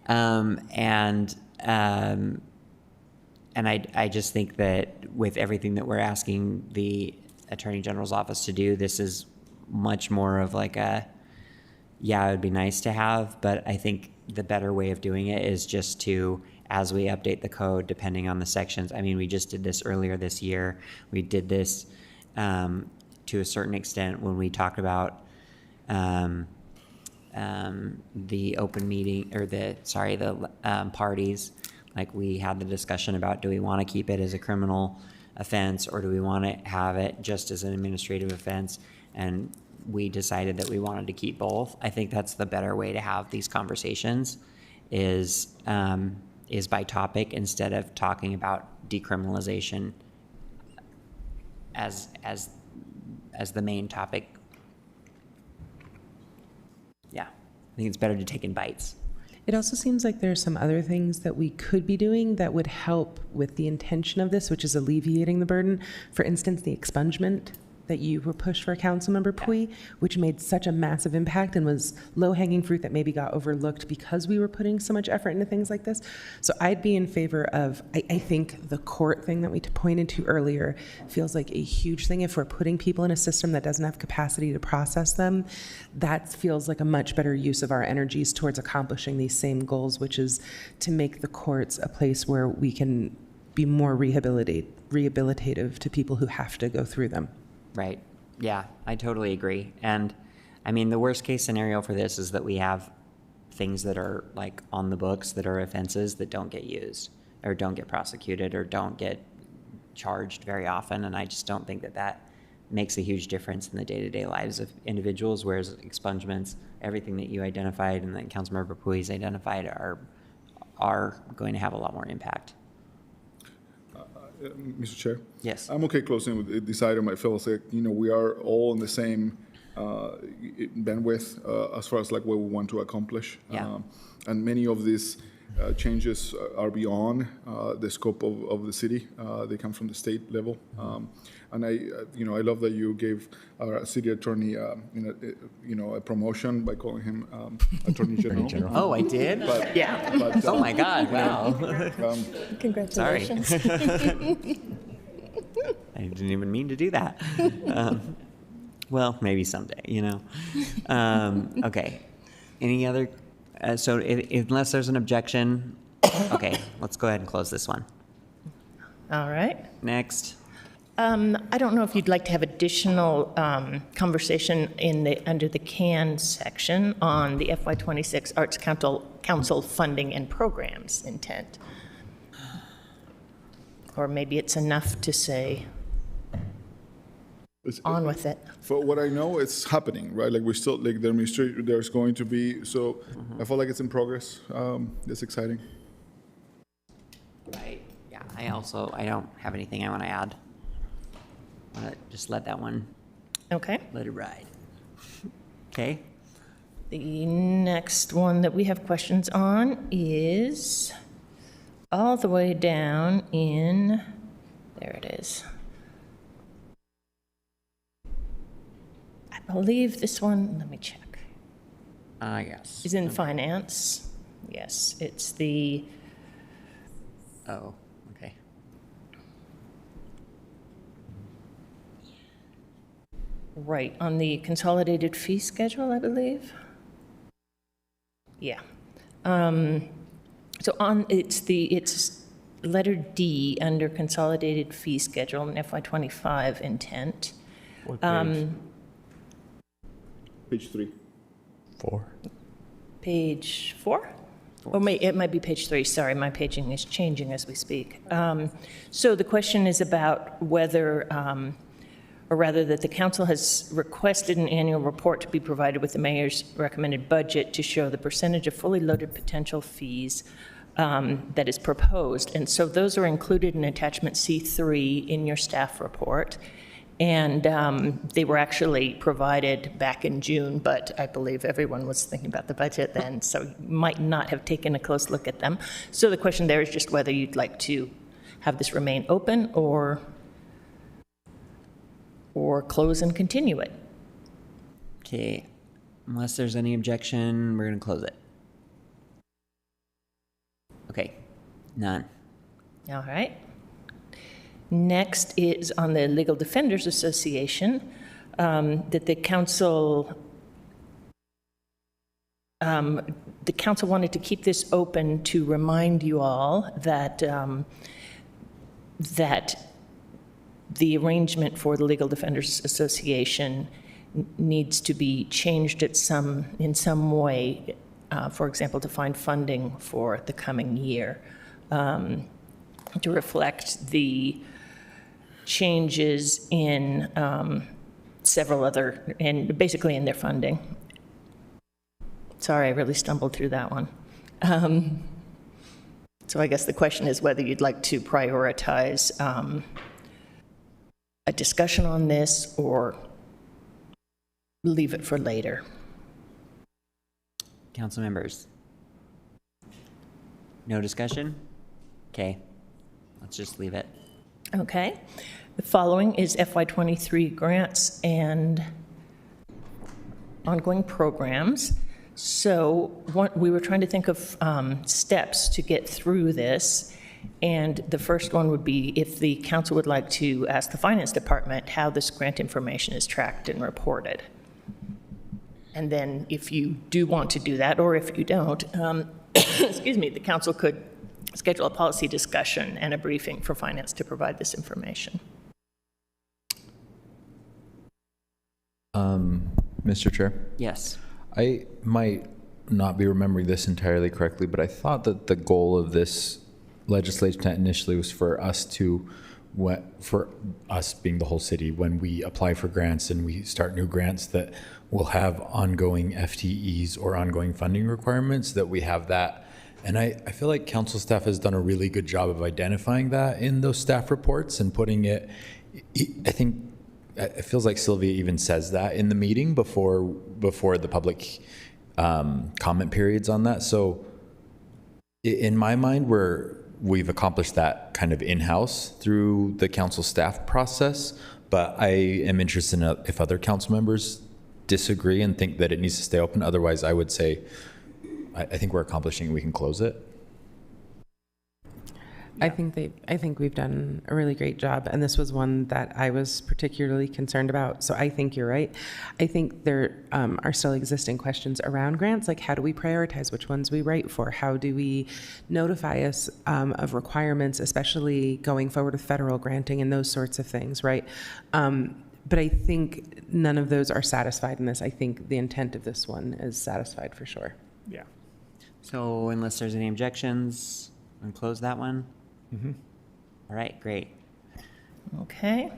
And I just think that with everything that we're asking the Attorney General's office to do, this is much more of like a, yeah, it would be nice to have, but I think the better way of doing it is just to, as we update the code, depending on the sections. I mean, we just did this earlier this year. We did this to a certain extent when we talked about the open meeting, or the parties. Like, we had the discussion about, do we want to keep it as a criminal offense, or do we want to have it just as an administrative offense? And we decided that we wanted to keep both. I think that's the better way to have these conversations, is by topic instead of talking about decriminalization as the main topic. Yeah, I think it's better to take in bites. It also seems like there's some other things that we could be doing that would help with the intention of this, which is alleviating the burden. For instance, the expungement that you were pushed for, Councilmember Pui, which made such a massive impact and was low-hanging fruit that maybe got overlooked because we were putting so much effort into things like this. So I'd be in favor of, I think the court thing that we pointed to earlier feels like a huge thing. If we're putting people in a system that doesn't have capacity to process them, that feels like a much better use of our energies towards accomplishing these same goals, which is to make the courts a place where we can be more rehabilitative to people who have to go through them. Right. Yeah, I totally agree. And I mean, the worst case scenario for this is that we have things that are like on the books that are offenses that don't get used, or don't get prosecuted, or don't get charged very often. And I just don't think that that makes a huge difference in the day-to-day lives of individuals, whereas expungements, everything that you identified and that Councilmember Pui's identified are going to have a lot more impact. Mr. Chair? Yes. I'm okay closing with this item. I feel like, we are all on the same bandwidth as far as like what we want to accomplish. Yeah. And many of these changes are beyond the scope of the city. They come from the state level. And I love that you gave our city attorney, a promotion by calling him Attorney General. Oh, I did? But, Yeah. but, Oh my God, wow. Congratulations. Sorry. I didn't even mean to do that. Well, maybe someday, Okay. Any other, so unless there's an objection, okay, let's go ahead and close this one. All right. Next. I don't know if you'd like to have additional conversation under the CAN section on the FY26 Arts Council funding and programs intent. Or maybe it's enough to say, on with it. For what I know, it's happening, right? Like we're still, like there's going to be, so I feel like it's in progress. It's exciting. Right. Yeah, I don't have anything I want to add. I want to just let that one. Okay. Let it ride. Okay. The next one that we have questions on is all the way down in, there it is. I believe this one, let me check. Yes. Is in finance. Yes, it's the. Oh, okay. Right, on the consolidated fee schedule, I believe. Yeah. So it's letter D under consolidated fee schedule in FY25 intent. What page? Page 3. 4. Page 4? Or it might be page 3, sorry, my paging is changing as we speak. So the question is about whether, or rather that the council has requested an annual report to be provided with the mayor's recommended budget to show the percentage of fully loaded potential fees that is proposed. And so those are included in attachment C3 in your staff report. And they were actually provided back in June, but I believe everyone was thinking about the budget then, so you might not have taken a close look at them. So the question there is just whether you'd like to have this remain open or close and continue it. Okay. Unless there's any objection, we're going to close it. Okay. None. All right. Next is on the Legal Defenders Association, that the council wanted to keep this open to remind you all that that the arrangement for the Legal Defenders Association needs to be changed in some way, for example, to find funding for the coming year, to reflect the changes in several other, and basically in their funding. Sorry, I really stumbled through that one. So I guess the question is whether you'd like to prioritize a discussion on this or leave it for later. Council members? No discussion? Okay. Let's just leave it. Okay. The following is FY23 grants and ongoing programs. So we were trying to think of steps to get through this. And the first one would be if the council would like to ask the finance department how this grant information is tracked and reported. And then if you do want to do that, or if you don't, excuse me, the council could schedule a policy discussion and a briefing for finance to provide this information. Mr. Chair? Yes. I might not be remembering this entirely correctly, but I thought that the goal of this legislation initially was for us being the whole city, when we apply for grants and we start new grants that will have ongoing FTEs or ongoing funding requirements, that we have that. And I feel like council staff has done a really good job of identifying that in those staff reports and putting it, I think it feels like Sylvia even says that in the meeting before the public comment periods on that. So in my mind, we've accomplished that kind of in-house through the council staff process, but I am interested in if other council members disagree and think that it needs to stay open. Otherwise, I would say, I think we're accomplishing it. We can close it. I think we've done a really great job, and this was one that I was particularly concerned about. So I think you're right. I think there are still existing questions around grants, like how do we prioritize which ones we write for? How do we notify us of requirements, especially going forward with federal granting and those sorts of things, right? But I think none of those are satisfied in this. I think the intent of this one is satisfied for sure. Yeah. So unless there's any objections, we'll close that one. All right, great. Okay.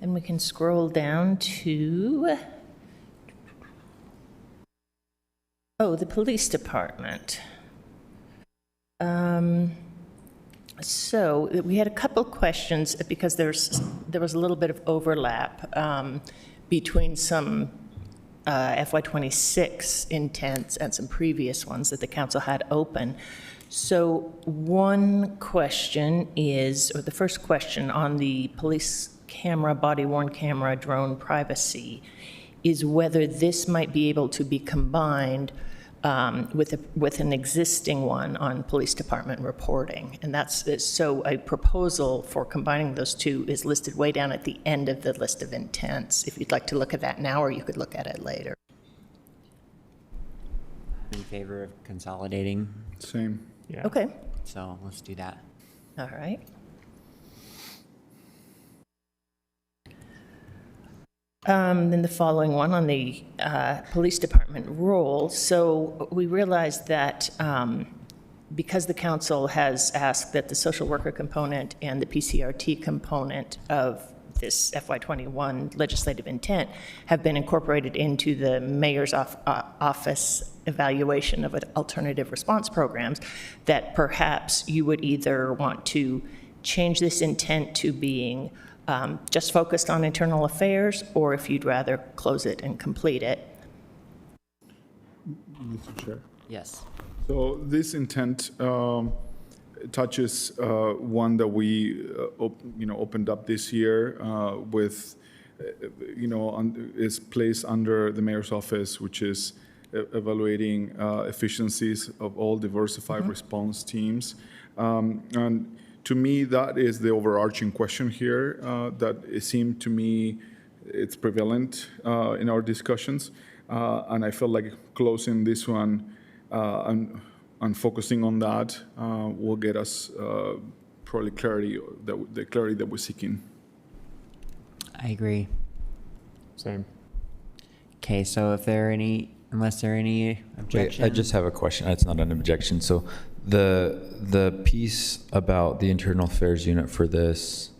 Then we can scroll down to, the police department. So we had a couple questions because there was a little bit of overlap between some FY26 intents and some previous ones that the council had open. So one question is, or the first question on the police camera, body-worn camera, drone privacy, is whether this might be able to be combined with an existing one on police department reporting. And so a proposal for combining those two is listed way down at the end of the list of intents. If you'd like to look at that now, or you could look at it later. In favor of consolidating? Same. Yeah. Okay. So let's do that. All right. Then the following one on the police department role. So we realized that because the council has asked that the social worker component and the PCRT component of this FY21 legislative intent have been incorporated into the mayor's office evaluation of alternative response programs, that perhaps you would either want to change this intent to being just focused on internal affairs, or if you'd rather close it and complete it. Mr. Chair. Yes. So this intent touches one that we opened up this year with is placed under the mayor's office, which is evaluating efficiencies of all diversified response teams. And to me, that is the overarching question here that it seemed to me it's prevalent in our discussions. And I felt like closing this one and focusing on that will get us probably the clarity that we're seeking. I agree. Same. Okay, so unless there are any objections. Wait, I just have a question. It's not an objection. So the piece about the internal affairs unit for this,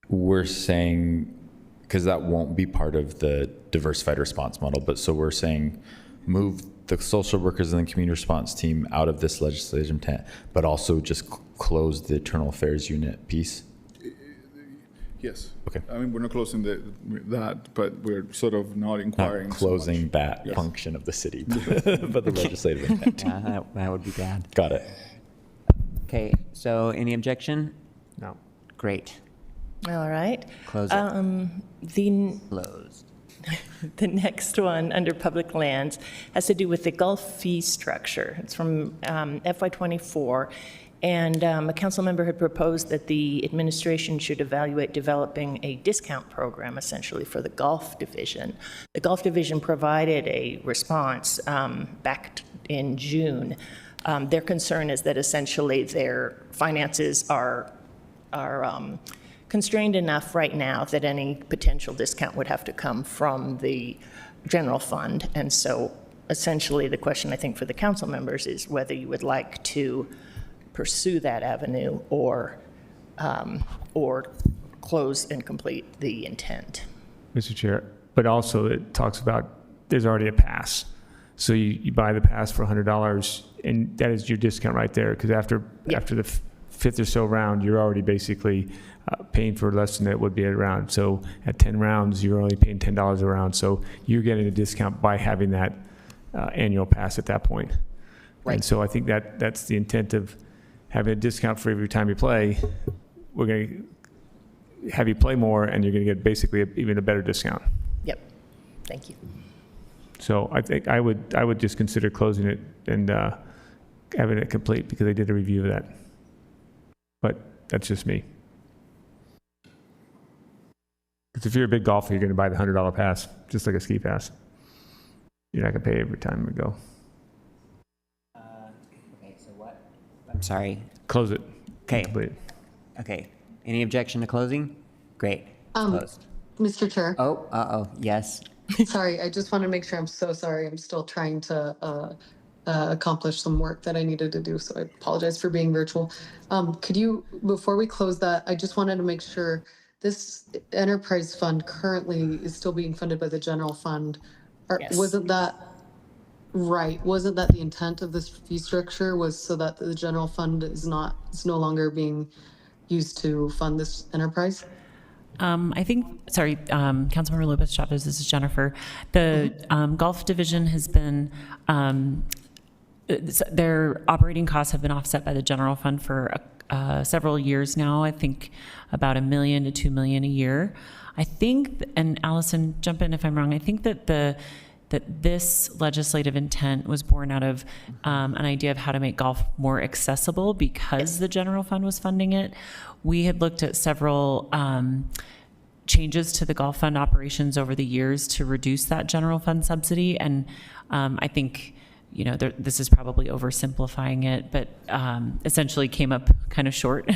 we're saying, because that won't be part of the diversified response model, but so we're saying move the social workers and the community response team out of this legislative intent, but also just close the internal affairs unit piece? Yes. Okay. I mean, we're not closing that, but we're sort of not inquiring. Not closing so that yes. function of the city, but the legislative intent. Yeah, that would be bad. Got it. Okay, so any objection? No. Great. All right. Close it. Closed. The next one under public lands has to do with the Gulf fee structure. It's from FY24. And a council member had proposed that the administration should evaluate developing a discount program essentially for the Gulf Division. The Gulf Division provided a response back in June. Their concern is that essentially their finances are constrained enough right now that any potential discount would have to come from the general fund. And so essentially the question I think for the council members is whether you would like to pursue that avenue or close and complete the intent. Mr. Chair, but also it talks about there's already a pass. So you buy the pass for $100, and that is your discount right there, because after the fifth or so round, you're already basically paying for less than it would be at a round. So at 10 rounds, you're only paying $10 a round. So you're getting a discount by having that annual pass at that point. Right. And so I think that's the intent of having a discount for every time you play. We're going to have you play more, and you're going to get basically even a better discount. Yep. Thank you. So I think I would just consider closing it and having it complete, because I did a review of that. But that's just me. Because if you're a big golfer, you're going to buy the $100 pass, just like a ski pass. You're not going to pay every time we go. Okay, so what? I'm sorry. Close it. Okay. Complete. Okay. Any objection to closing? Great. It's closed. Mr. Chair. Oh, yes. Sorry, I just want to make sure, I'm so sorry. I'm still trying to accomplish some work that I needed to do, so I apologize for being virtual. Could you, before we close that, I just wanted to make sure this enterprise fund currently is still being funded by the general fund. Yes. Wasn't that right? Wasn't that the intent of this fee structure, was so that the general fund is no longer being used to fund this enterprise? I think, sorry, Councilmember Lopez Chavez, this is Jennifer. The golf division has been, their operating costs have been offset by the general fund for several years now. I think about $1 million to $2 million a year. I think, and Allison, jump in if I'm wrong, I think that that this legislative intent was born out of an idea of how to make golf more accessible because the general fund was funding it. We had looked at several changes to the golf fund operations over the years to reduce that general fund subsidy, and I think, you know, this is probably oversimplifying it, but essentially came up kind of short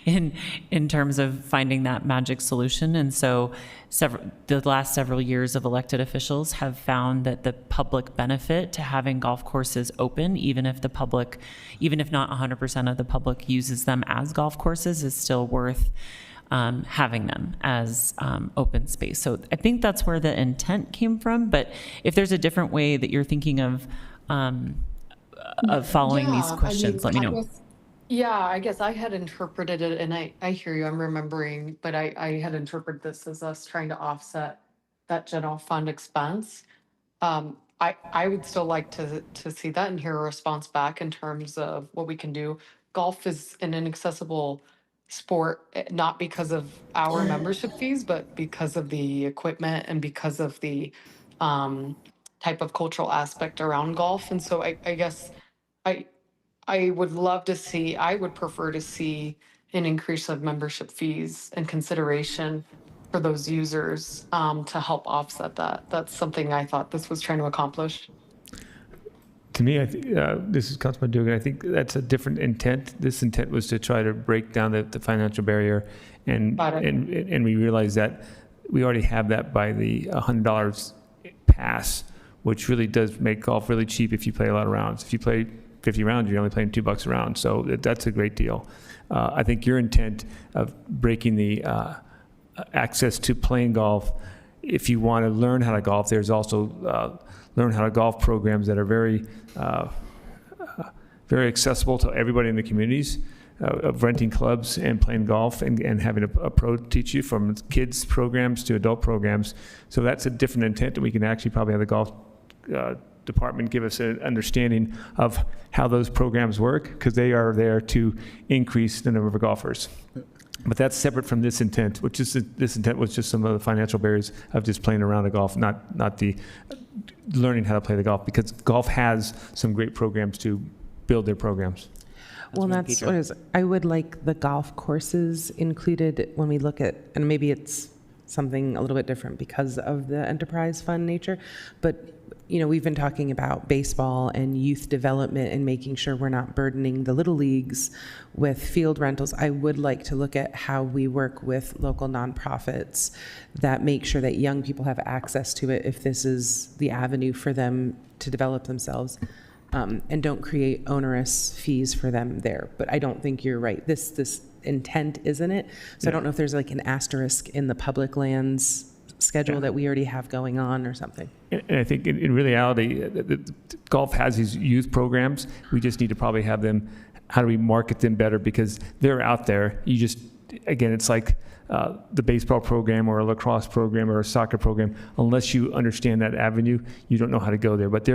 in terms of finding that magic solution. And so the last several years of elected officials have found that the public benefit to having golf courses open, even if not 100% of the public uses them as golf courses, is still worth having them as open space. So I think that's where the intent came from. But if there's a different way that you're thinking of following these questions, let me know. I guess I had interpreted it, and I hear you, I'm remembering, but I had interpreted this as us trying to offset that general fund expense. I would still like to see that and hear a response back in terms of what we can do. Golf is an inaccessible sport, not because of our membership fees, but because of the equipment and because of the type of cultural aspect around golf. And so I guess I would love to see, I would prefer to see an increase of membership fees and consideration for those users to help offset that. That's something I thought this was trying to accomplish. To me, I think, this is Councilman Dugan, I think that's a different intent. This intent was to try to break down the financial barrier, and we realized that we already have that by the $100 pass, which really does make golf really cheap if you play a lot of rounds. If you play 50 rounds, you're only playing $2 a round, so that's a great deal. I think your intent of breaking the access to playing golf, if you want to learn how to golf, there's also learn how to golf programs that are very accessible to everybody in the communities, of renting clubs and playing golf and having a pro teach you, from kids programs to adult programs. So that's a different intent, and we can actually probably have the golf department give us an understanding of how those programs work, because they are there to increase the number of golfers. But that's separate from this intent, which is this intent was just some of the financial barriers of just playing around the golf, not the learning how to play the golf, because golf has some great programs to build their programs. Well, that's what it is. I would like the golf courses included when we look at, and maybe it's something a little bit different because of the enterprise fund nature, but you know, we've been talking about baseball and youth development and making sure we're not burdening the little leagues with field rentals. I would like to look at how we work with local nonprofits that make sure that young people have access to it if this is the avenue for them to develop themselves, and don't create onerous fees for them there. But I don't think you're right. This intent isn't it? So I don't know if there's like an asterisk in the public lands schedule that we already have going on or something. And I think in reality, golf has these youth programs. We just need to probably have them how do we market them better, because they're out there. You just, again, it's like the baseball program or a lacrosse program or a soccer program. Unless you understand that avenue, you don't know how to go there. But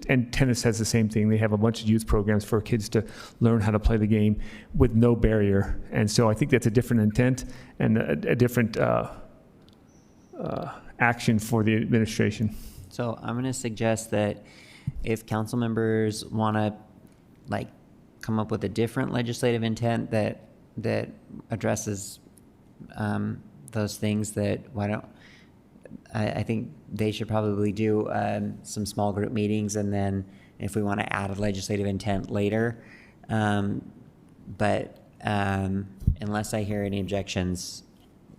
and tennis has the same thing. They have a bunch of youth programs for kids to learn how to play the game with no barrier. And so I think that's a different intent and a different action for the administration. So I'm going to suggest that if council members want to come up with a different legislative intent that addresses those things, that I think they should probably do some small group meetings, and then if we want to add a legislative intent later. But unless I hear any objections,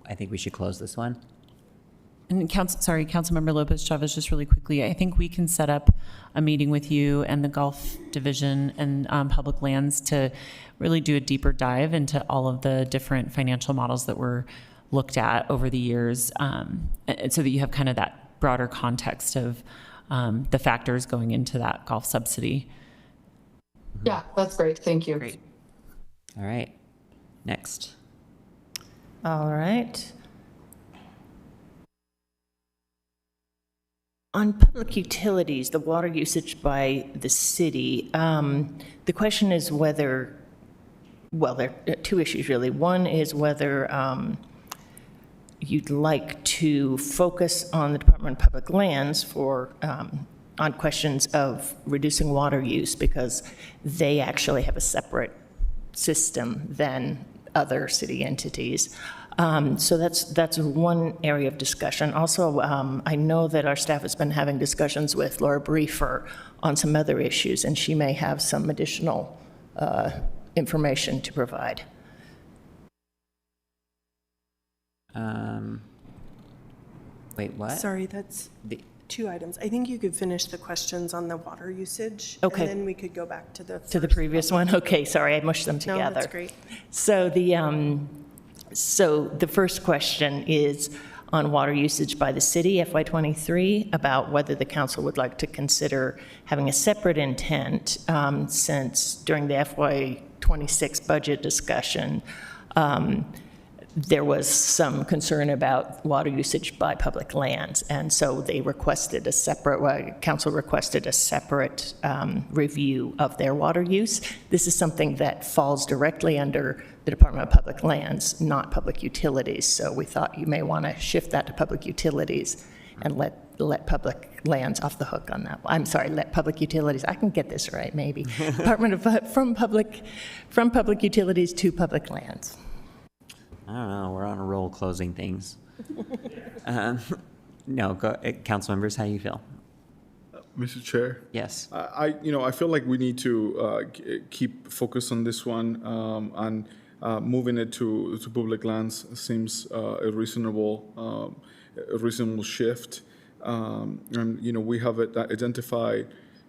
I think we should close this one. And Councilmember Lopez Chavez, just really quickly, I think we can set up a meeting with you and the Gulf Division and Public Lands to really do a deeper dive into all of the different financial models that were looked at over the years, so that you have kind of that broader context of the factors going into that Gulf subsidy. Yeah, that's great. Thank you. Great. All right. Next. All right. On public utilities, the water usage by the city, the question is whether, well, there are two issues really. One is whether you'd like to focus on the Department of Public Lands for on questions of reducing water use, because they actually have a separate system than other city entities. So that's one area of discussion. Also, I know that our staff has been having discussions with Laura Briefer on some other issues, and she may have some additional information to provide. Wait, what? Sorry, that's two items. I think you could finish the questions on the water usage. Okay. And then we could go back to the previous one. Okay, sorry, I mushed them together. No, that's great. So the first question is on water usage by the city, FY23, about whether the council would like to consider having a separate intent, since during the FY26 budget discussion, there was some concern about water usage by public lands. And so they requested council requested a separate review of their water use. This is something that falls directly under the Department of Public Lands, not public utilities. So we thought you may want to shift that to public utilities and let public lands off the hook on that. I'm sorry, let public utilities, I can get this right maybe. from public utilities to public lands. I don't know. We're on a roll closing things. No, council members, how do you feel? Mr. Chair? Yes. I feel like we need to keep focus on this one, and moving it to public lands seems a reasonable shift. And we have identified,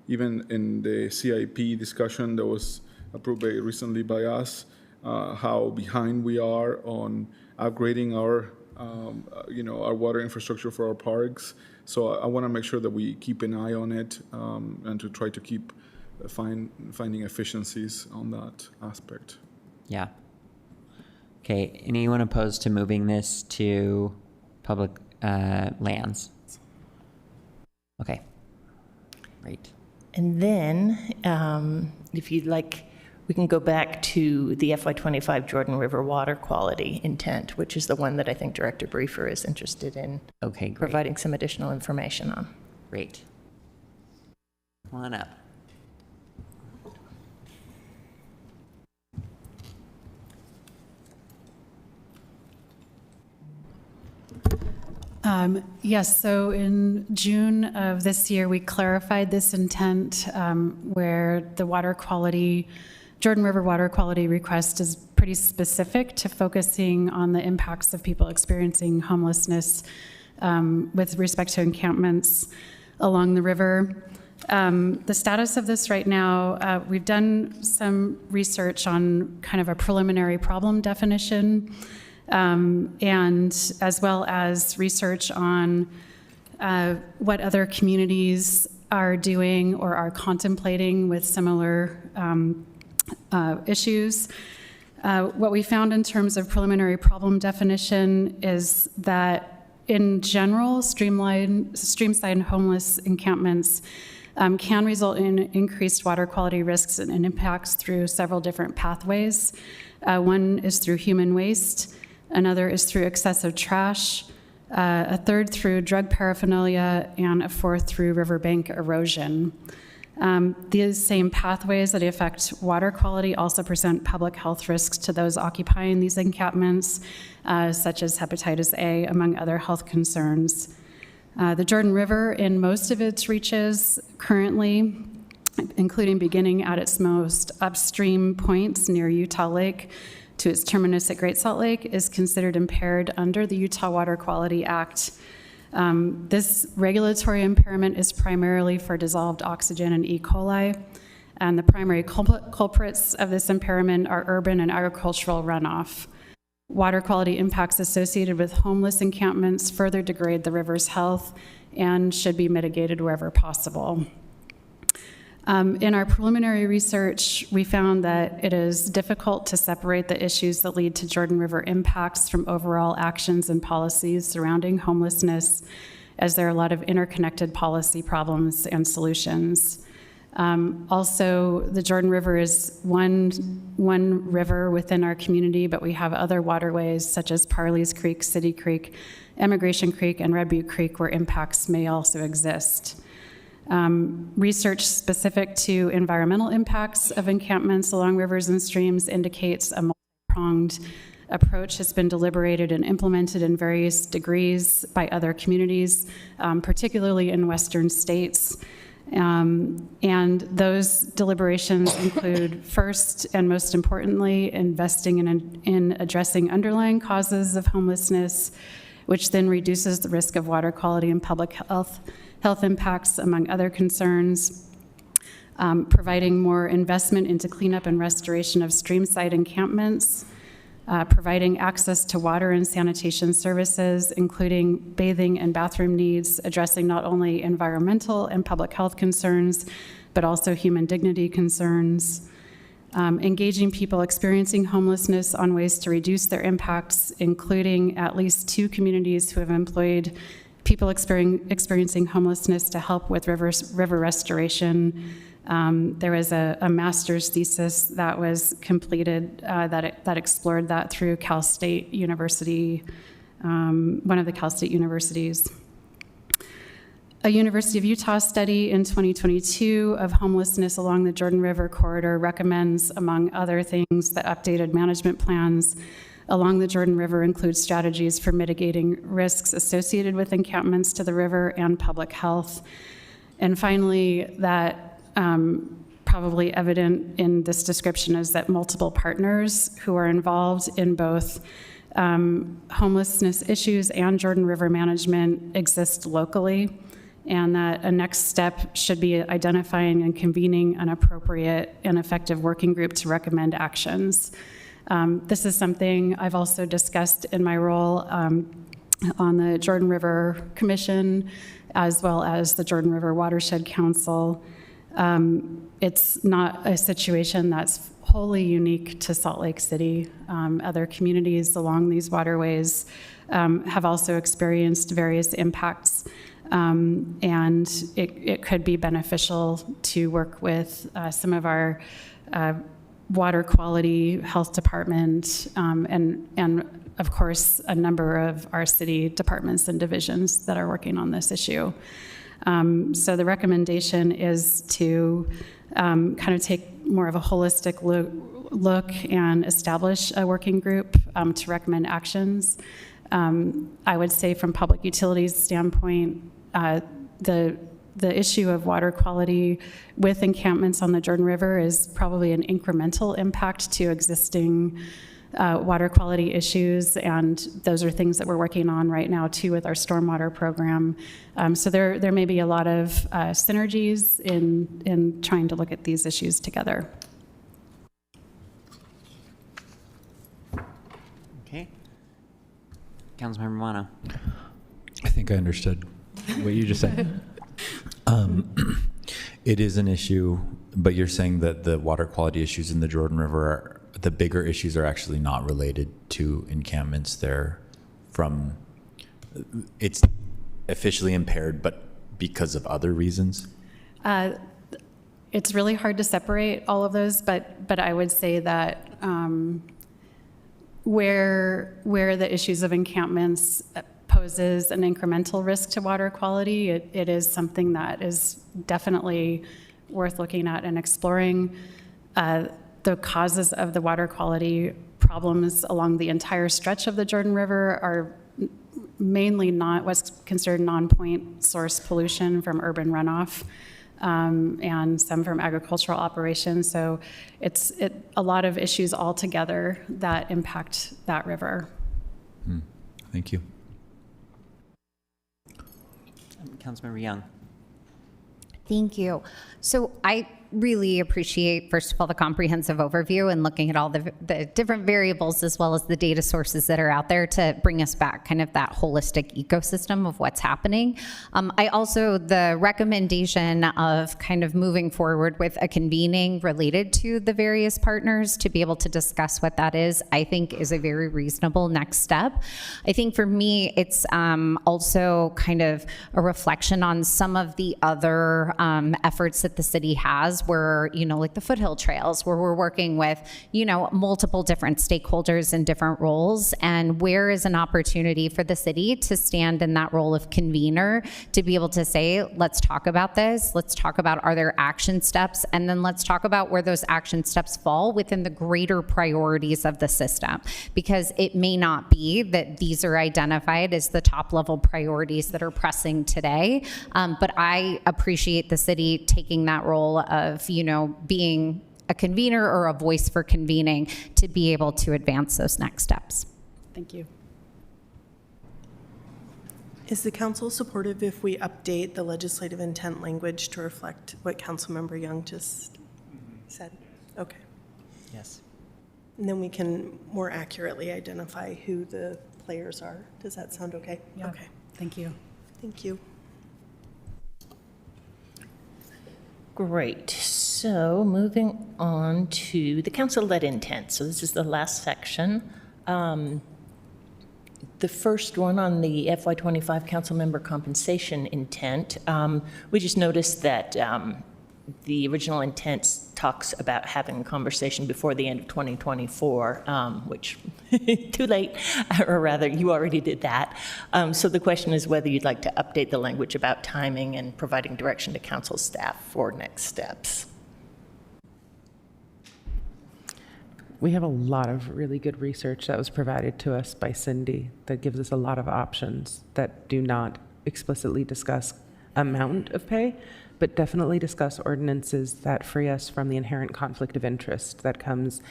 even in the CIP discussion that was approved recently by us, how behind we are on upgrading our water infrastructure for our parks. So I want to make sure that we keep an eye on it, and to try to keep finding efficiencies on that aspect. Yeah. Okay. Anyone opposed to moving this to public lands? Okay. Great. And then, if you'd like, we can go back to the FY25 Jordan River water quality intent, which is the one that I think Director Briefer is interested in providing some additional information on. Great. Come on up. Yes, so in June of this year, we clarified this intent where the Jordan River water quality request is pretty specific to focusing on the impacts of people experiencing homelessness with respect to encampments along the river. The status of this right now, we've done some research on kind of a preliminary problem definition, and as well as research on what other communities are doing or are contemplating with similar issues. What we found in terms of preliminary problem definition is that in general, streamside homeless encampments can result in increased water quality risks and impacts through several different pathways. One is through human waste, another is through excessive trash, a third through drug paraphernalia, and a fourth through riverbank erosion. These same pathways that affect water quality also present public health risks to those occupying these encampments, such as hepatitis A, among other health concerns. The Jordan River, in most of its reaches currently, including beginning at its most upstream points near Utah Lake to its terminus at Great Salt Lake, is considered impaired under the Utah Water Quality Act. This regulatory impairment is primarily for dissolved oxygen and E. coli, and the primary culprits of this impairment are urban and agricultural runoff. Water quality impacts associated with homeless encampments further degrade the river's health and should be mitigated wherever possible. In our preliminary research, we found that it is difficult to separate the issues that lead to Jordan River impacts from overall actions and policies surrounding homelessness, as there are a lot of interconnected policy problems and solutions. Also, the Jordan River is one river within our community, but we have other waterways such as Parley's Creek, City Creek, Emigration Creek, and Red Butte Creek, where impacts may also exist. Research specific to environmental impacts of encampments along rivers and streams indicates a multi-pronged approach has been deliberated and implemented in various degrees by other communities, particularly in Western states. And those deliberations include, first and most importantly, investing in addressing underlying causes of homelessness, which then reduces the risk of water quality and public health impacts, among other concerns. Providing more investment into cleanup and restoration of streamside encampments, providing access to water and sanitation services, including bathing and bathroom needs, addressing not only environmental and public health concerns, but also human dignity concerns. Engaging people experiencing homelessness on ways to reduce their impacts, including at least 2 communities who have employed people experiencing homelessness to help with river restoration. There was a master's thesis that was completed that explored that through Cal State University, one of the Cal State universities. A University of Utah study in 2022 of homelessness along the Jordan River corridor recommends, among other things, that updated management plans along the Jordan River include strategies for mitigating risks associated with encampments to the river and public health. And finally, that probably evident in this description is that multiple partners who are involved in both homelessness issues and Jordan River management exist locally, and that a next step should be identifying and convening an appropriate and effective working group to recommend actions. This is something I've also discussed in my role on the Jordan River Commission, as well as the Jordan River Watershed Council. It's not a situation that's wholly unique to Salt Lake City. Other communities along these waterways have also experienced various impacts, and it could be beneficial to work with some of our water quality, health department, and of course, a number of our city departments and divisions that are working on this issue. So the recommendation is to kind of take more of a holistic look and establish a working group to recommend actions. I would say from public utilities standpoint, the issue of water quality with encampments on the Jordan River is probably an incremental impact to existing water quality issues, and those are things that we're working on right now too with our stormwater program. So there may be a lot of synergies in trying to look at these issues together. Okay. Councilmember Mono. I think I understood what you just said. It is an issue But you're saying that the water quality issues in the Jordan River, the bigger issues are actually not related to encampments. They're from, it's officially impaired, but because of other reasons? It's really hard to separate all of those, but I would say that where the issues of encampments poses an incremental risk to water quality, it is something that is definitely worth looking at and exploring. The causes of the water quality problems along the entire stretch of the Jordan River are mainly not what's considered non-point source pollution from urban runoff, and some from agricultural operations. So it's a lot of issues all together that impact that river. Thank you. Councilmember Young. Thank you. So I really appreciate, first of all, the comprehensive overview and looking at all the different variables as well as the data sources that are out there to bring us back kind of that holistic ecosystem of what's happening. I also, the recommendation of kind of moving forward with a convening related to the various partners to be able to discuss what that is, I think is a very reasonable next step. I think for me, it's also kind of a reflection on some of the other efforts that the city has where, like the Foothill Trails, where we're working with, multiple different stakeholders in different roles, and where is an opportunity for the city to stand in that role of convener to be able to say, let's talk about this, let's talk about are there action steps, and then let's talk about where those action steps fall within the greater priorities of the system, because it may not be that these are identified as the top level priorities that are pressing today, but I appreciate the city taking that role of, being a convener or a voice for convening to be able to advance those next steps. Thank you. Is the council supportive if we update the legislative intent language to reflect what Councilmember Young just said? Okay. Yes. And then we can more accurately identify who the players are. Does that sound okay? Yeah. Okay. Thank you. Thank you. Great. So moving on to the council-led intent. So this is the last section. The first one on the FY25 council member compensation intent, we just noticed that the original intent talks about having a conversation before the end of 2024, which too late, or rather you already did that. So the question is whether you'd like to update the language about timing and providing direction to council staff for next steps. We have a lot of really good research that was provided to us by Cindy that gives us a lot of options that do not explicitly discuss amount of pay, but definitely discuss ordinances that free us from the inherent conflict of interest that comes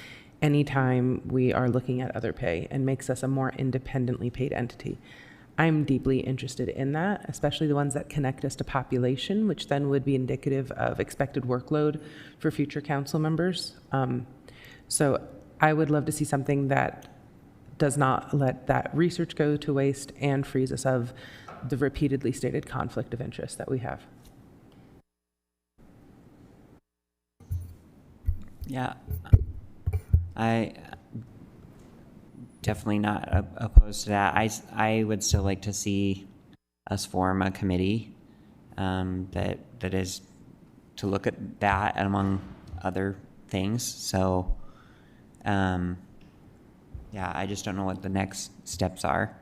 anytime we are looking at other pay and makes us a more independently paid entity. I'm deeply interested in that, especially the ones that connect us to population, which then would be indicative of expected workload for future council members. So I would love to see something that does not let that research go to waste and frees us of the repeatedly stated conflict of interest that we have. Yeah, I definitely not opposed to that. I would still like to see us form a committee that is to look at that among other things. So, yeah, I just don't know what the next steps are.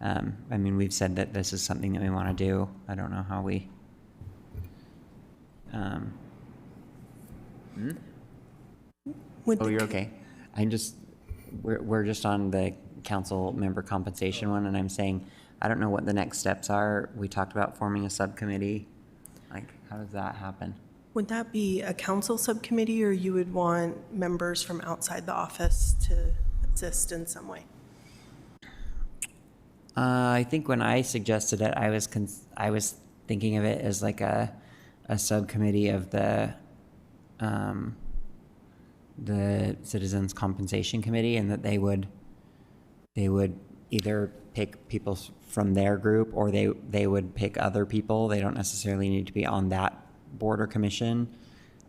I mean, we've said that this is something that we want to do. I don't know how we. Oh, you're okay. We're just on the council member compensation one, and I'm saying, I don't know what the next steps are. We talked about forming a subcommittee. Like, how does that happen? Would that be a council subcommittee, or you would want members from outside the office to assist in some way? I think when I suggested it, I was thinking of it as like a subcommittee of the Citizens Compensation Committee, and that they would either pick people from their group or they would pick other people. They don't necessarily need to be on that board or commission.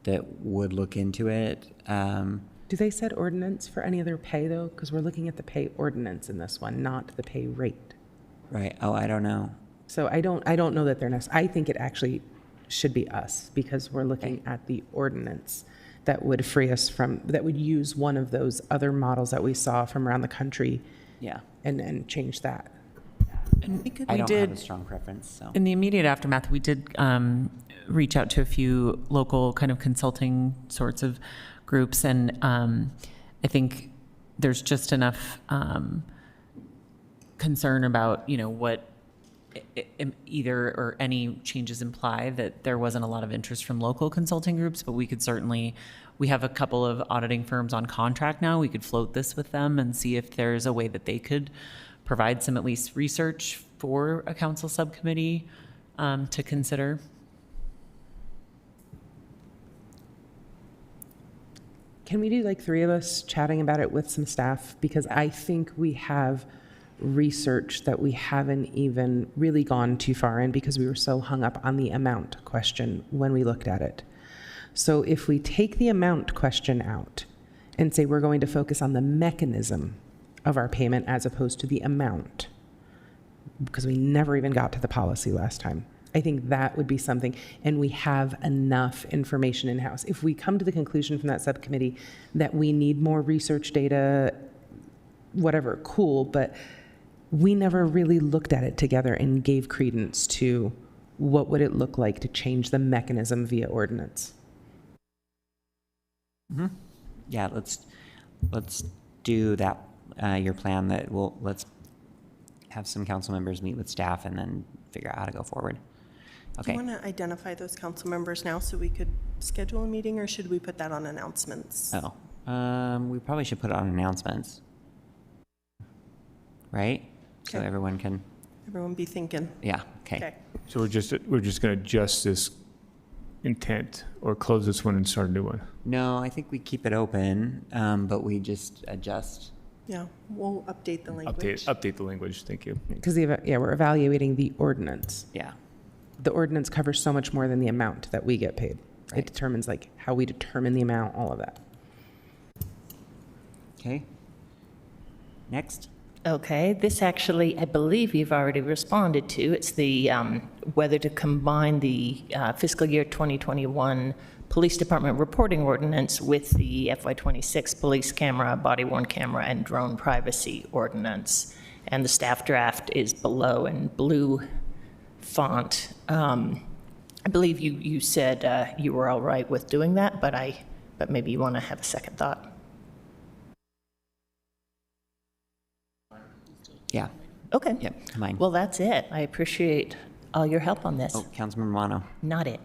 that would look into it. Do they set ordinance for any other pay, though? Because we're looking at the pay ordinance in this one, not the pay rate. Right. Oh, I don't know. So I don't know that they're necessary. I think it actually should be us, because we're looking at the ordinance that would free us from, that would use one of those other models that we saw from around the country. Yeah. And change that. And we I don't did, have a strong preference, so. in the immediate aftermath, we did reach out to a few local kind of consulting sorts of groups, and I think there's just enough concern about, what either or any changes imply, that there wasn't a lot of interest from local consulting groups, but we could certainly, we have a couple of auditing firms on contract now. We could float this with them and see if there's a way that they could provide some at least research for a council subcommittee to consider. Can we do like 3 of us chatting about it with some staff? Because I think we have research that we haven't even really gone too far in, because we were so hung up on the amount question when we looked at it. So if we take the amount question out and say we're going to focus on the mechanism of our payment as opposed to the amount, because we never even got to the policy last time, I think that would be something, and we have enough information in-house. If we come to the conclusion from that subcommittee that we need more research data, whatever, cool, but we never really looked at it together and gave credence to what would it look like to change the mechanism via ordinance. Mm-hmm. Yeah, let's do that, your plan that let's have some council members meet with staff and then figure out how to go forward. Okay. Do you want to identify those council members now so we could schedule a meeting, or should we put that on announcements? Oh, we probably should put it on announcements, right? So Okay. everyone can, Everyone be thinking. yeah, okay. So we're just going to adjust this intent or close this one and start a new one? No, I think we keep it open, but we just adjust. Yeah, we'll update the language. Update the language, thank you. Because, we're evaluating the ordinance. Yeah. The ordinance covers so much more than the amount that we get paid. It determines like how we determine the amount, all of that. Okay. Next. Okay, this actually, I believe you've already responded to. It's the whether to combine the fiscal year 2021 Police Department reporting ordinance with the FY26 police camera, body-worn camera, and drone privacy ordinance. And the staff draft is below in blue font. I believe you said you were all right with doing that, but maybe you want to have a second thought. Yeah. Okay. Yep, come on. Well, that's it. I appreciate all your help on this. Oh, Councilmember Mono. Not it.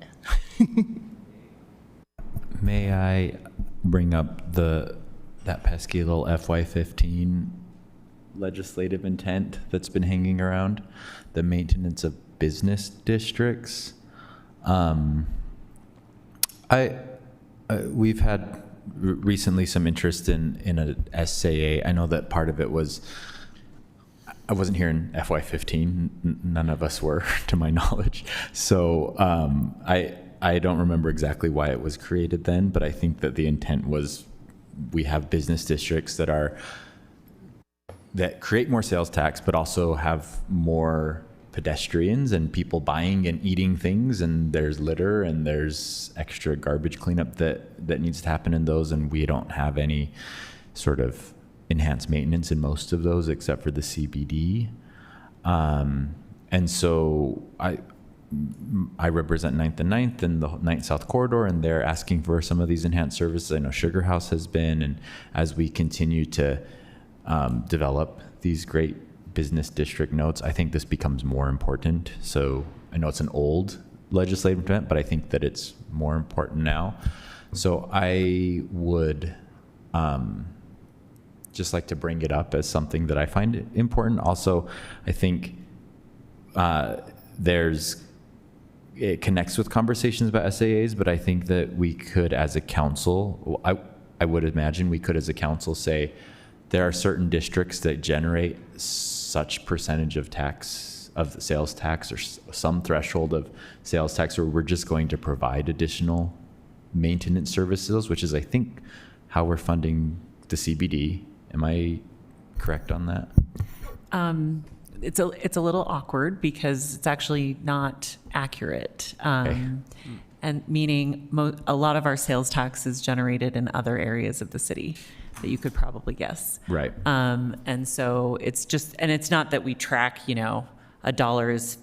May I bring up that pesky little FY15 legislative intent that's been hanging around, the maintenance of business districts? We've had recently some interest in a SAA. I know that part of it was, I wasn't here in FY15. None of us were, to my knowledge. So I don't remember exactly why it was created then, but I think that the intent was we have business districts that create more sales tax, but also have more pedestrians and people buying and eating things, and there's litter and there's extra garbage cleanup that needs to happen in those, and we don't have any sort of enhanced maintenance in most of those except for the CBD. And so I represent 9th and 9th and the 9th South Corridor, and they're asking for some of these enhanced services. I know Sugar House has been, and as we continue to develop these great business district notes, I think this becomes more important. So I know it's an old legislative event, but I think that it's more important now. So I would just like to bring it up as something that I find important. Also, I think it connects with conversations about SAAs, but I think that we could as a council, I would imagine we could as a council say, there are certain districts that generate such percentage of tax, of sales tax, or some threshold of sales tax, where we're just going to provide additional maintenance services, which is, I think, how we're funding the CBD. Am I correct on that? It's a little awkward because it's actually not accurate. And meaning a lot of our sales tax is generated in other areas of the city that you could probably guess. Right. And so it's just, and it's not that we track, a dollar is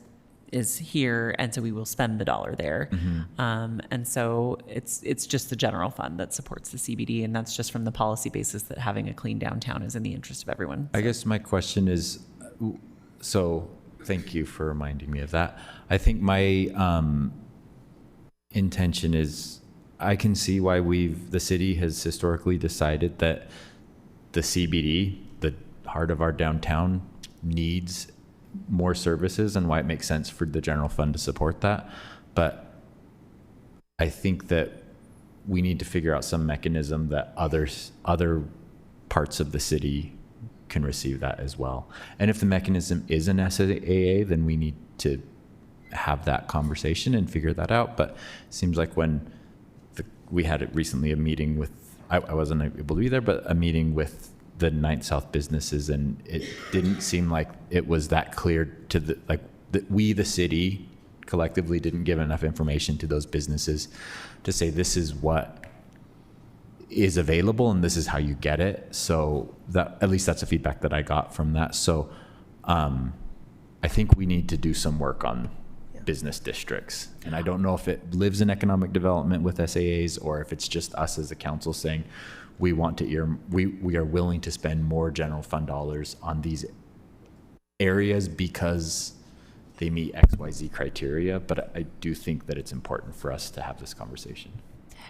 here, and so we will spend the dollar there. And so it's just the general fund that supports the CBD, and that's just from the policy basis that having a clean downtown is in the interest of everyone. I guess my question is, so thank you for reminding me of that. I think my intention is, I can see why the city has historically decided that the CBD, the heart of our downtown, needs more services and why it makes sense for the general fund to support that. But I think that we need to figure out some mechanism that other parts of the city can receive that as well. And if the mechanism is an SAA, then we need to have that conversation and figure that out. But it seems like when we had recently a meeting with, I wasn't able to be there, but a meeting with the 9th South businesses, and it didn't seem like it was that clear to the city collectively didn't give enough information to those businesses to say this is what is available and this is how you get it. So that, at least that's the feedback that I got from that. So I think we need to do some work on business districts. And I don't know if it lives in economic development with SAAs or if it's just us as a council saying we want to we are willing to spend more general fund dollars on these areas because they meet XYZ criteria. But I do think that it's important for us to have this conversation.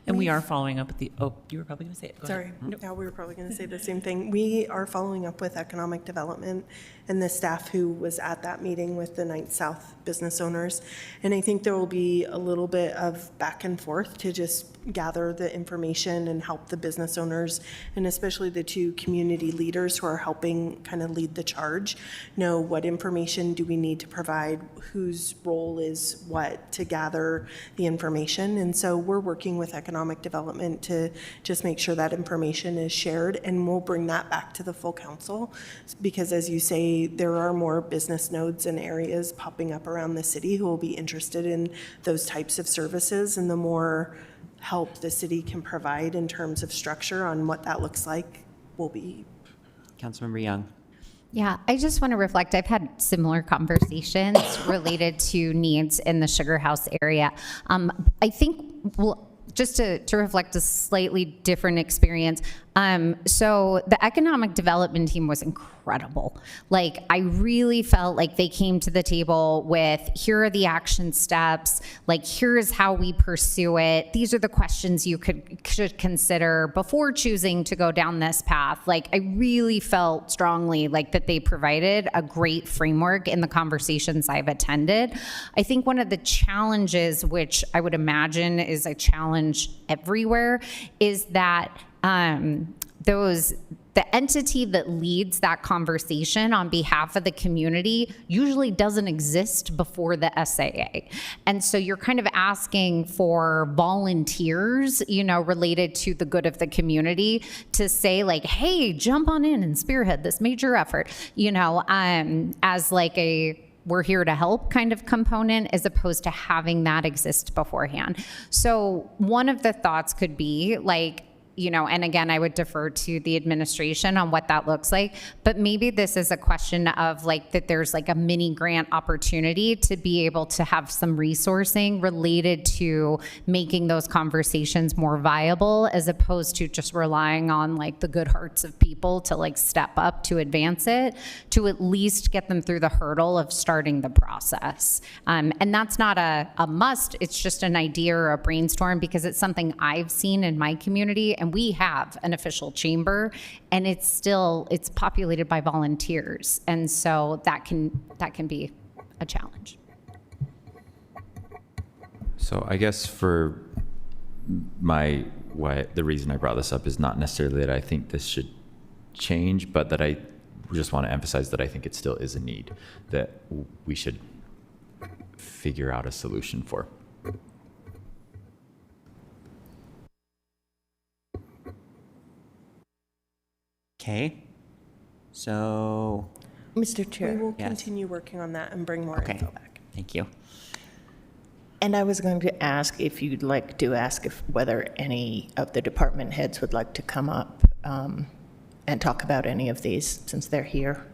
And we are following up with the, you were probably going to say it. Go Sorry, ahead. no, we were probably going to say the same thing. We are following up with economic development and the staff who was at that meeting with the 9th South business owners. And I think there will be a little bit of back and forth to just gather the information and help the business owners, and especially the two community leaders who are helping kind of lead the charge, know what information do we need to provide, whose role is what to gather the information. And so we're working with economic development to just make sure that information is shared, and we'll bring that back to the full council, because as you say, there are more business nodes and areas popping up around the city who will be interested in those types of services, and the more help the city can provide in terms of structure on what that looks like will be. Councilmember Young. Yeah, I just want to reflect. I've had similar conversations related to needs in the Sugar House area. I think, well, just to reflect a slightly different experience. So the economic development team was incredible. Like, I really felt like they came to the table with, here are the action steps, like, here is how we pursue it. These are the questions you should consider before choosing to go down this path. Like, I really felt strongly like that they provided a great framework in the conversations I've attended. I think one of the challenges, which I would imagine is a challenge everywhere, is that the entity that leads that conversation on behalf of the community usually doesn't exist before the SAA. And so you're kind of asking for volunteers, related to the good of the community to say like, hey, jump on in and spearhead this major effort, as like a we're here to help kind of component, as opposed to having that exist beforehand. So one of the thoughts could be like, and again, I would defer to the administration on what that looks like, but maybe this is a question of like that there's like a mini grant opportunity to be able to have some resourcing related to making those conversations more viable, as opposed to just relying on like the good hearts of people to like step up to advance it, to at least get them through the hurdle of starting the process. And that's not a must, it's just an idea or a brainstorm, because it's something I've seen in my community, and we have an official chamber, and it's populated by volunteers, and so that can be a challenge. So I guess for the reason I brought this up is not necessarily that I think this should change, but that I just want to emphasize that I think it still is a need that we should figure out a solution for. Okay. So, Mr. Chair. We will Yes. continue working on that and bring more okay. info back. Thank you. And I was going to ask if you'd like to ask if whether any of the department heads would like to come up and talk about any of these, since they're here.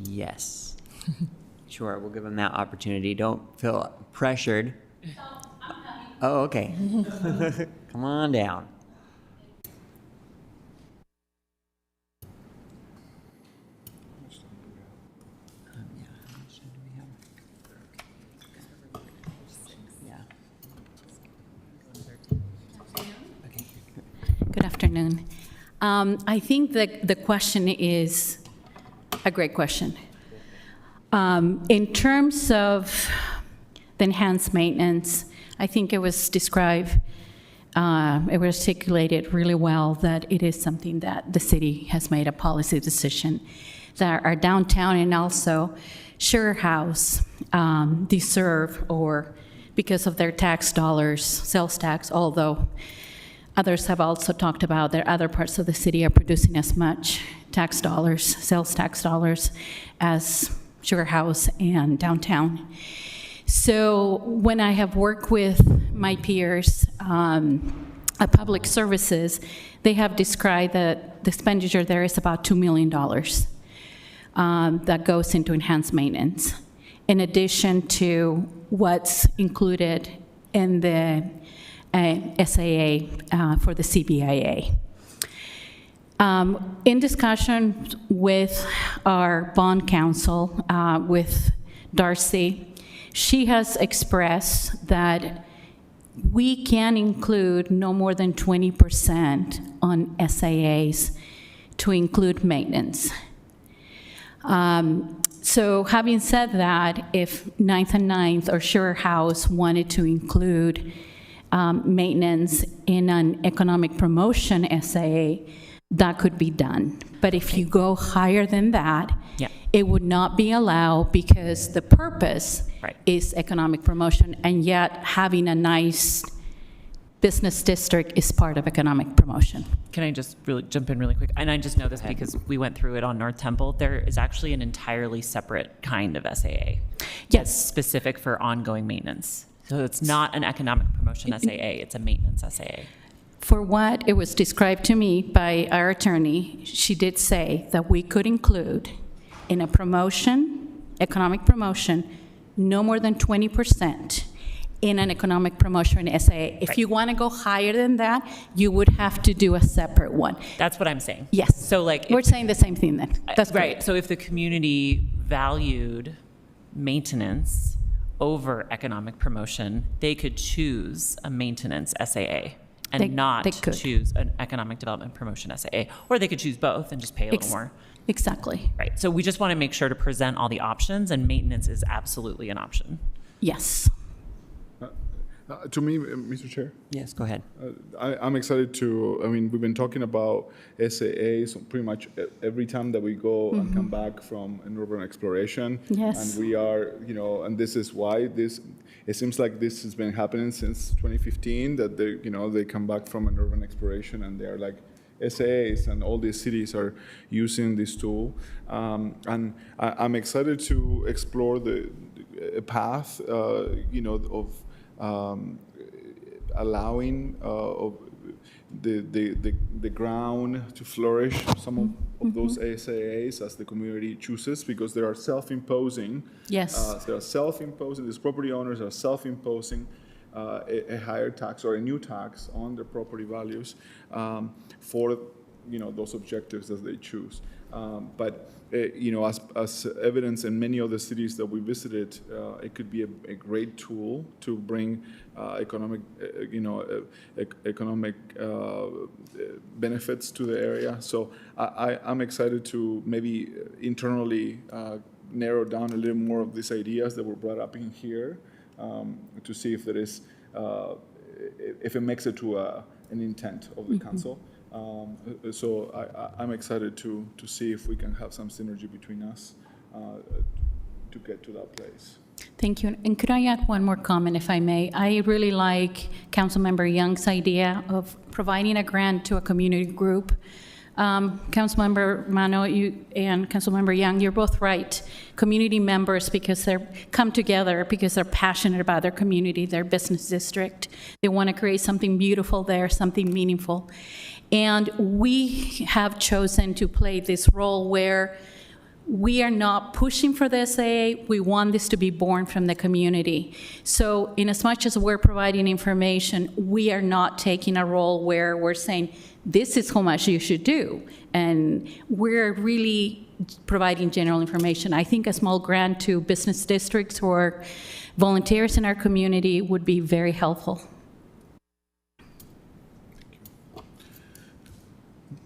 Yes. Sure, we'll give them that opportunity. Don't feel pressured. Oh, okay. Come on down. Good afternoon. I think that the question is a great question. In terms of the enhanced maintenance, I think it was described, it was articulated really well that it is something that the city has made a policy decision, that our downtown and also Sugar House deserve, or because of their tax dollars, sales tax, although others have also talked about that other parts of the city are producing as much tax dollars, sales tax dollars, as Sugar House and downtown. So when I have worked with my peers at Public Services, they have described that the expenditure there is about $2 million that goes into enhanced maintenance, in addition to what's included in the SAA for the CBIA. In discussion with our bond counsel, with Darcy, she has expressed that we can include no more than 20% on SAAs to include maintenance. So having said that, if 9th and 9th or Sugar House wanted to include maintenance in an economic promotion SAA, that could be done. But if you go higher than that, it would not be allowed, because the purpose is economic promotion, and yet having a nice business district is part of economic promotion. Can I just really jump in really quick? And I just know this because we went through it on North Temple. There is actually an entirely separate kind of SAA. Yes. Specific for ongoing maintenance. So it's not an economic promotion SAA, it's a maintenance SAA. For what it was described to me by our attorney, she did say that we could include in a promotion, economic promotion, no more than 20% in an economic promotion SAA. If you want to go higher than that, you would have to do a separate one. That's what I'm saying. Yes. So like, we're saying the same thing then. That's right. great. So if the community valued maintenance over economic promotion, they could choose a maintenance SAA and not choose an economic development promotion SAA. Or they could choose both and just pay a little more. Exactly. Right. So we just want to make sure to present all the options, and maintenance is absolutely an option. Yes. To me, Mr. Chair? Yes, go ahead. I'm excited to, I mean, we've been talking about SAAs pretty much every time that we go and come back from an urban exploration. Yes. And we are, you know, and this is why it seems like this has been happening since 2015, that they come back from an urban exploration and they're like, SAAs, and all these cities are using this tool. And I'm excited to explore the path, of allowing the ground to flourish, some of those SAAs as the community chooses, because they are self-imposing. Yes. They are self-imposing, these property owners are self-imposing a higher tax or a new tax on their property values for those objectives that they choose. But as evidence in many of the cities that we visited, it could be a great tool to bring economic benefits to the area. So I'm excited to maybe internally narrow down a little more of these ideas that were brought up in here, to see if there is, if it makes it to an intent of the council. So I'm excited to see if we can have some synergy between us to get to that place. Thank you. And could I add one more comment, if I may? I really like Councilmember Young's idea of providing a grant to a community group. Councilmember Mano, you and Councilmember Young, you're both right. Community members, because they're come together because they're passionate about their community, their business district. They want to create something beautiful there, something meaningful. And we have chosen to play this role where we are not pushing for the SAA. We want this to be born from the community. So in as much as we're providing information, we are not taking a role where we're saying, this is how much you should do. And we're really providing general information. I think a small grant to business districts or volunteers in our community would be very helpful.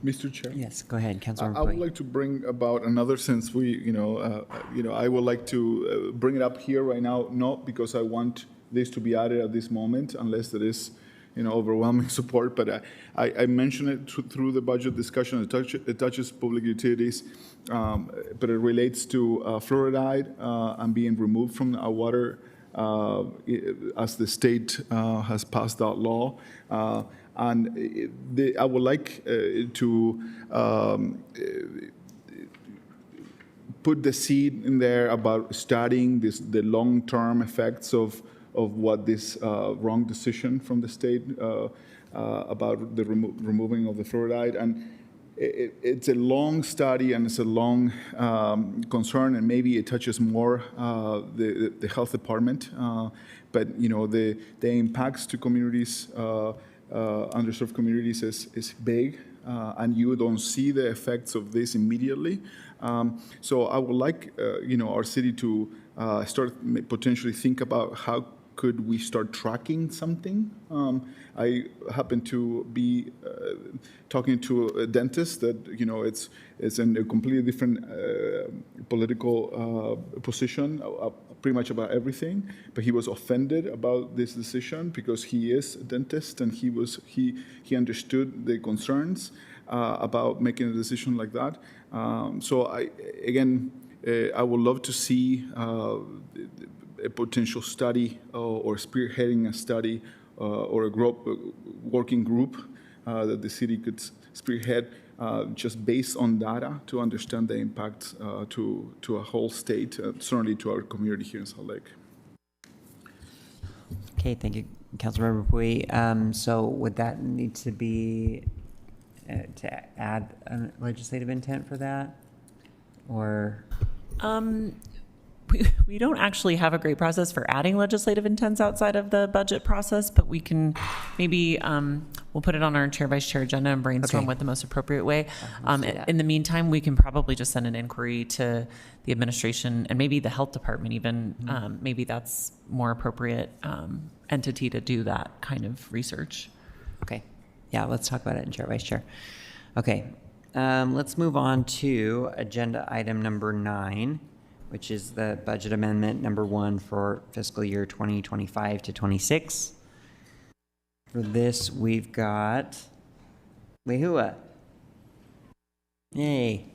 Mr. Chair? Yes, go ahead, Councilmember I would Puig. like to bring about another, since we, I would like to bring it up here right now, not because I want this to be added at this moment, unless there is, overwhelming support, but I mentioned it through the budget discussion. It touches public utilities, but it relates to fluoride and being removed from our water as the state has passed that law. And I would like to put the seed in there about studying the long-term effects of what this wrong decision from the state about the removing of the fluoride. And it's a long study and it's a long concern, and maybe it touches more the health department. But the impacts to communities, underserved communities, is big, and you don't see the effects of this immediately. So I would like our city to start potentially think about how could we start tracking something. I happen to be talking to a dentist that it's in a completely different political position, pretty much about everything, but he was offended about this decision because he is a dentist and he understood the concerns about making a decision like that. So I would love to see a potential study or spearheading a study or a working group that the city could spearhead just based on data to understand the impact to a whole state, certainly to our community here in Salt Lake. Okay, thank you, Councilmember Puig. So would that need to be to add a legislative intent for that, or? We don't actually have a great process for adding legislative intents outside of the budget process, but we can maybe, we'll put it on our chair vice chair agenda and brainstorm Okay. what the most appropriate way. Let's do that. In the meantime, we can probably just send an inquiry to the administration and maybe the health department even. Maybe that's more appropriate entity to do that kind of research. Okay, yeah, let's talk about it in chair vice chair. Okay, let's move on to agenda item number 9, which is the budget amendment number 1 for fiscal year 2025 to 26. For this, we've got Lehua. Yay.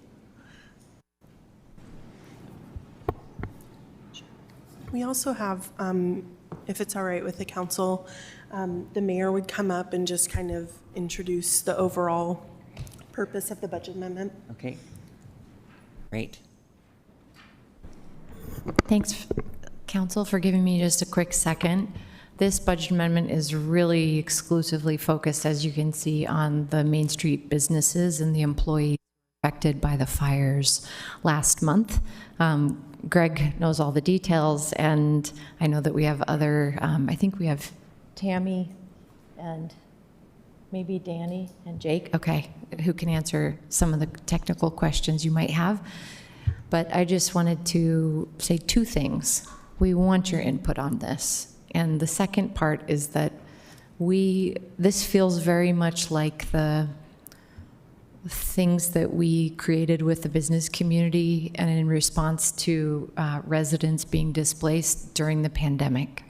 We also have, if it's all right with the council, the mayor would come up and just kind of introduce the overall purpose of the budget amendment. Okay, great. Thanks, Council, for giving me just a quick second. This budget amendment is really exclusively focused, as you can see, on the Main Street businesses and the employees affected by the fires last month. Greg knows all the details, and I know that we have other, I think we have Tammy and maybe Danny and Jake, okay, who can answer some of the technical questions you might have. But I just wanted to say 2 things. We want your input on this. And the second part is that this feels very much like the things that we created with the business community and in response to residents being displaced during the pandemic.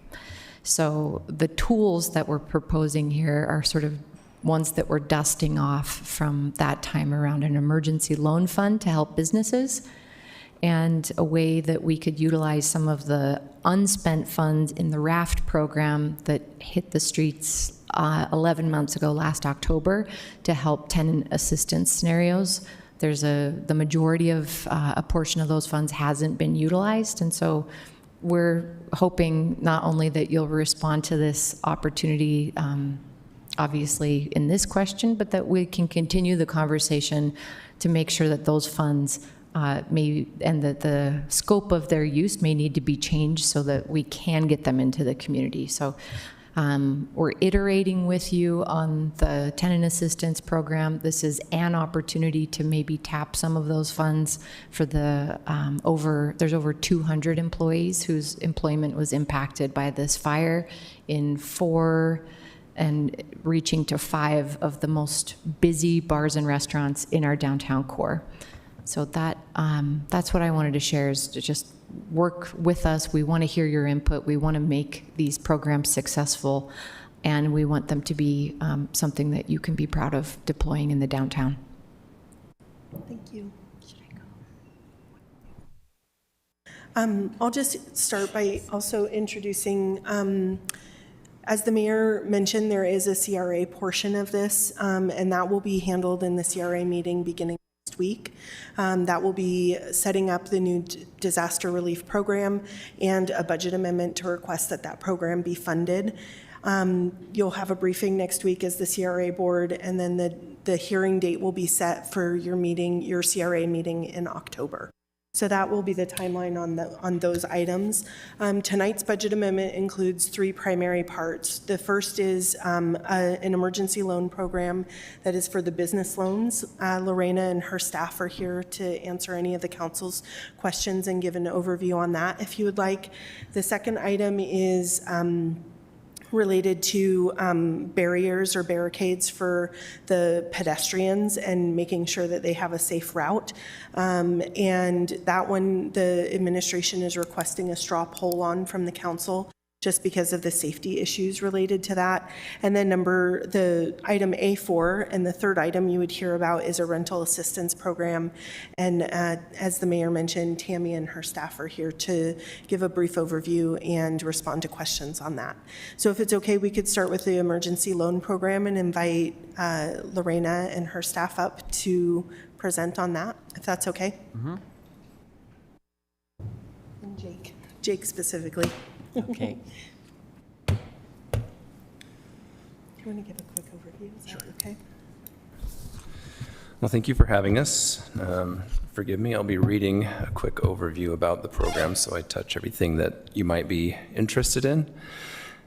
So the tools that we're proposing here are sort of ones that we're dusting off from that time around: an emergency loan fund to help businesses, and a way that we could utilize some of the unspent funds in the RAFT program that hit the streets 11 months ago, last October, to help tenant assistance scenarios. The majority of a portion of those funds hasn't been utilized, and so we're hoping not only that you'll respond to this opportunity, obviously in this question, but that we can continue the conversation to make sure that those funds and that the scope of their use may need to be changed so that we can get them into the community. So we're iterating with you on the tenant assistance program. This is an opportunity to maybe tap some of those funds for the there's over 200 employees whose employment was impacted by this fire in 4 and reaching to 5 of the most busy bars and restaurants in our downtown core. So that's what I wanted to share, is to just work with us. We want to hear your input. We want to make these programs successful, and we want them to be something that you can be proud of deploying in the downtown. Thank you. I'll just start by also introducing, as the mayor mentioned, there is a CRA portion of this, and that will be handled in the CRA meeting beginning next week. That will be setting up the new disaster relief program and a budget amendment to request that that program be funded. You'll have a briefing next week as the CRA board, and then the hearing date will be set for your CRA meeting in October. So that will be the timeline on those items. Tonight's budget amendment includes 3 primary parts. The first is an emergency loan program that is for the business loans. Lorena and her staff are here to answer any of the council's questions and give an overview on that if you would like. The second item is related to barriers or barricades for the pedestrians and making sure that they have a safe route. And that one, the administration is requesting a straw poll on from the council, just because of the safety issues related to that. And then the item A4, and the third item you would hear about, is a rental assistance program. And as the mayor mentioned, Tammy and her staff are here to give a brief overview and respond to questions on that. So if it's okay, we could start with the emergency loan program and invite Lorena and her staff up to present on that, if that's okay. Mm-hmm. And Jake specifically. Okay. Do you want to give a quick overview? Is that okay? Well, thank you for having us. Forgive me, I'll be reading a quick overview about the program so I touch everything that you might be interested in.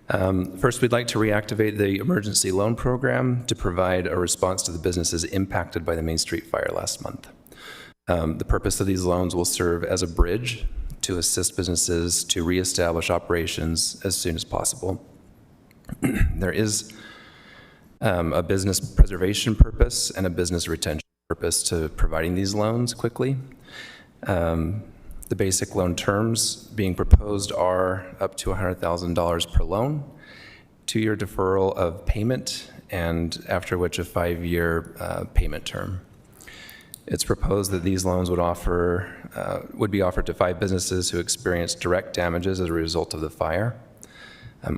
First, we'd like to reactivate the emergency loan program to provide a response to the businesses impacted by the Main Street fire last month. The purpose of these loans will serve as a bridge to assist businesses to reestablish operations as soon as possible. There is a business preservation purpose and a business retention purpose to providing these loans quickly. The basic loan terms being proposed are up to $100,000 per loan, 2-year deferral of payment, and after which a 5-year payment term. It's proposed that these loans would be offered to 5 businesses who experienced direct damages as a result of the fire.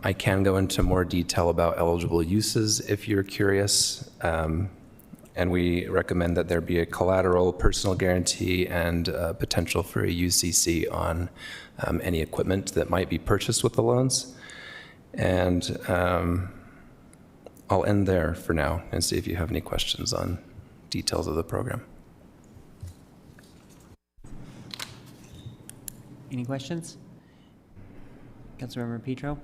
I can go into more detail about eligible uses if you're curious, and we recommend that there be a collateral, personal guarantee, and potential for a UCC on any equipment that might be purchased with the loans. And I'll end there for now and see if you have any questions on details of the program. Any questions? Councilmember Petro?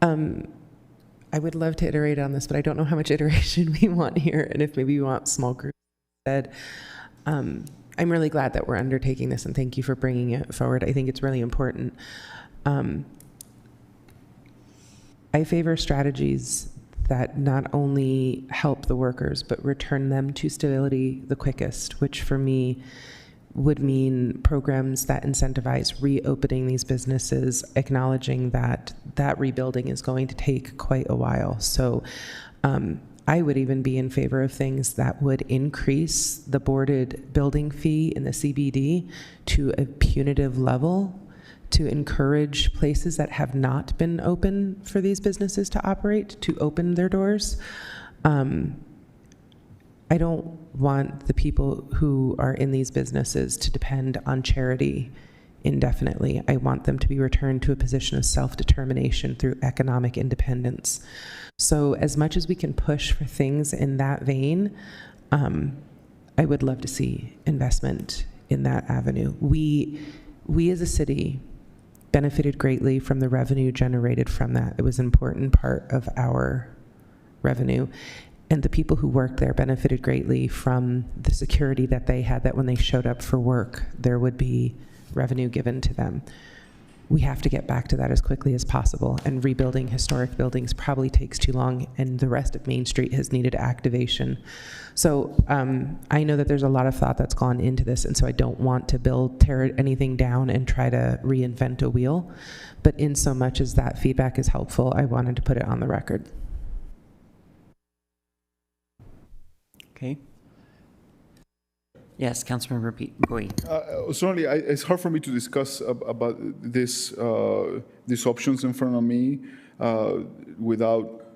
I would love to iterate on this, but I don't know how much iteration we want here, and if maybe we want small groups instead. I'm really glad that we're undertaking this, and thank you for bringing it forward. I think it's really important. I favor strategies that not only help the workers, but return them to stability the quickest, which for me would mean programs that incentivize reopening these businesses, acknowledging that that rebuilding is going to take quite a while. So I would even be in favor of things that would increase the boarded building fee in the CBD to a punitive level to encourage places that have not been open for these businesses to operate, to open their doors. I don't want the people who are in these businesses to depend on charity indefinitely. I want them to be returned to a position of self-determination through economic independence. So as much as we can push for things in that vein, I would love to see investment in that avenue. We as a city benefited greatly from the revenue generated from that. It was an important part of our revenue. And the people who worked there benefited greatly from the security that they had, that when they showed up for work, there would be revenue given to them. We have to get back to that as quickly as possible, and rebuilding historic buildings probably takes too long, and the rest of Main Street has needed activation. So I know that there's a lot of thought that's gone into this, and so I don't want to tear anything down and try to reinvent a wheel, but in so much as that feedback is helpful, I wanted to put it on the record. Okay. Yes, Councilmember Bui. Certainly, it's hard for me to discuss about these options in front of me without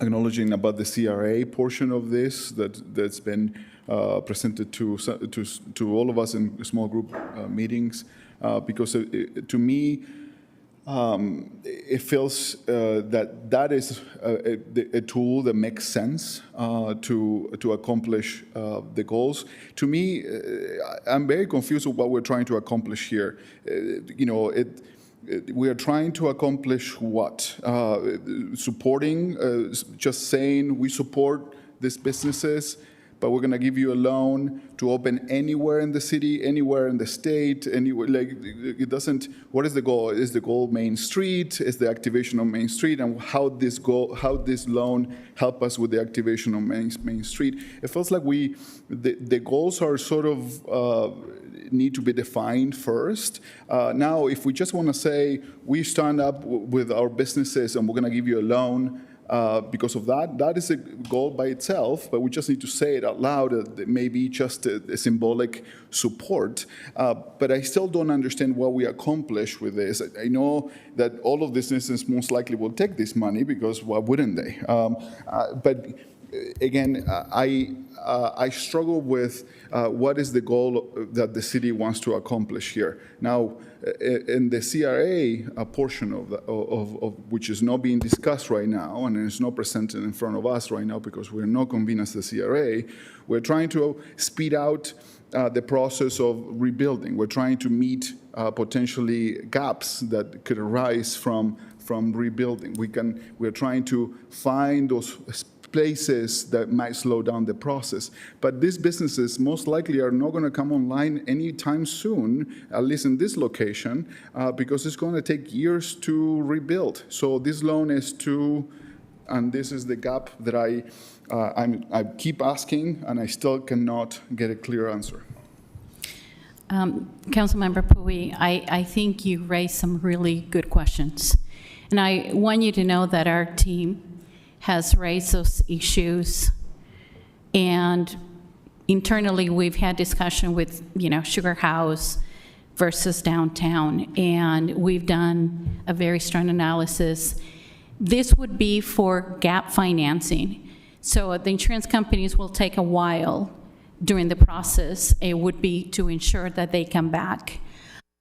acknowledging about the CRA portion of this that's been presented to all of us in small group meetings, because to me, it feels that is a tool that makes sense to accomplish the goals. To me, I'm very confused with what we're trying to accomplish here. We are trying to accomplish what? Supporting, just saying we support these businesses, but we're going to give you a loan to open anywhere in the city, anywhere in the state, anywhere. Like, it doesn't. What is the goal? Is the goal Main Street? Is the activation of Main Street? And how this loan help us with the activation of Main Street? It feels like the goals are sort of need to be defined first. Now, if we just want to say we stand up with our businesses and we're going to give you a loan. Because of that is a goal by itself, but we just need to say it out loud. It may be just a symbolic support, but I still don't understand what we accomplish with this. I know that all of businesses most likely will take this money, because why wouldn't they? But again, I struggle with what is the goal that the city wants to accomplish here. Now, in the CRA portion of which is not being discussed right now, and it's not presented in front of us right now because we're not convened as the CRA, we're trying to speed out the process of rebuilding. We're trying to meet potentially gaps that could arise from rebuilding. We're trying to find those places that might slow down the process. But these businesses most likely are not going to come online anytime soon, at least in this location, because it's going to take years to rebuild. So this loan is and this is the gap that I keep asking, and I still cannot get a clear answer. Councilmember Pui, I think you raised some really good questions. And I want you to know that our team has raised those issues, and internally we've had discussion with Sugar House versus downtown, and we've done a very strong analysis. This would be for gap financing, so the insurance companies will take a while during the process. It would be to ensure that they come back.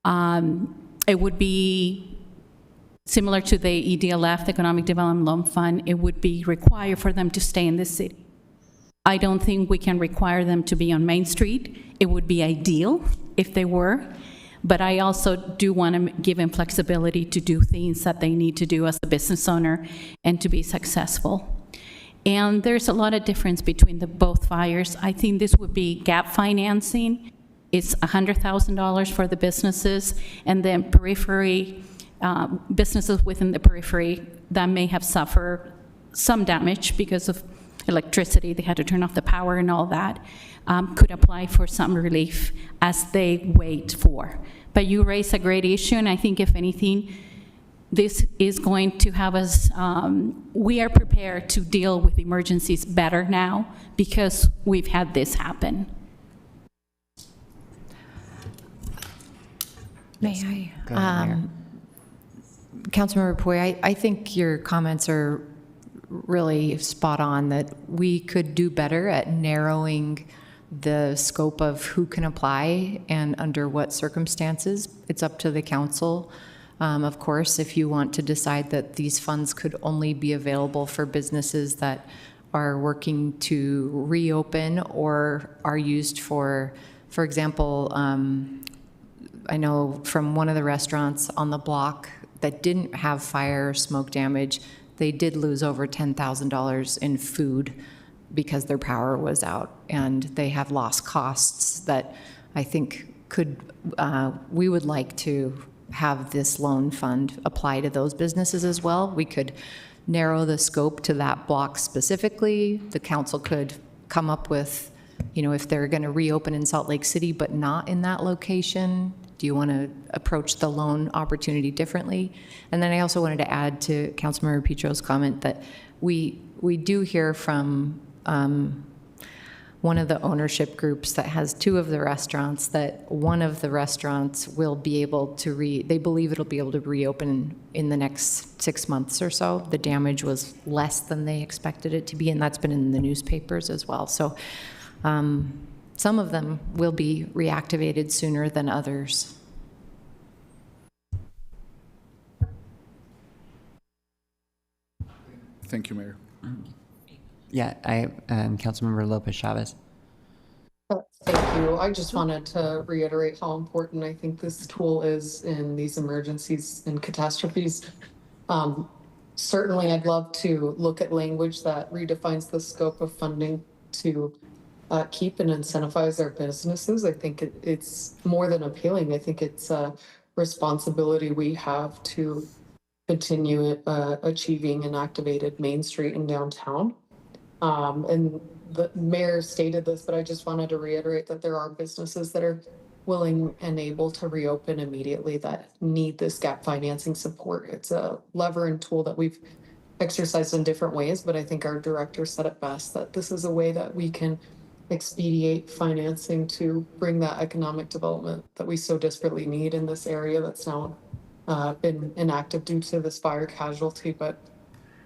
It would be similar to the EDLF, the Economic Development Loan Fund. It would be required for them to stay in this city. I don't think we can require them to be on Main Street. It would be ideal if they were, but I also do want to give them flexibility to do things that they need to do as a business owner and to be successful. And there's a lot of difference between both fires. I think this would be gap financing. It's $100,000 for the businesses, and then periphery, businesses within the periphery that may have suffered some damage because of electricity, they had to turn off the power and all that, could apply for some relief as they wait for. But you raise a great issue, and I think if anything, this is going to have us, we are prepared to deal with emergencies better now because we've had this happen. May Go ahead, Mayor. Councilmember Pui, I think your comments are really spot on, that we could do better at narrowing the scope of who can apply and under what circumstances. It's up to the council. Of course, if you want to decide that these funds could only be available for businesses that are working to reopen or are used for example, I know from one of the restaurants on the block that didn't have fire or smoke damage, they did lose over $10,000 in food because their power was out, and they have lost costs that I think we would like to have this loan fund apply to those businesses as well. We could narrow the scope to that block specifically. The council could come up with, if they're going to reopen in Salt Lake City but not in that location, do you want to approach the loan opportunity differently? And then I also wanted to add to Councilmember Petro's comment that we do hear from one of the ownership groups that has two of the restaurants that one of the restaurants will be able to they believe it'll be able to reopen in the next 6 months or so. The damage was less than they expected it to be, and that's been in the newspapers as well. So some of them will be reactivated sooner than others. Thank you, Mayor. Yeah, Councilmember Lopez Chavez. Thank you. I just wanted to reiterate how important I think this tool is in these emergencies and catastrophes. Certainly, I'd love to look at language that redefines the scope of funding to keep and incentivize our businesses. I think it's more than appealing. I think it's a responsibility we have to continue achieving an activated Main Street in downtown. And the mayor stated this, but I just wanted to reiterate that there are businesses that are willing and able to reopen immediately that need this gap financing support. It's a lever and tool that we've exercised in different ways, but I think our director said it best, that this is a way that we can expedite financing to bring that economic development that we so desperately need in this area that's now been inactive due to this fire casualty. But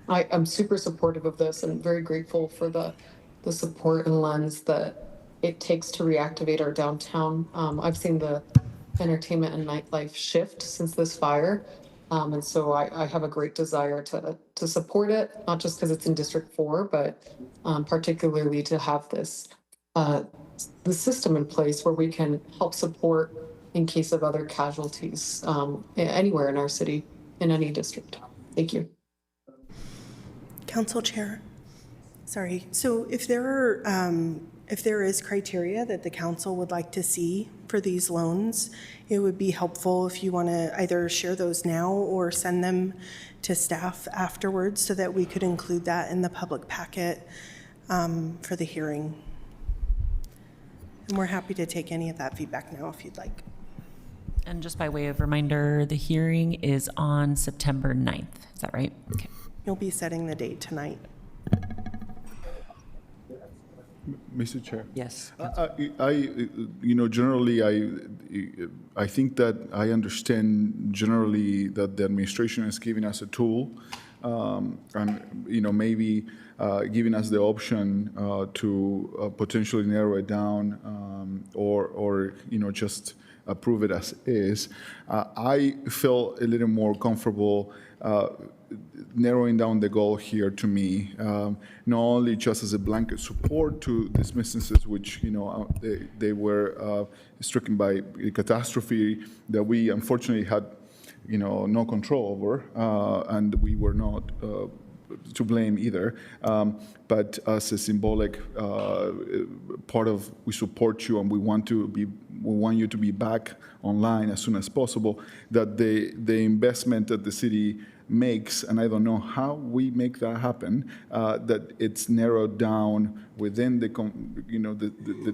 I'm super supportive of this and very grateful for the support and lens that it takes to reactivate our downtown. I've seen the entertainment and nightlife shift since this fire. And so I have a great desire to support it, not just because it's in District 4, but particularly to have the system in place where we can help support in case of other casualties anywhere in our city, in any district. Thank you. Council Chair, sorry. So if there is criteria that the council would like to see for these loans, it would be helpful if you want to either share those now or send them to staff afterwards so that we could include that in the public packet for the hearing. And we're happy to take any of that feedback now if you'd like. And just by way of reminder, the hearing is on September 9th. Is that right? Okay. You'll be setting the date tonight. Mr. Chair. Yes. Generally, I think that I understand generally that the administration is giving us a tool, and maybe giving us the option to potentially narrow it down, or just approve it as is. I feel a little more comfortable narrowing down the goal here to me, not only just as a blanket support to these businesses, which they were stricken by a catastrophe that we unfortunately had no control over, and we were not to blame either, but as a symbolic part of, we support you and we want you to be back online as soon as possible, that the investment that the city makes, and I don't know how we make that happen, that it's narrowed down within the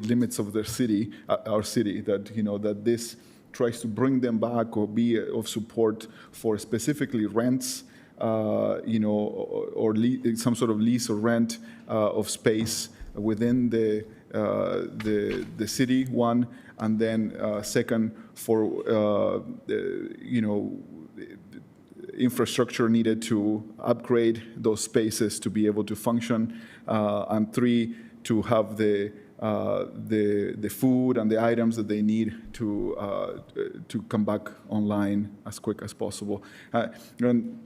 limits of their city, our city, that that this tries to bring them back or be of support for specifically rents, or some sort of lease or rent of space within the the city, one, and then second for infrastructure needed to upgrade those spaces to be able to function, and three, to have the food and the items that they need to come back online as quick as possible. And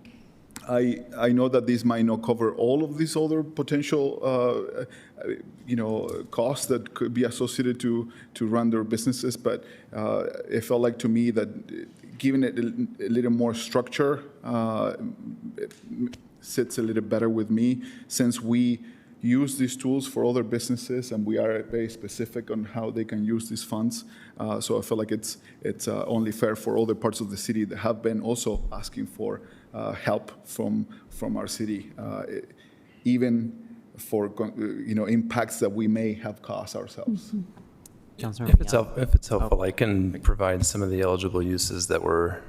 I know that this might not cover all of these other potential costs that could be associated to run their businesses, but it felt like to me that giving it a little more structure sits a little better with me, since we use these tools for other businesses and we are very specific on how they can use these funds. So I feel like it's only fair for other parts of the city that have been also asking for help from our city, even for impacts that we may have caused ourselves. If it's helpful, I can provide some of the eligible uses that were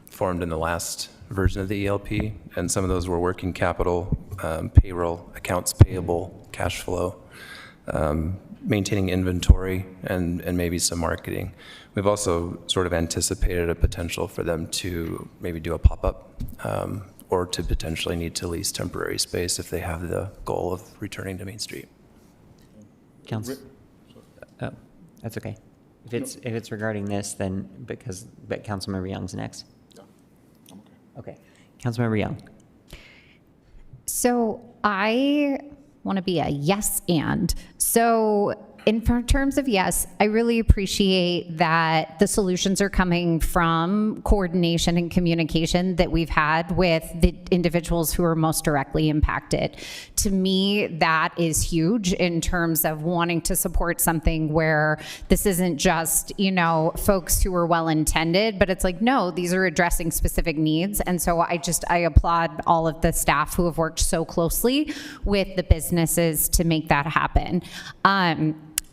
formed in the last version of the ELP, and some of those were working capital, payroll, accounts payable, cash flow, maintaining inventory, and maybe some marketing. We've also sort of anticipated a potential for them to maybe do a pop-up, or to potentially need to lease temporary space if they have the goal of returning to Main Street. Council. Oh, that's okay. If it's regarding this, then but Councilmember Young's next. Okay. Councilmember Young. So I want to be a yes and. So in terms of yes, I really appreciate that the solutions are coming from coordination and communication that we've had with the individuals who are most directly impacted. To me, that is huge in terms of wanting to support something where this isn't just, folks who are well-intended, but it's like, no, these are addressing specific needs. And so I applaud all of the staff who have worked so closely with the businesses to make that happen.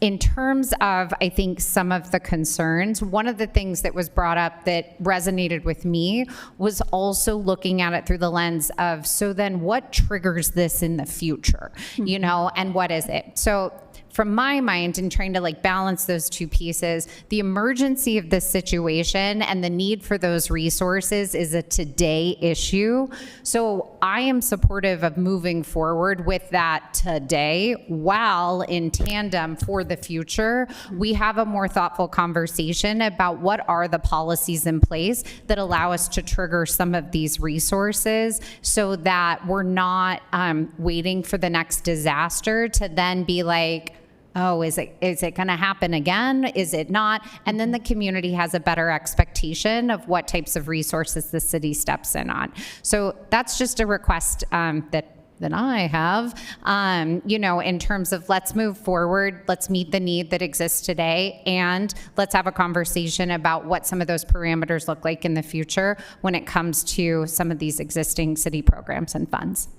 In terms of, I think, some of the concerns, one of the things that was brought up that resonated with me was also looking at it through the lens of, so then what triggers this in the future, and what is it? So from my mind, in trying to balance those two pieces, the emergency of this situation and the need for those resources is a today issue. So I am supportive of moving forward with that today, while in tandem for the future, we have a more thoughtful conversation about what are the policies in place that allow us to trigger some of these resources, so that we're not waiting for the next disaster to then be like, oh, is it going to happen again? Is it not? And then the community has a better expectation of what types of resources the city steps in on. So that's just a request that I have, in terms of let's move forward, let's meet the need that exists today, and let's have a conversation about what some of those parameters look like in the future when it comes to some of these existing city programs and funds.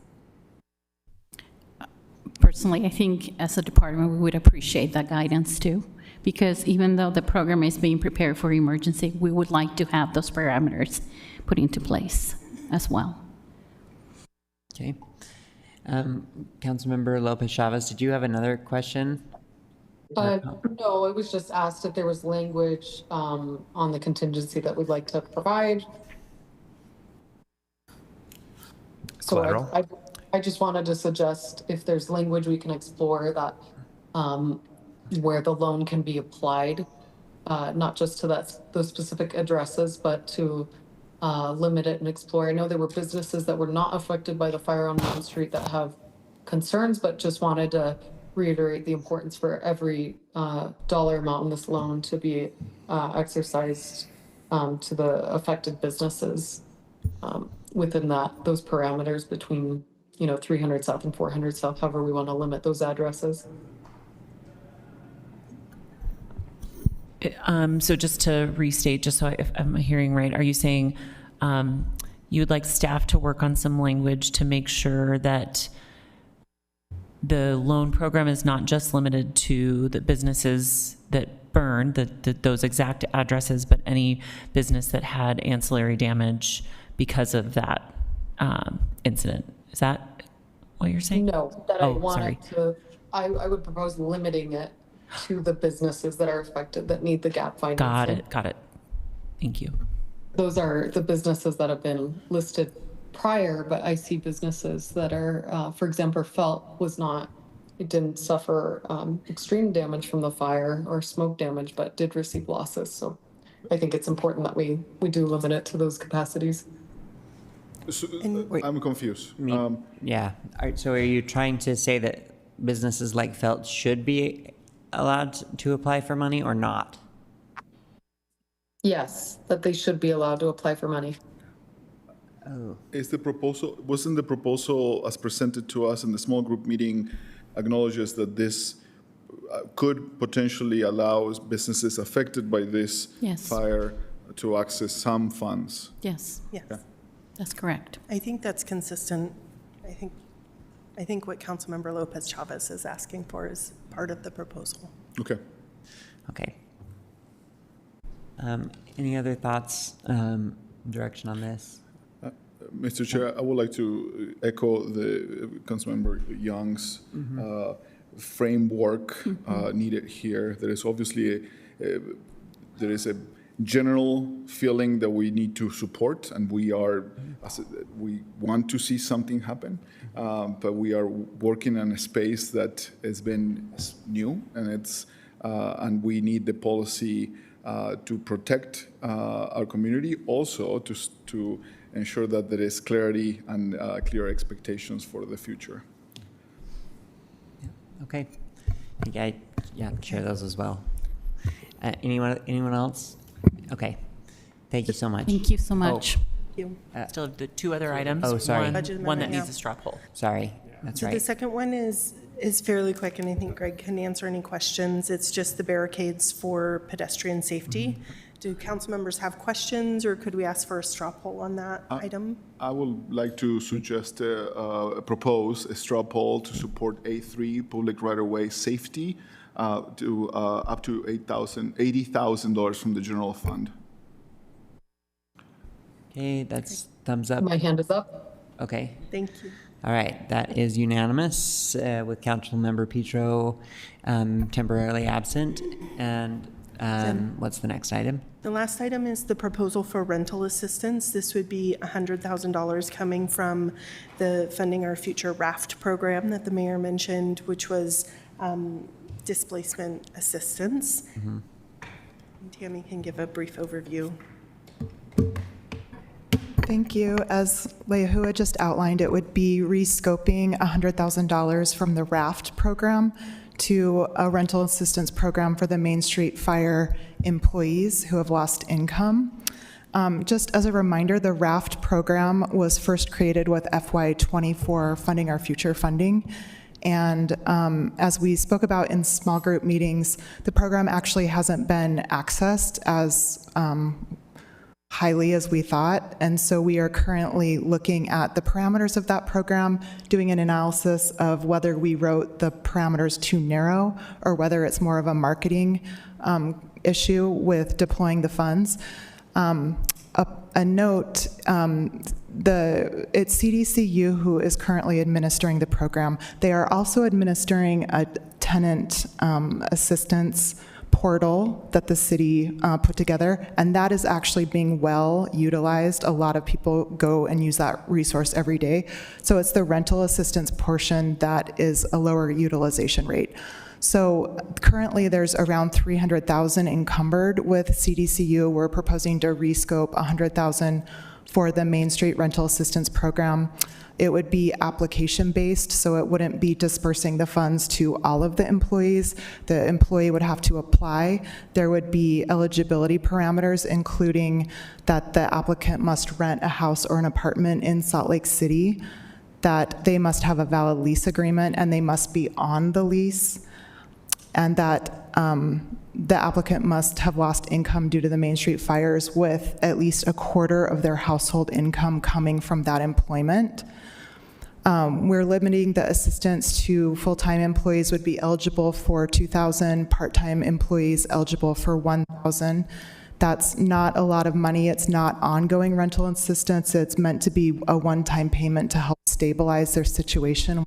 Personally, I think as a department, we would appreciate that guidance too, because even though the program is being prepared for emergency, we would like to have those parameters put into place as well. Okay. Councilmember Lopez Chavez, did you have another question? No, it was just asked if there was language on the contingency that we'd like to provide. Collateral? So I just wanted to suggest if there's language we can explore that where the loan can be applied, not just to those specific addresses, but to limit it and explore. I know there were businesses that were not affected by the fire on Main Street that have concerns, but just wanted to reiterate the importance for every dollar amount in this loan to be exercised to the affected businesses within those parameters between 300 South and 400 South, however we want to limit those addresses. So just to restate, just so if I'm hearing right, are you saying you would like staff to work on some language to make sure that the loan program is not just limited to the businesses that burned, those exact addresses, but any business that had ancillary damage because of that incident? Is that what you're saying? No, that Oh, I wanted sorry. to I would propose limiting it to the businesses that are affected, that need the gap financing. Got it. Thank you. Those are the businesses that have been listed prior, but I see businesses that are, for example, Felt it didn't suffer extreme damage from the fire or smoke damage, but did receive losses. So I think it's important that we do limit it to those capacities. So, I'm confused. Yeah. So are you trying to say that businesses like Felt should be allowed to apply for money or not? Yes, that they should be allowed to apply for money. Wasn't the proposal as presented to us in the small group meeting acknowledges that this could potentially allow businesses affected by this Yes. fire to access some funds? Yes, Yes. that's correct. I think that's consistent. I think what Councilmember Lopez Chavez is asking for is part of the proposal. Okay. Okay. Any other thoughts, direction on this? Mr. Chair, I would like to echo the Councilmember Young's framework needed here. There is obviously there is a general feeling that we need to support, and we want to see something happen, but we are working in a space that has been new, and we need the policy to protect our community, also to ensure that there is clarity and clear expectations for the future. Okay. I think I share those as well. Anyone else? Okay. Thank you so much. Thank you so much. Still have the two other items. Oh, sorry. One that needs a straw poll. Sorry. That's So right. the second one is fairly quick, and I think Greg can answer any questions. It's just the barricades for pedestrian safety. Do council members have questions, or could we ask for a straw poll on that item? I would like to suggest, propose a straw poll to support A3, public right-of-way safety, to up to $80,000 from the general fund. Okay, that's thumbs up. My hand is up. Okay. Thank you. All right, that is unanimous with Councilmember Petro temporarily absent. And what's the next item? The last item is the proposal for rental assistance. This would be $100,000 coming from the Funding Our Future RAFT program that the mayor mentioned, which was displacement assistance. Tammy can give a brief overview. Thank you. As Leahua just outlined, it would be rescoping $100,000 from the RAFT program to a rental assistance program for the Main Street Fire employees who have lost income. Just as a reminder, the RAFT program was first created with FY24 Funding Our Future funding. And as we spoke about in small group meetings, the program actually hasn't been accessed as highly as we thought. And so we are currently looking at the parameters of that program, doing an analysis of whether we wrote the parameters too narrow or whether it's more of a marketing issue with deploying the funds. A note, it's CDCU who is currently administering the program. They are also administering a tenant assistance portal that the city put together, and that is actually being well utilized. A lot of people go and use that resource every day. So it's the rental assistance portion that is a lower utilization rate. So currently there's around 300,000 encumbered with CDCU. We're proposing to rescope 100,000 for the Main Street Rental Assistance Program. It would be application-based, so it wouldn't be dispersing the funds to all of the employees. The employee would have to apply. There would be eligibility parameters, including that the applicant must rent a house or an apartment in Salt Lake City, that they must have a valid lease agreement, and they must be on the lease, and that the applicant must have lost income due to the Main Street fires with at least a quarter of their household income coming from that employment. We're limiting the assistance to full-time employees would be eligible for 2,000, part-time employees eligible for 1,000. That's not a lot of money. It's not ongoing rental assistance. It's meant to be a one-time payment to help stabilize their situation while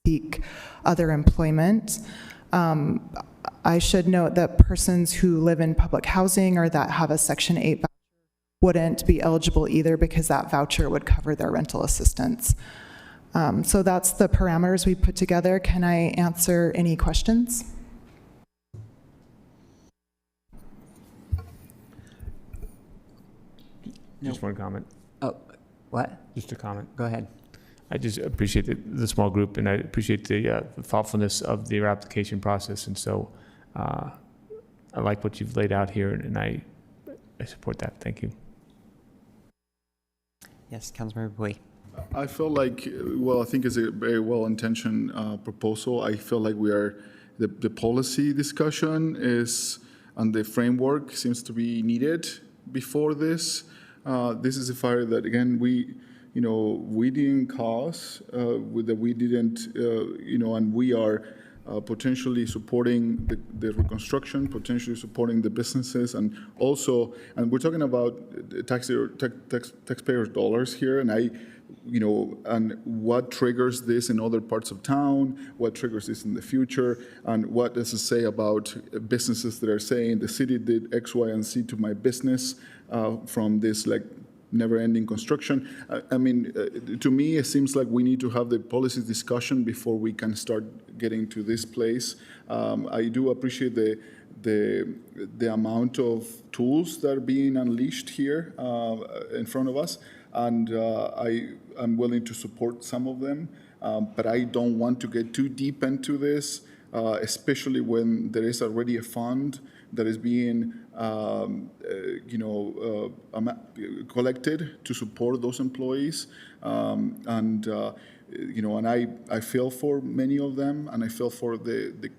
they seek other employment. I should note that persons who live in public housing or that have a Section 8 voucher wouldn't be eligible either because that voucher would cover their rental assistance. So that's the parameters we put together. Can I answer any questions? Just one comment. Oh, what? Just a comment. Go ahead. I just appreciate the small group, and I appreciate the thoughtfulness of their application process. And so I like what you've laid out here, and I support that. Thank you. Yes, Councilmember Bui. I feel like, well, I think it's a very well-intentioned proposal. I feel like we are, the policy discussion is, and the framework seems to be needed before this. This is a fire that, again, we didn't cause, that we didn't, and we are potentially supporting the reconstruction, potentially supporting the businesses, and also, and we're talking about taxpayers' dollars here, and and what triggers this in other parts of town, what triggers this in the future, and what does it say about businesses that are saying the city did X, Y, and Z to my business from this never-ending construction. I mean, to me, it seems like we need to have the policy discussion before we can start getting to this place. I do appreciate the amount of tools that are being unleashed here in front of us, and I'm willing to support some of them, but I don't want to get too deep into this, especially when there is already a fund that is being collected to support those employees, and I feel for many of them, and I feel for the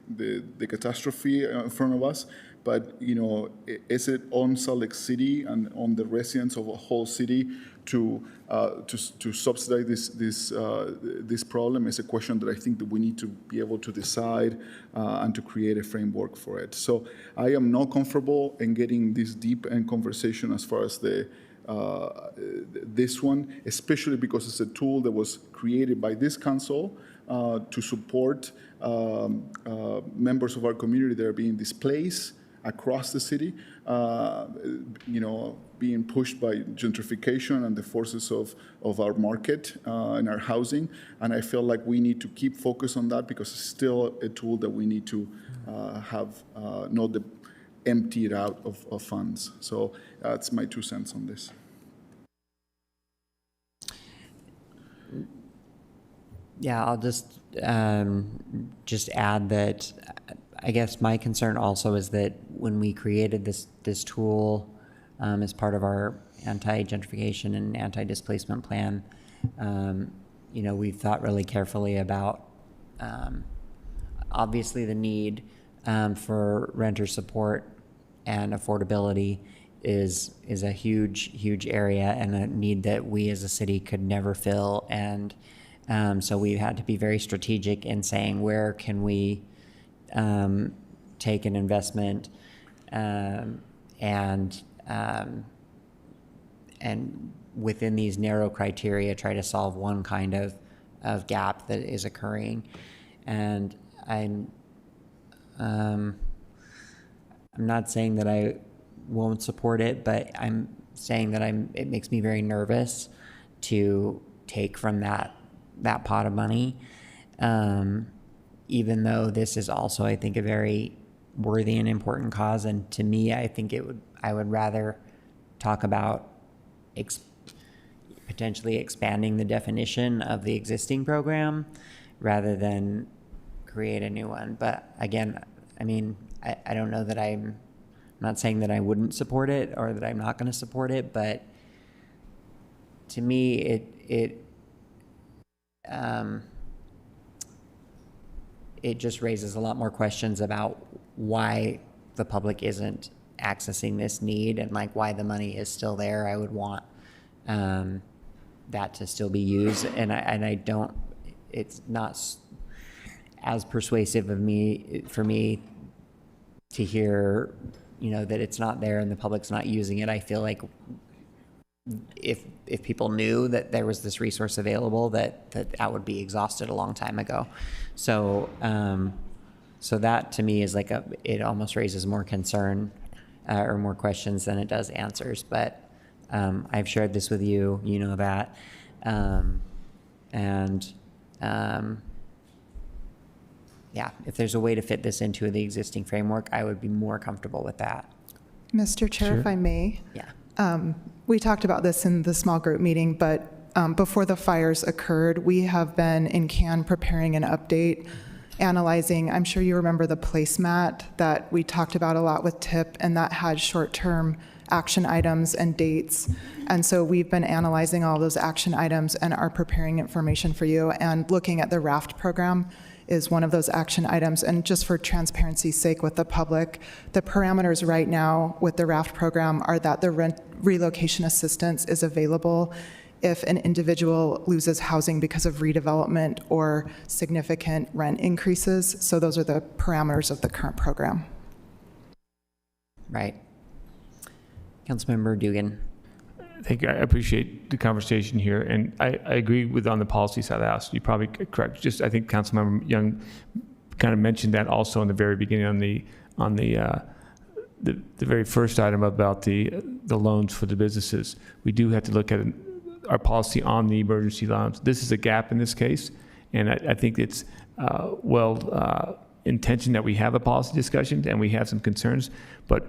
catastrophe in front of us. But is it on Salt Lake City and on the residents of a whole city to subsidize this problem? Is a question that I think that we need to be able to decide and to create a framework for it. So I am not comfortable in getting this deep in conversation as far as this one, especially because it's a tool that was created by this council to support members of our community that are being displaced across the city, being pushed by gentrification and the forces of our market and our housing. And I feel like we need to keep focus on that because it's still a tool that we need to have not empty it out of funds. So that's my 2 cents on this. Yeah, I'll just add that I guess my concern also is that when we created this tool as part of our anti-gentrification and anti-displacement plan, we've thought really carefully about obviously the need for renter support and affordability is a huge area and a need that we as a city could never fill. And so we had to be very strategic in saying where can we take an investment and within these narrow criteria try to solve one kind of gap that is occurring. And I'm not saying that I won't support it, but I'm saying that it makes me very nervous to take from that pot of money, even though this is also, I think, a very worthy and important cause. And to me, I think I would rather talk about potentially expanding the definition of the existing program rather than create a new one. But again, I mean, I don't know that I'm not saying that I wouldn't support it or that I'm not going to support it, but to me, it just raises a lot more questions about why the public isn't accessing this need and why the money is still there. I would want that to still be used, and I don't. It's not as persuasive for me to hear, that it's not there and the public's not using it. I feel like if people knew that there was this resource available, that would be exhausted a long time ago. So so that to me is like it almost raises more concern or more questions than it does answers. But I've shared this with you, you know that, yeah, if there's a way to fit this into the existing framework, I would be more comfortable with that. Mr. Chair, if I may. Yeah. We talked about this in the small group meeting, but before the fires occurred, we have been in CAN preparing an update, analyzing, I'm sure you remember the placemat that we talked about a lot with TIP, and that had short-term action items and dates. And so we've been analyzing all those action items and are preparing information for you. And looking at the RAFT program is one of those action items. And just for transparency's sake with the public, the parameters right now with the RAFT program are that the relocation assistance is available if an individual loses housing because of redevelopment or significant rent increases. So those are the parameters of the current program. Right. Councilmember Dugan. Thank you. I appreciate the conversation here, and I agree with on the policy side of the house. You're probably correct. Just I think Councilmember Young kind of mentioned that also in the very beginning on the very first item about the loans for the businesses. We do have to look at our policy on the emergency loans. This is a gap in this case, and I think it's intentioned that we have a policy discussion and we have some concerns, but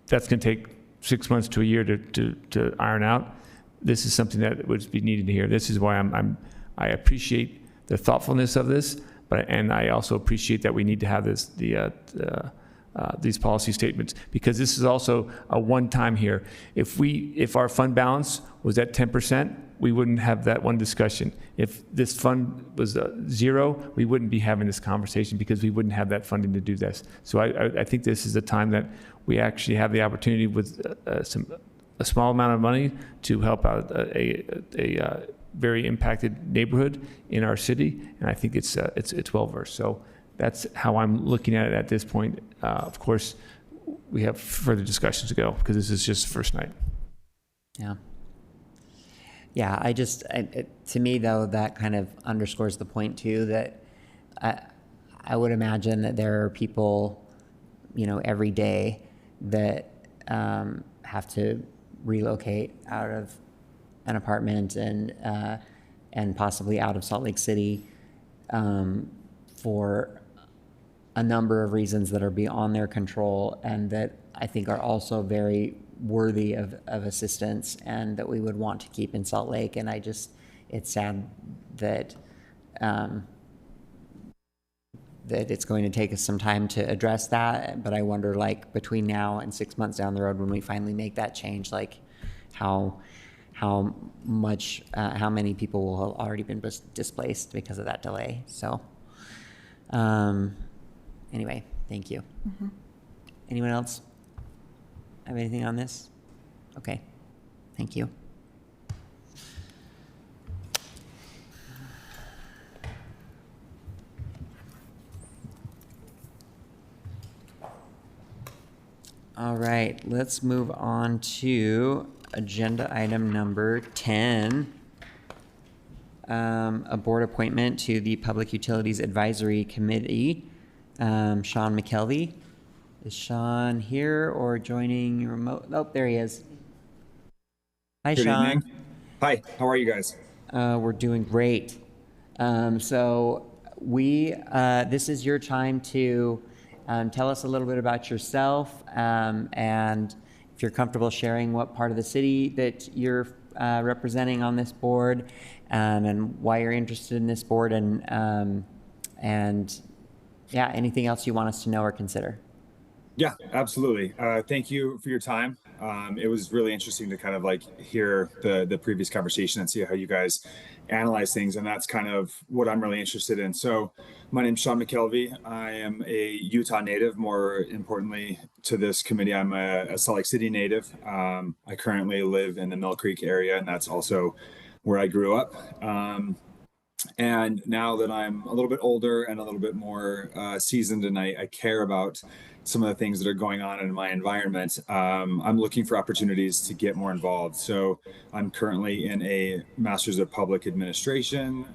that's going to take 6 months to a year to iron out. This is something that would be needed here. This is why I appreciate the thoughtfulness of this, and I also appreciate that we need to have these policy statements, because this is also a one-time here. If our fund balance was at 10%, we wouldn't have that one discussion. If this fund was 0, we wouldn't be having this conversation because we wouldn't have that funding to do this. So I think this is a time that we actually have the opportunity with a small amount of money to help out a very impacted neighborhood in our city, and I think it's well versed. So that's how I'm looking at it at this point. Of course, we have further discussions to go because this is just the first night. Yeah. Yeah, to me though, that kind of underscores the point too, that I would imagine that there are people, every day that have to relocate out of an apartment and possibly out of Salt Lake City for a number of reasons that are beyond their control, and that I think are also very worthy of assistance and that we would want to keep in Salt Lake. And it's sad that that it's going to take us some time to address that, but I wonder, like, between now and 6 months down the road when we finally make that change, like how many people will have already been displaced because of that delay. So anyway, thank you. Mm-hmm. Anyone else have anything on this? Okay, thank you. All right, let's move on to agenda item number 10. A board appointment to the Public Utilities Advisory Committee. Sean McKelvey. Is Sean here or joining remote? Oh, there he is. Hi, Good Sean. evening. Hi, how are you guys? We're doing great. So this is your time to tell us a little bit about yourself, and if you're comfortable sharing what part of the city that you're representing on this board, and why you're interested in this board, and yeah, anything else you want us to know or consider. Yeah, absolutely. Thank you for your time. It was really interesting to kind of like hear the previous conversation and see how you guys analyze things, and that's kind of what I'm really interested in. So my name's Sean McKelvey. I am a Utah native. More importantly to this committee, I'm a Salt Lake City native. I currently live in the Mill Creek area, and that's also where I grew up. And now that I'm a little bit older and a little bit more seasoned, and I care about some of the things that are going on in my environment, I'm looking for opportunities to get more involved. So I'm currently in a Master's of Public Administration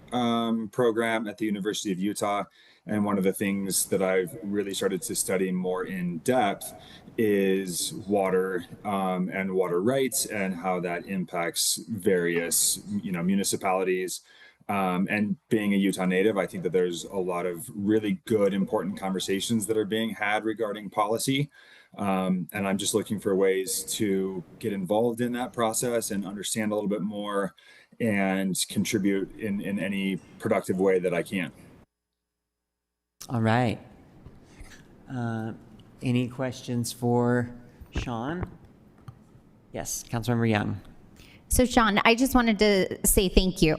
program at the University of Utah. And one of the things that I've really started to study more in depth is water and water rights and how that impacts various, municipalities. And being a Utah native, I think that there's a lot of really good, important conversations that are being had regarding policy. And I'm just looking for ways to get involved in that process and understand a little bit more and contribute in any productive way that I can. All right. Any questions for Sean? Yes, Councilmember Young. So Sean, I just wanted to say thank you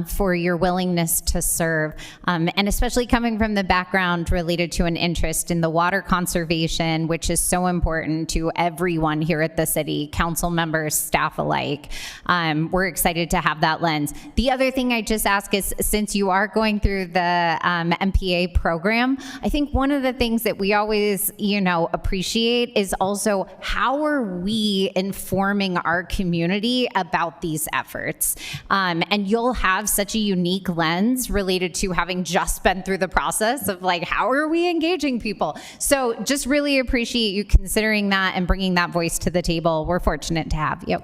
for your willingness to serve, and especially coming from the background related to an interest in the water conservation, which is so important to everyone here at the city, council members, staff alike. We're excited to have that lens. The other thing I just ask is, since you are going through the MPA program, I think one of the things that we always, appreciate is also how are we informing our community about these efforts. And you'll have such a unique lens related to having just been through the process of how are we engaging people? So just really appreciate you considering that and bringing that voice to the table. We're fortunate to have you.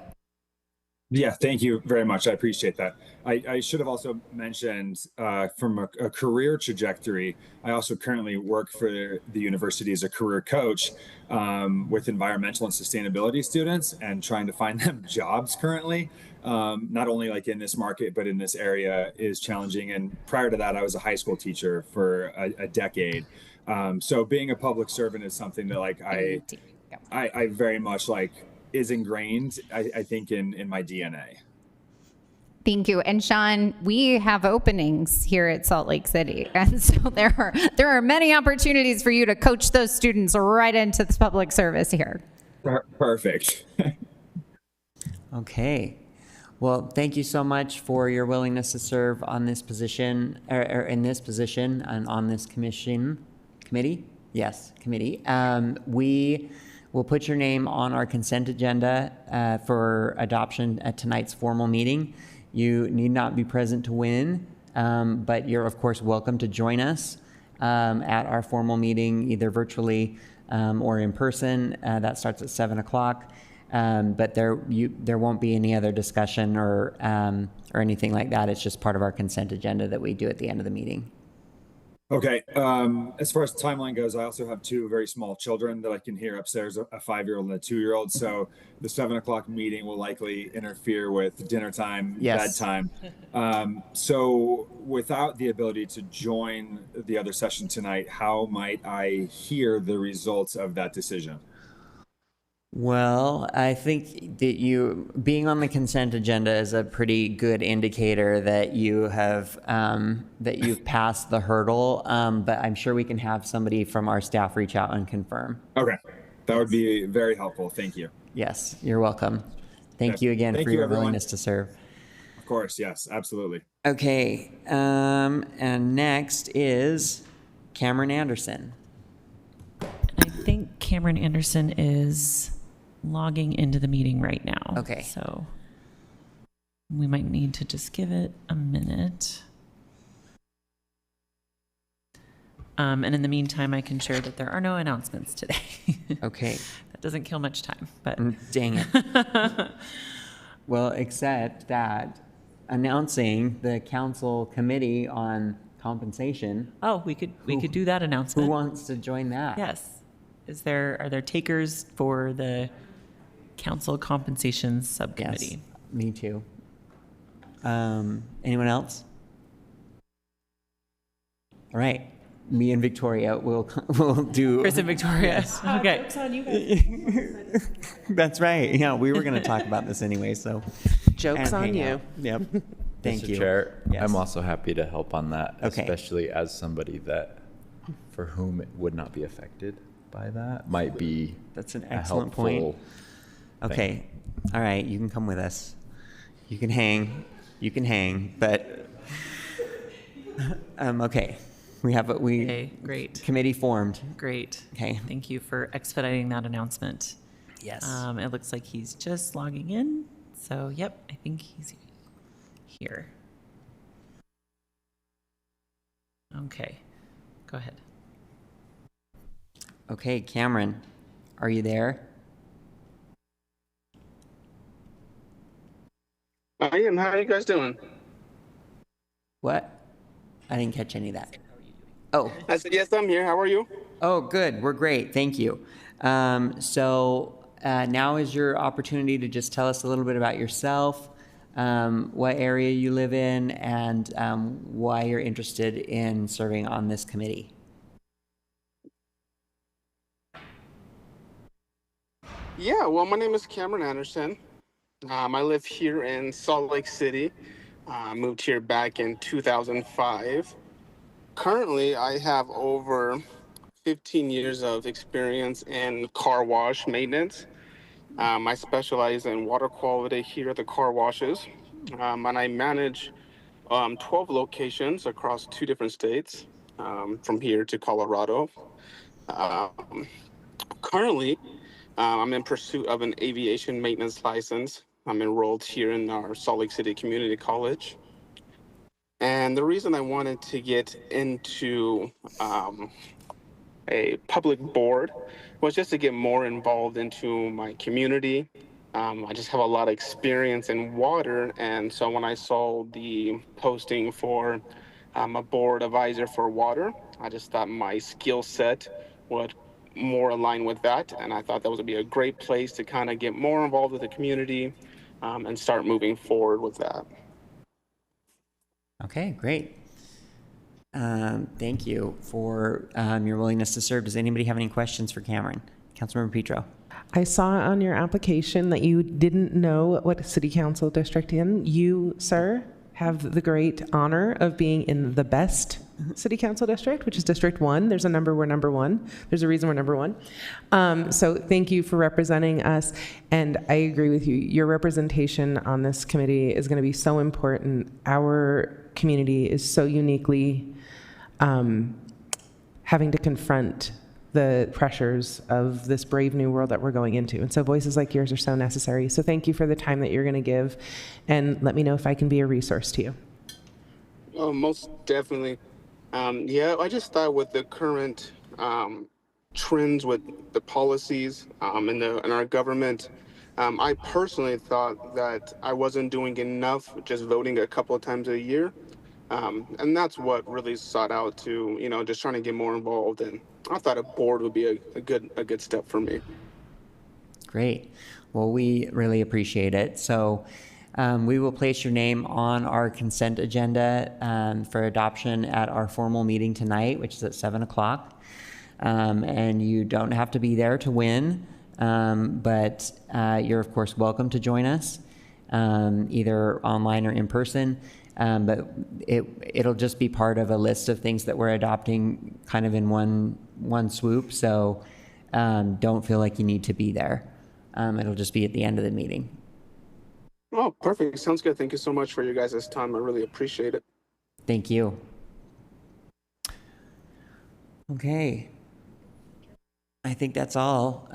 Yeah, thank you very much. I appreciate that. I should have also mentioned from a career trajectory, I also currently work for the university as a career coach with environmental and sustainability students and trying to find them jobs currently. Not only in this market, but in this area is challenging. And prior to that, I was a high school teacher for a decade. So being a public servant is something that I very much is ingrained, I think, in my DNA. Thank you. And Sean, we have openings here at Salt Lake City. And so there are many opportunities for you to coach those students right into this public service here. Perfect. Okay. Well, thank you so much for your willingness to serve on this position, or in this position, and on this committee. Yes, committee. We will put your name on our consent agenda for adoption at tonight's formal meeting. You need not be present to win, but you're of course welcome to join us at our formal meeting, either virtually or in person. That starts at 7 o'clock. But there won't be any other discussion or anything like that. It's just part of our consent agenda that we do at the end of the meeting. Okay. As far as the timeline goes, I also have two very small children that I can hear upstairs, a 5-year-old and a 2-year-old. So the 7 o'clock meeting will likely interfere with dinner time, yes. bedtime. So without the ability to join the other session tonight, how might I hear the results of that decision? Well, I think that you being on the consent agenda is a pretty good indicator that you have that you've passed the hurdle. But I'm sure we can have somebody from our staff reach out and confirm. Okay, that would be very helpful. Thank you. Yes, you're welcome. Thank you again for your willingness to serve. Of course, yes, absolutely. Okay, and next is Cameron Anderson. I think Cameron Anderson is logging into the meeting right now. Okay. So we might need to just give it a minute. And in the meantime, I can share that there are no announcements today. Okay. That doesn't kill much time, but dang it. Well, except that announcing the council committee on compensation. Oh, we could do that announcement. Who wants to join that? Yes. Are there takers for the council compensation subcommittee? Yes, me too. Anyone else? All right. Me and Victoria will do. Chris and Victoria. Yes. Okay. Joke's on you guys. That's right. Yeah, we were going to talk about this anyway, so. Joke's on you. Out. Yep. Thank Mr. you. Chair, Yes. I'm also happy to help on that, Okay. especially as somebody for whom it would not be affected by that. Might be That's an a excellent point. helpful Okay. thing. All right. You can come with us. You can hang, but Okay, Okay, great. committee formed. Great. Okay. Thank you for expediting that announcement. Yes. It looks like he's just logging in. So, yep, I think he's here. Okay, go ahead. Okay, Cameron, are you there? I am. How are you guys doing? What? I didn't catch any of that. Oh. I said, yes, I'm here. How are you? Oh, good. We're great. Thank you. Now is your opportunity to just tell us a little bit about yourself, what area you live in, and why you're interested in serving on this committee. Yeah, well, my name is Cameron Anderson. I live here in Salt Lake City. Moved here back in 2005. Currently, I have over 15 years of experience in car wash maintenance. I specialize in water quality here at the car washes, and I manage 12 locations across 2 different states, from here to Colorado. Currently, I'm in pursuit of an aviation maintenance license. I'm enrolled here in our Salt Lake City Community College. And the reason I wanted to get into a public board was just to get more involved into my community. I just have a lot of experience in water, and so when I saw the posting for a board advisor for water, I just thought my skill set would more align with that, and I thought that would be a great place to kind of get more involved with the community and start moving forward with that. Okay, great. Thank you for your willingness to serve. Does anybody have any questions for Cameron? Councilmember Petro. I saw on your application that you didn't know what city council district in. You, sir, have the great honor of being in the best city council district, which is District 1. There's a number, we're number 1. There's a reason we're number 1. So thank you for representing us. And I agree with you. Your representation on this committee is going to be so important. Our community is so uniquely having to confront the pressures of this brave new world that we're going into. And so voices like yours are so necessary. So thank you for the time that you're going to give. And let me know if I can be a resource to you. Oh, most definitely. Yeah, I just thought with the current trends with the policies in our government, I personally thought that I wasn't doing enough just voting a couple of times a year. And that's what really sought out to, just trying to get more involved. And I thought a board would be a good step for me. Great. Well, we really appreciate it. So we will place your name on our consent agenda for adoption at our formal meeting tonight, which is at 7 o'clock. And you don't have to be there to win, but you're, of course, welcome to join us, either online or in person. But it'll just be part of a list of things that we're adopting kind of in one swoop. So don't feel like you need to be there. It'll just be at the end of the meeting. Oh, perfect. Sounds good. Thank you so much for your guys' time. I really appreciate it. Thank you. Okay. I think that's all.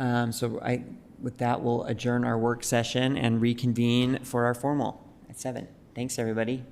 With that, we'll adjourn our work session and reconvene for our formal at 7. Thanks, everybody.